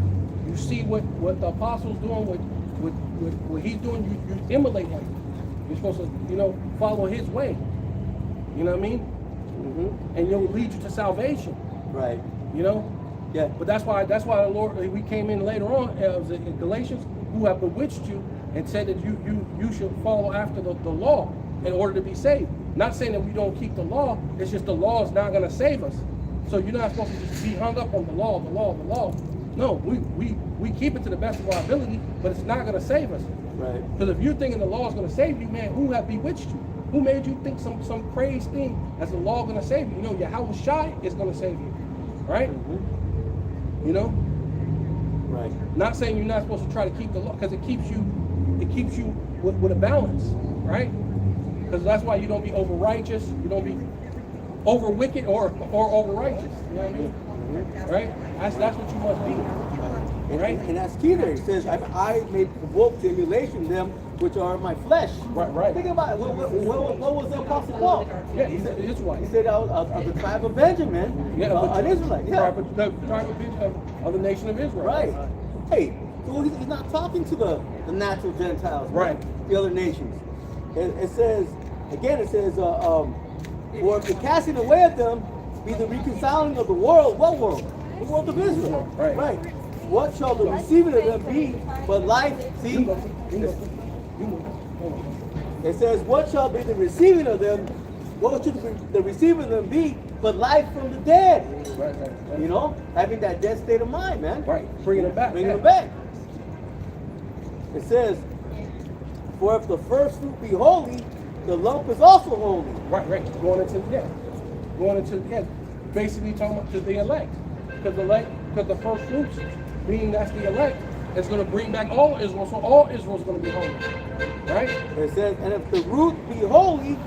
You see what the apostle's doing, what he's doing, you emulate him. You're supposed to, follow his way. You know what I mean? Mm-hmm. And it'll lead you to salvation. Right. Yeah. But that's why the Lord, we came in later on, was it in Galatians, who have bewitched you and said that you should follow after the law in order to be saved. Not saying that we don't keep the law, it's just the law is not going to save us. So you're not supposed to just be hung up on the law. No, we keep it to the best of our ability, but it's not going to save us. Right. Because if you're thinking the law is going to save you, man, who have bewitched you? Who made you think some crazy thing as the law going to save you? Yahweh Shai is going to save you, right? Mm-hmm. Right. Not saying you're not supposed to try to keep the law, because it keeps you with a balance, right? Because that's why you don't be over righteous, you don't be over wicked or over righteous. You know what I mean? Mm-hmm. Right? That's what you must be. Right? And that's key there. It says, I may provoke to emulation them which are my flesh. Right. Think about it. What was the Apostle Paul? Yeah, he's an Israelite. He said, of the tribe of Benjamin, an Israelite. Yeah. The tribe of the nation of Israel. Right. Hey, so he's not talking to the natural Gentiles, Right. The other nations. It says, for if the casting away of them be the reconciling of the world, what world? The world of Israel. Right. What shall the receiving of them be but life? See? It says, what shall be the receiving of them? What should the receiving of them be but life from the dead? Right. Having that dead state of mind, man. Right. Bringing it back. Bringing it back. It says, for if the first fruit be holy, the lump is also holy. Right. Going into basically talking about to the elect. Because the first fruits, being that's the elect, is going to bring back all Israel, so all Israel is going to be holy. Right? It says, and if the root be holy,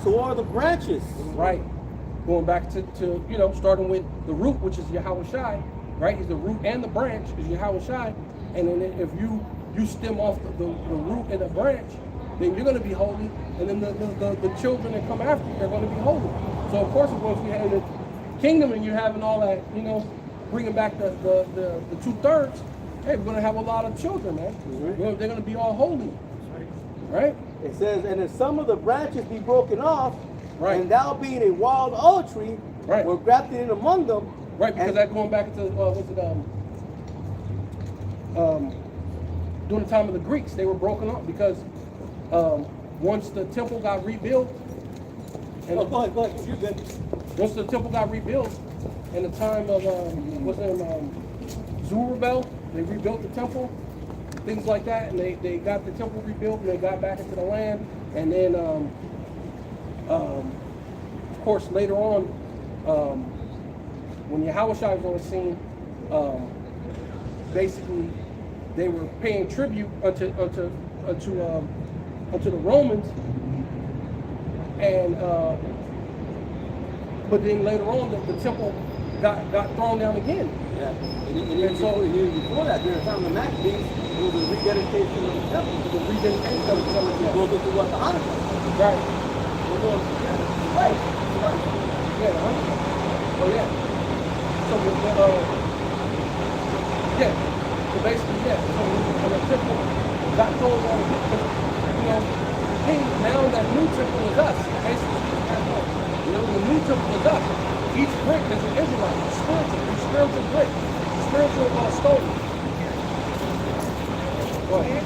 so are the branches. Right. Going back to starting with the root, which is Yahweh Shai, right? He's the root and the branch is Yahweh Shai. And then if you stem off the root and the branch, then you're going to be holy. And then the children that come after you are going to be holy. So of course, once we have the kingdom and you're having all that, bringing back the 2/3, hey, we're going to have a lot of children, man. Mm-hmm. They're going to be all holy. Right? It says, and if some of the branches be broken off, Right. and thou being a wild olive tree, Right. were grafted in among them. Right, because that going back to during the time of the Greeks, they were broken up because once the temple got rebuilt, and Go ahead, you're good. once the temple got rebuilt, in the time of Zerubbabel, they rebuilt the temple, things like that, and they got the temple rebuilt, and they got back into the land, and then of course later on, when Yahushua was on the scene, basically they were paying tribute unto the Romans, and but then later on the temple got thrown down again. Yeah. And so before that, during the time of the Maccabees, it was a rededication of the temple. The rededication of the temple. It goes into what the Hanukkah. Right. Right. Yeah, the Hanukkah. Oh yeah. So So basically, So when the temple got thrown down again, hey, now that new temple is us. Basically, the new temple is us. Each brick is an Israelite, spiritual brick, spiritual stone. Go ahead.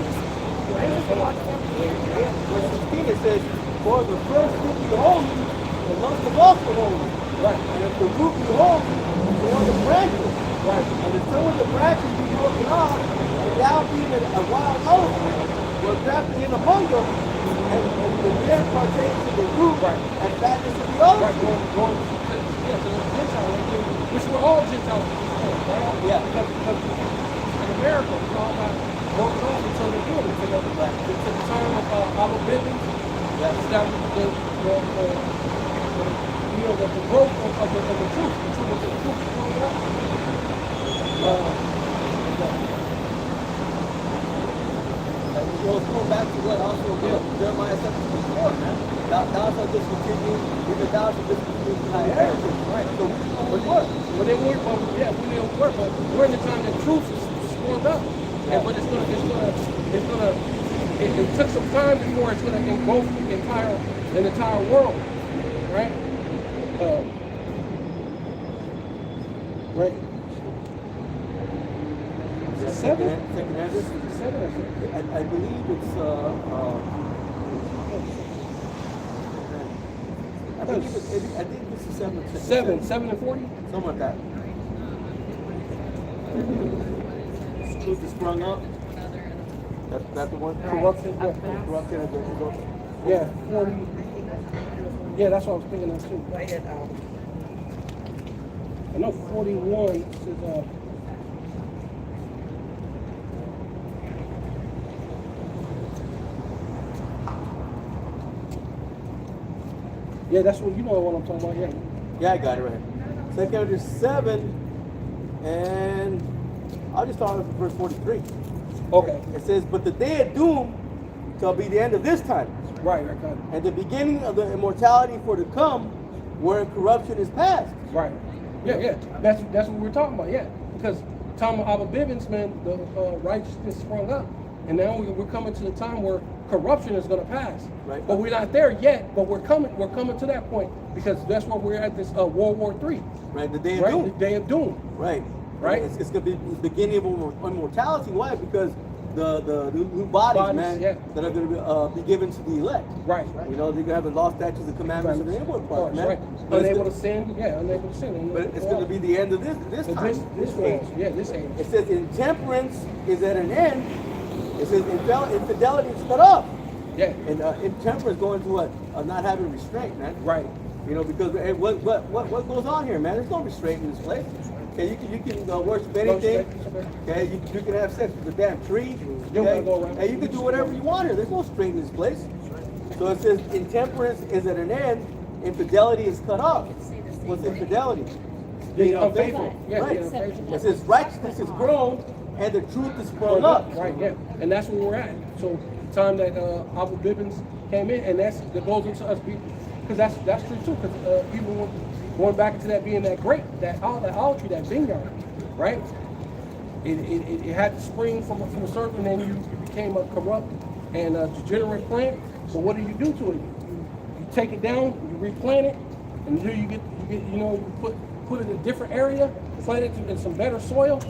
Verse 16 it says, for the first fruit be holy, the lump is also holy. Right. And if the root be holy, so are the branches. Right. And if some of the branches be broken off, and thou being a wild olive tree, were grafted in among them, and the dead partake of the root, Right. and fatness of the olive Right, tree. going to the Gentile, which we're all Gentiles, right? Yeah. Because in America, we all got broken off until the end, until the time of Abba Bivens, established the growth of the truth. The truth was the truth growing up. Let's go back to what also Jeremiah 17:4, man. Thou shalt discontinue, even thou shalt discontinue thy heritage. Right. So we don't work. But they weren't, we didn't work, but we're in the time that truth is formed up. And but it took some time before it's gonna engulf the entire world. Right? Right. Seven? Second Ezra. Seven, I think. I believe it's I think this is 7. 7 and 40? Something like that. Truth is sprung up. That's the one. Corruption. Corruption is the Yeah, 40. Yeah, that's what I was thinking of too. I know 41 says, yeah, that's what you know what I'm talking about. Yeah. Yeah, I got it right. Second Ezra 7, and I'll just start with verse 43. Okay. It says, "But the day of doom shall be the end of this time, Right. I got it. and the beginning of the immortality for to come, where corruption is past." Right. Yeah. That's what we're talking about. Yeah. Because time of Abba Bivens, man, the righteousness sprung up, and now we're coming to the time where corruption is going to pass. Right. But we're not there yet. But we're coming to that point because that's where we're at. This World War III. Right, the day of Right. doom. The day of doom. Right. Right. It's going to be the beginning of immortality. Why? Because the new bodies, man, yeah. that are going to be given to the elect. Right. You know, they're going to have the law, statutes, and commandments of the inward part, man. Right. But Unable to sin. Yeah. Unable to sin. but it's going to be the end of this time. This age. Yeah. This age. It says intemperance is at an end. It says infidelity is cut off. Yeah. And intemperance going to what? Not having restraint, man. Right. You know, because what goes on here, man? There's no restraint in this place. Okay, you can worship anything. Okay, you can have sex with the damn tree. Okay? And you can do whatever you want here. There's no restraint in this place. So it says intemperance is at an end. Infidelity is cut off. What's infidelity? Being unfaithful. Yeah. Right. Being unfaithful. It says righteousness is grown and the truth is sprung up. Right, yeah. And that's where we're at. So the time that Abba Bivens came in, and that goes into us being, because that's true too, because even going back into that being that grape, that olive tree, that vineyard, right? It had to spring from a certain, and then you became a corrupt and degenerate plant. So what do you do to it? You take it down, you replant it, and here you get you put it in a different area, plant it in some better soil.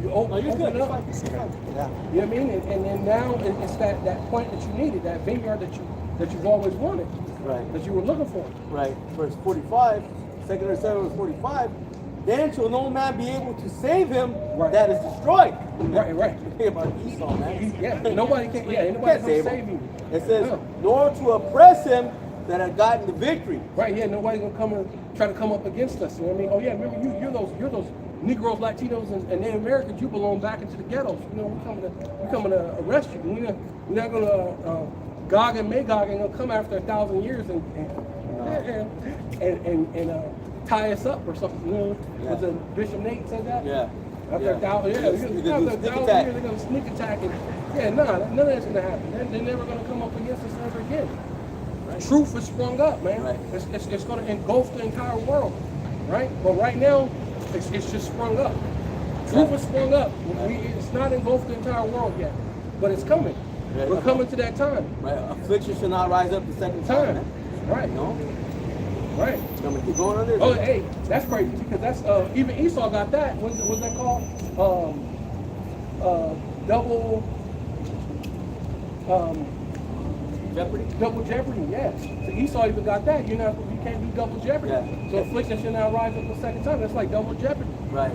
You open it up. You know what I mean? And then now it's that plant that you needed, that vineyard that you've always wanted, Right. that you were looking for. Right. Verse 45, 2 or 7 verse 45. Then shall no man be able to save him that is destroyed. Right. Think about Esau, man. Yeah, nobody can. Yeah, You nobody can't can save save him. you. It says, No. nor to oppress him that had gotten the victory. Right. Yeah, nobody's gonna come and try to come up against us. You know what I mean? Oh yeah, remember you're those Negroes, Latinos, and Native Americans. You belong back into the ghettos. You know, we're coming to arrest you. We're not gonna Gog and Magog ain't gonna come after 1,000 years and tie us up or something. You know, Yeah. was it Bishop Nate said that? Yeah. After 1,000 years, They're gonna do after sneak 1,000 attack. years, they're gonna sneak attack and none of that's gonna happen. They're never gonna come up against us ever again. Right. Truth is sprung up, man. Right. It's gonna engulf the entire world, right? But right now, it's just sprung up. Truth is sprung up. It's not engulfed the entire world yet, but it's coming. Right. We're coming to that time. Right. Affliction shall not rise up the second time. Man. Right. No. Right. It's gonna keep going on this. Oh, hey, that's crazy because that's even Esau got that. What's that called? Double. Jeopardy. Double jeopardy, yeah. So Esau even got that. You can't do double jeopardy. Yeah. So affliction shall not rise up the second time. That's like double jeopardy. Right.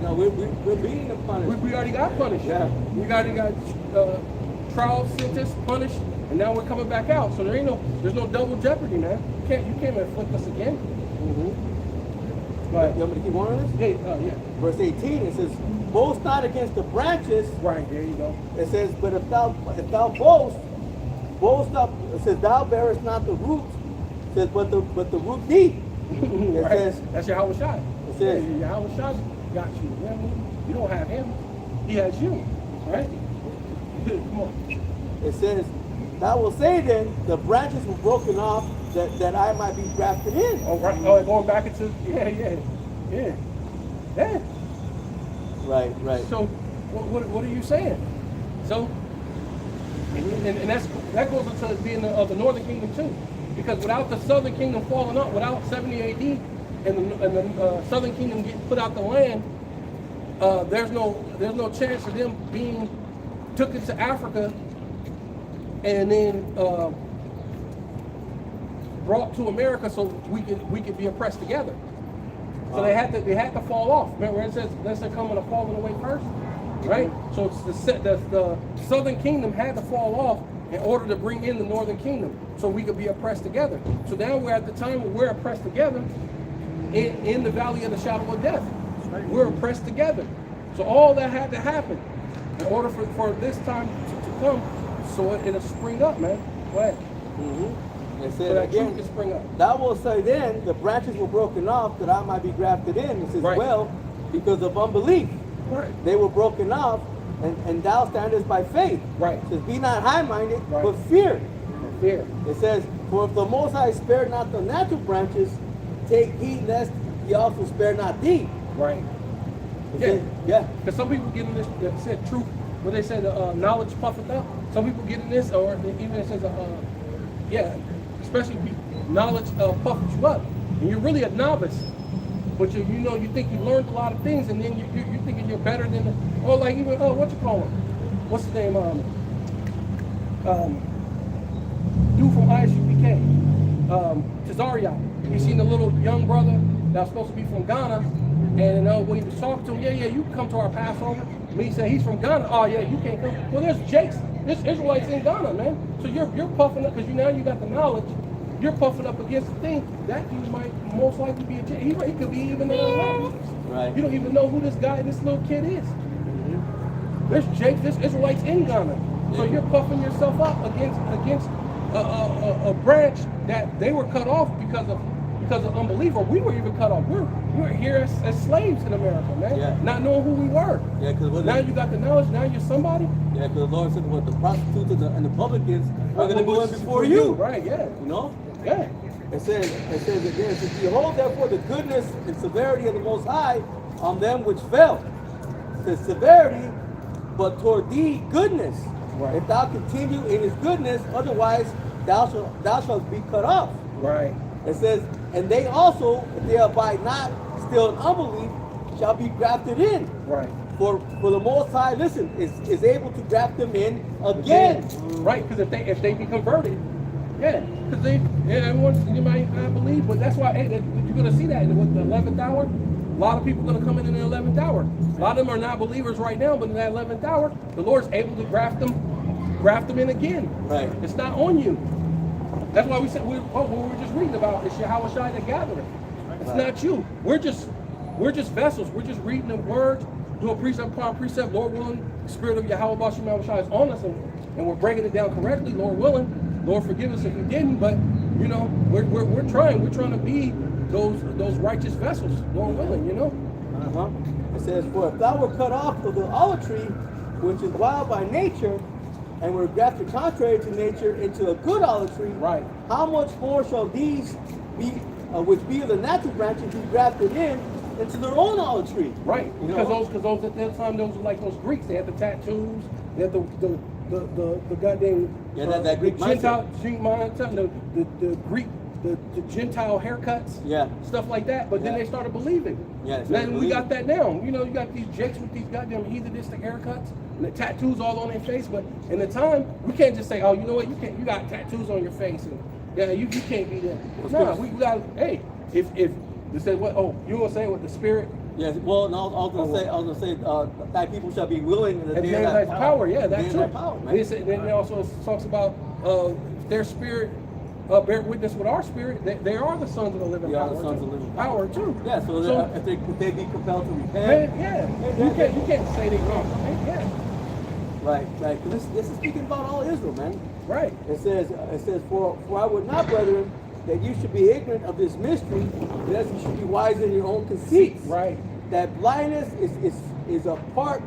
No, we're beating the punishment. We already got punished. Yeah. We already got trial, sentence, punished, and now we're coming back out. So there's no double jeopardy, man. You can't afflict us again. Mm-hmm. But You want me to keep going on this? yeah. Verse 18, it says, boast not against the branches. Right, there you go. It says, but if thou boast, boast up. It says, thou bearest not the roots. It says, but the root thee. It Right? says, That's Yahweh Shai. It says- Yahweh Shai got you. You know what I mean? You don't have him. He has you. Right? Come on. it says, thou will say then, the branches were broken off that I might be grafted in. Oh, right. Oh, going back into, yeah. Right, right. So, what are you saying? So, and that goes into being of the northern kingdom too, because without the southern kingdom falling up, without 70 AD, and the southern kingdom getting put out the land, there's no chance of them being took into Africa and then brought to America so we could be oppressed together. So they had to fall off. Remember it says unless they're coming to falling away first, right? So it's the southern kingdom had to fall off in order to bring in the northern kingdom so we could be oppressed together. So now we're at the time where we're oppressed together in the valley of the shadow of death. We're oppressed together. So all that had to happen in order for this time to come so it'll spring up, man. Go ahead. It So says that truth again, can spring up. thou will say then, the branches were broken off that I might be grafted in. It says, Right. well, because of unbelief. Right. They were broken off, and thou standest by faith. Right. It says, be not high-minded, Right. but fear. Fear. It says, for if the Most High spared not the natural branches, take heed lest he also spare not thee. Right. It Yeah. says, yeah. Because some people get in this, that said truth, what they say, knowledge puffeth up. Some people get in this, or even it says, especially knowledge puffs you up. And you're really a novice. But you think you learned a lot of things, and then you're thinking you're better than, or like even, what you call him? What's his name? Dude from ISUPK, Tazariot. You seen the little young brother that was supposed to be from Ghana, and when he was talking to him, you can come to our Passover. And he said he's from Ghana. Oh yeah, you can't come. Well, there's Jake's. There's Israelites in Ghana, man. So you're puffing up because now you got the knowledge. You're puffing up against the thing that dude might most likely be a Jake. He could be even in Atlanta. Right. You don't even know who this little kid is. There's Jake. There's Israelites in Ghana. So you're puffing yourself up against a branch that they were cut off because of unbelief, or we were even cut off. We were here as slaves in America, man. Yeah. Not knowing who we were. Yeah, because Now you got the knowledge. Now you're somebody. yeah, because the Lord said, what the prostitutes and the publicans are going to go in before you. Right? Yeah. You know? Yeah. It says again, it says, behold therefore the goodness and severity of the Most High on them which fell. It says severity, but toward thee goodness. Right. If thou continue in his goodness, otherwise thou shalt be cut off. Right. It says, and they also, if they abide not still in unbelief, shall be grafted in. Right. For the Most High, listen, is able to graft them in again. Right. Because if they be converted, yeah. Because everyone you might not believe, but that's why you're gonna see that in the 11th hour. A lot of people are gonna come in the 11th hour. A lot of them are not believers right now, but in that 11th hour, the Lord's able to graft them in again. Right. It's not on you. That's why we said we were just reading about it's Yahweh Shai the gatherer. It's not you. We're just vessels. We're just reading the word, doing precept upon precept. Lord willing, the spirit of Yahweh Bashim Yahweh Shai is on us, and we're breaking it down correctly. Lord willing. Lord forgive us if we didn't, but we're trying. We're trying to be those righteous vessels. Lord willing, It says, for if thou were cut off of the olive tree, which is wild by nature, and were grafted contrary to nature into a good olive tree, Right. how much more shall these be, which be of the natural branches, be grafted in into their own olive tree? Right. You Because know? those at that time, those were like those Greeks. They had the tattoos. They had the goddamn that Greek the Greek the Gentile haircuts. Yeah. Stuff like that. But then Yeah. they started believing. Yeah, they started Then we got believing. that now. You got these jakes with these goddamn heathenistic haircuts and the tattoos all on their face. But in the time, we can't just say, oh, you know what, you got tattoos on your face and yeah, you can't be that. No, we got hey, if they say what you gonna say with the spirit. Yes, well, no, I was gonna say, thy people shall be willing in the And day then of that's thy power, yeah, The that's day of true. thy power, man. Then it also talks about their spirit bear witness with our spirit. They are the sons of the living They are power. the sons too. of the living power too. Yeah, so if they be compelled to repent, Man, yeah, you can't say they wrong. Yeah, Right, right. 'Cause this is speaking about all Israel, man. Right. It says, for I would not, brethren, that you should be ignorant of this mystery, lest you should be wise in your own conceits. Right. That blindness is a part.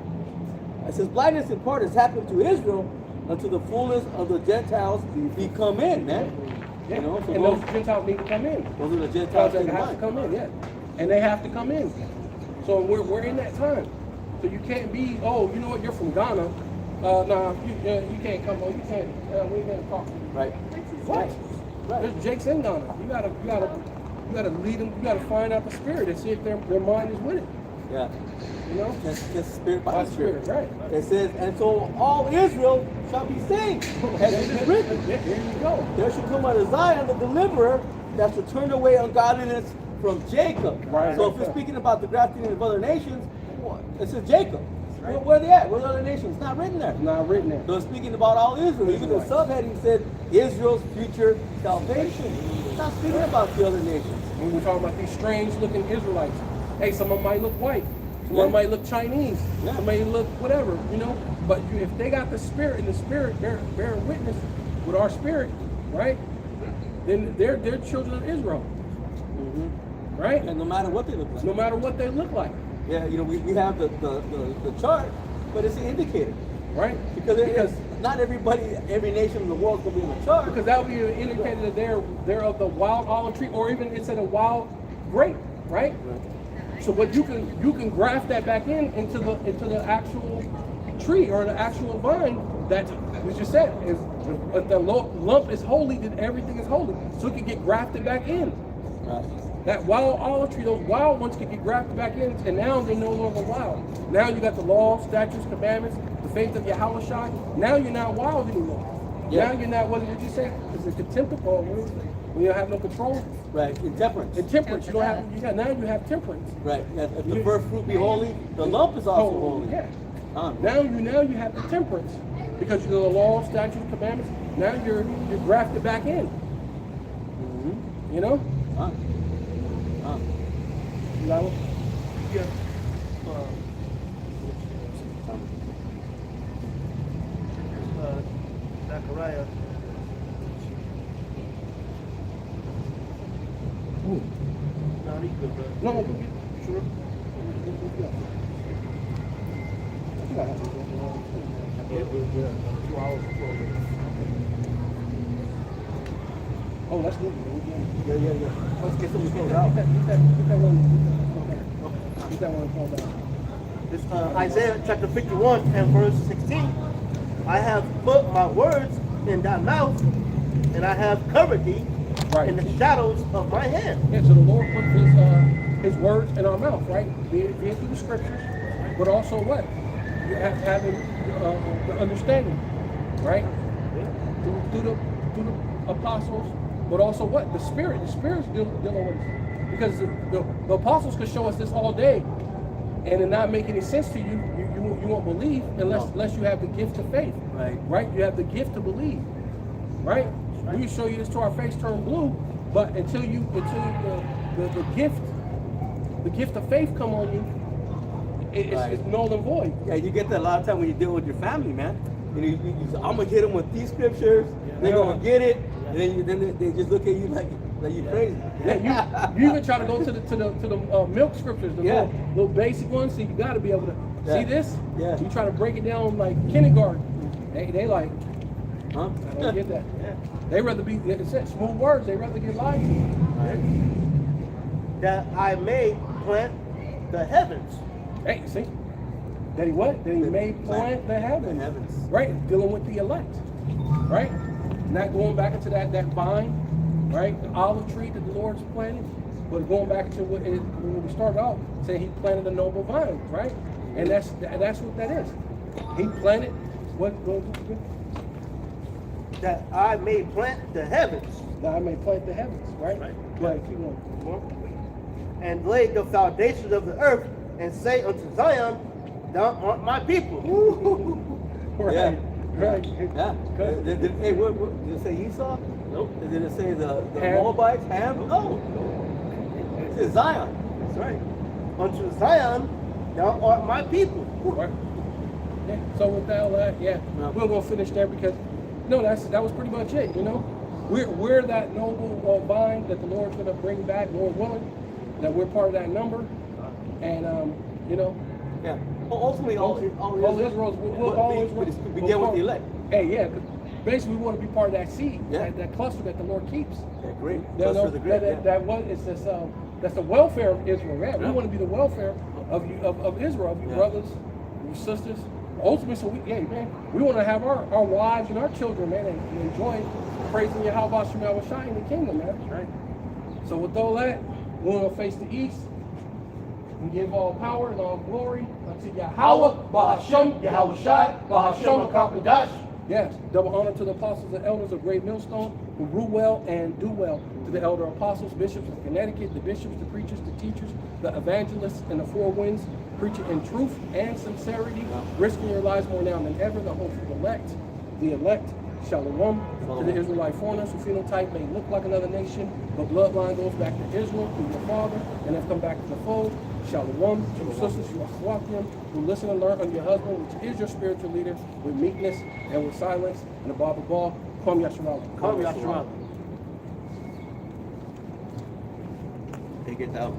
It says blindness in part has happened to Israel until the fullness of the Gentiles be come in, man. Yeah. You know, so And those Gentiles need to come in. those are the Gentiles That in have to come in, yeah. And they have to come in. So we're in that time. So you can't be, oh, you know what, you're from Ghana. Nah, you can't come on. You can't. We can't talk to you. Right. What? Right. There's Jake's in Ghana. You gotta lead them. You gotta find out the spirit and see if their mind is with it. Yeah. You know. Just spirit by By spirit. right. It says, and so all Israel shall be saved. As it is written. There you go. There shall come out of Zion the deliverer that shall turn away ungodliness from Jacob. Right. So if we're speaking about the grafting of other nations, it says Jacob. Where are they at? Where are the other nations? It's not written there. It's not written there. So it's speaking about all Israel. Even the subheading said Israel's future salvation. It's not speaking about the other nations. When we're talking about these strange looking Israelites, hey, some of them might look white, some of them might look Chinese, some may look whatever, you know. But if they got the spirit and the spirit bear witness with our spirit, right? Then they're children of Israel, right? And no matter what they look like. No matter what they look like, Yeah, you know, we have the chart, but it's an indicator. right? Because not every nation in the world is going to be in the chart. Because that would be an indicator that they're of the wild olive tree, or even it said a wild grape, right? So, but you can graft that back into the actual tree or the actual vine that we just said is if the lump is holy, then everything is holy. So it can get grafted back in. Right. That wild olive tree, those wild ones can get grafted back in, and now they're no longer wild. Now you got the law, statutes, commandments, the faith of Yahweh Shai. Now you're not wild anymore. Yeah. Now you're not, what did you say? It's a contempt or when you don't have no control. Right. Intemperance. Intemperance. You don't have. Now you have temperance. Right. If the first fruit be holy, the lump is also holy. Yeah. Huh. Now you have the temperance because you're the law, statutes, commandments. Now you're grafted back in. Mm-hmm. You know. Huh. Huh. Lalo? Yeah. Zechariah. No, he's good, bro. No, sure. Oh, that's good. Yeah. Let's get some clothes out. Get that one called out. This Isaiah chapter 51 and verse 16. I have put my words in thy mouth, and I have covered thee in the shadows of my hand. Yeah, so the Lord put his words in our mouth, right? Be it through the scriptures, but also what? You have having the understanding, right? Through the apostles, but also what? The Spirit. The Spirit's dealing with us. Because the apostles could show us this all day, and it not make any sense to you. You won't believe unless you have the gift of faith. Right? You have the gift to believe. Right? We show you this to our face turn blue, but until the gift of faith come on you, it's null and void. Yeah, you get that a lot of time when you deal with your family, man. You know, you say, I'm gonna hit them with these scriptures. They're gonna get it, and then they just look at you like you crazy. Yeah, you even try to go to the milk scriptures, the little basic ones. So you got to be able to see this. Yeah. You try to break it down like kindergarten. They like, Huh? I don't get that. They rather be it said smooth words. They rather get lied to. That I may plant the heavens. Hey, see, that he what? That he made plant the heavens. The heavens. Right, dealing with the elect. Right, not going back into that vine, right, the olive tree that the Lord's planted, but going back into when we started out saying He planted a noble vine, right, and that's what that is. He planted what? That I may plant the heavens. That I may plant the heavens, right? Right. Keep going. And lay the foundations of the earth, and say unto Zion, thou art my people. Right. Yeah. Right. Yeah. Hey, what did it say Esau? Nope. Did it say the Ham. Moabites? Ham? No. It says Zion. That's right. Unto Zion, thou art my people. Right. Yeah. So with that, yeah, Yeah. we're gonna finish there because no, that was pretty much it. You know, we're that noble vine that the Lord's gonna bring back, Lord willing, that we're part of that number, and you know, Yeah. Well, ultimately, all Israel's will begin with the elect. Hey, yeah, 'cause basically we want to be part of that seed, Yeah. that cluster that the Lord keeps. Yeah, great. You know, Cluster of the great. Yeah. that's the welfare of Israel. Yeah, we Yeah. want to be the welfare of you of Israel, of your Yeah. brothers, your sisters. Ultimately, so we want to have our wives and our children, man, and enjoy praising Yahweh Shem Shai in the kingdom, man. That's right. So with all that, we're gonna face the east and give all power and all glory unto Yahweh, Bahashem, Yahweh Shai, Bahashem HaKadosh. Yes, double honor to the apostles and elders of Great Millstone who rule well and do well. To the elder apostles, bishops of Connecticut, the bishops, the preachers, the teachers, the evangelists, and the four winds, preaching in truth and sincerity, risking your lives more now than ever. The hopeful elect, the elect, Shalom. To the Israelite foreigners who phenotype may look like another nation, but bloodline goes back to Israel through your father and have come back to the fold. Shalom. To your sisters, you are Chwakim, who listen and learn under your husband, which is your spiritual leader, with meekness and with silence. And above all, Kwam Yasharal. Come, Yahshua. Take it out.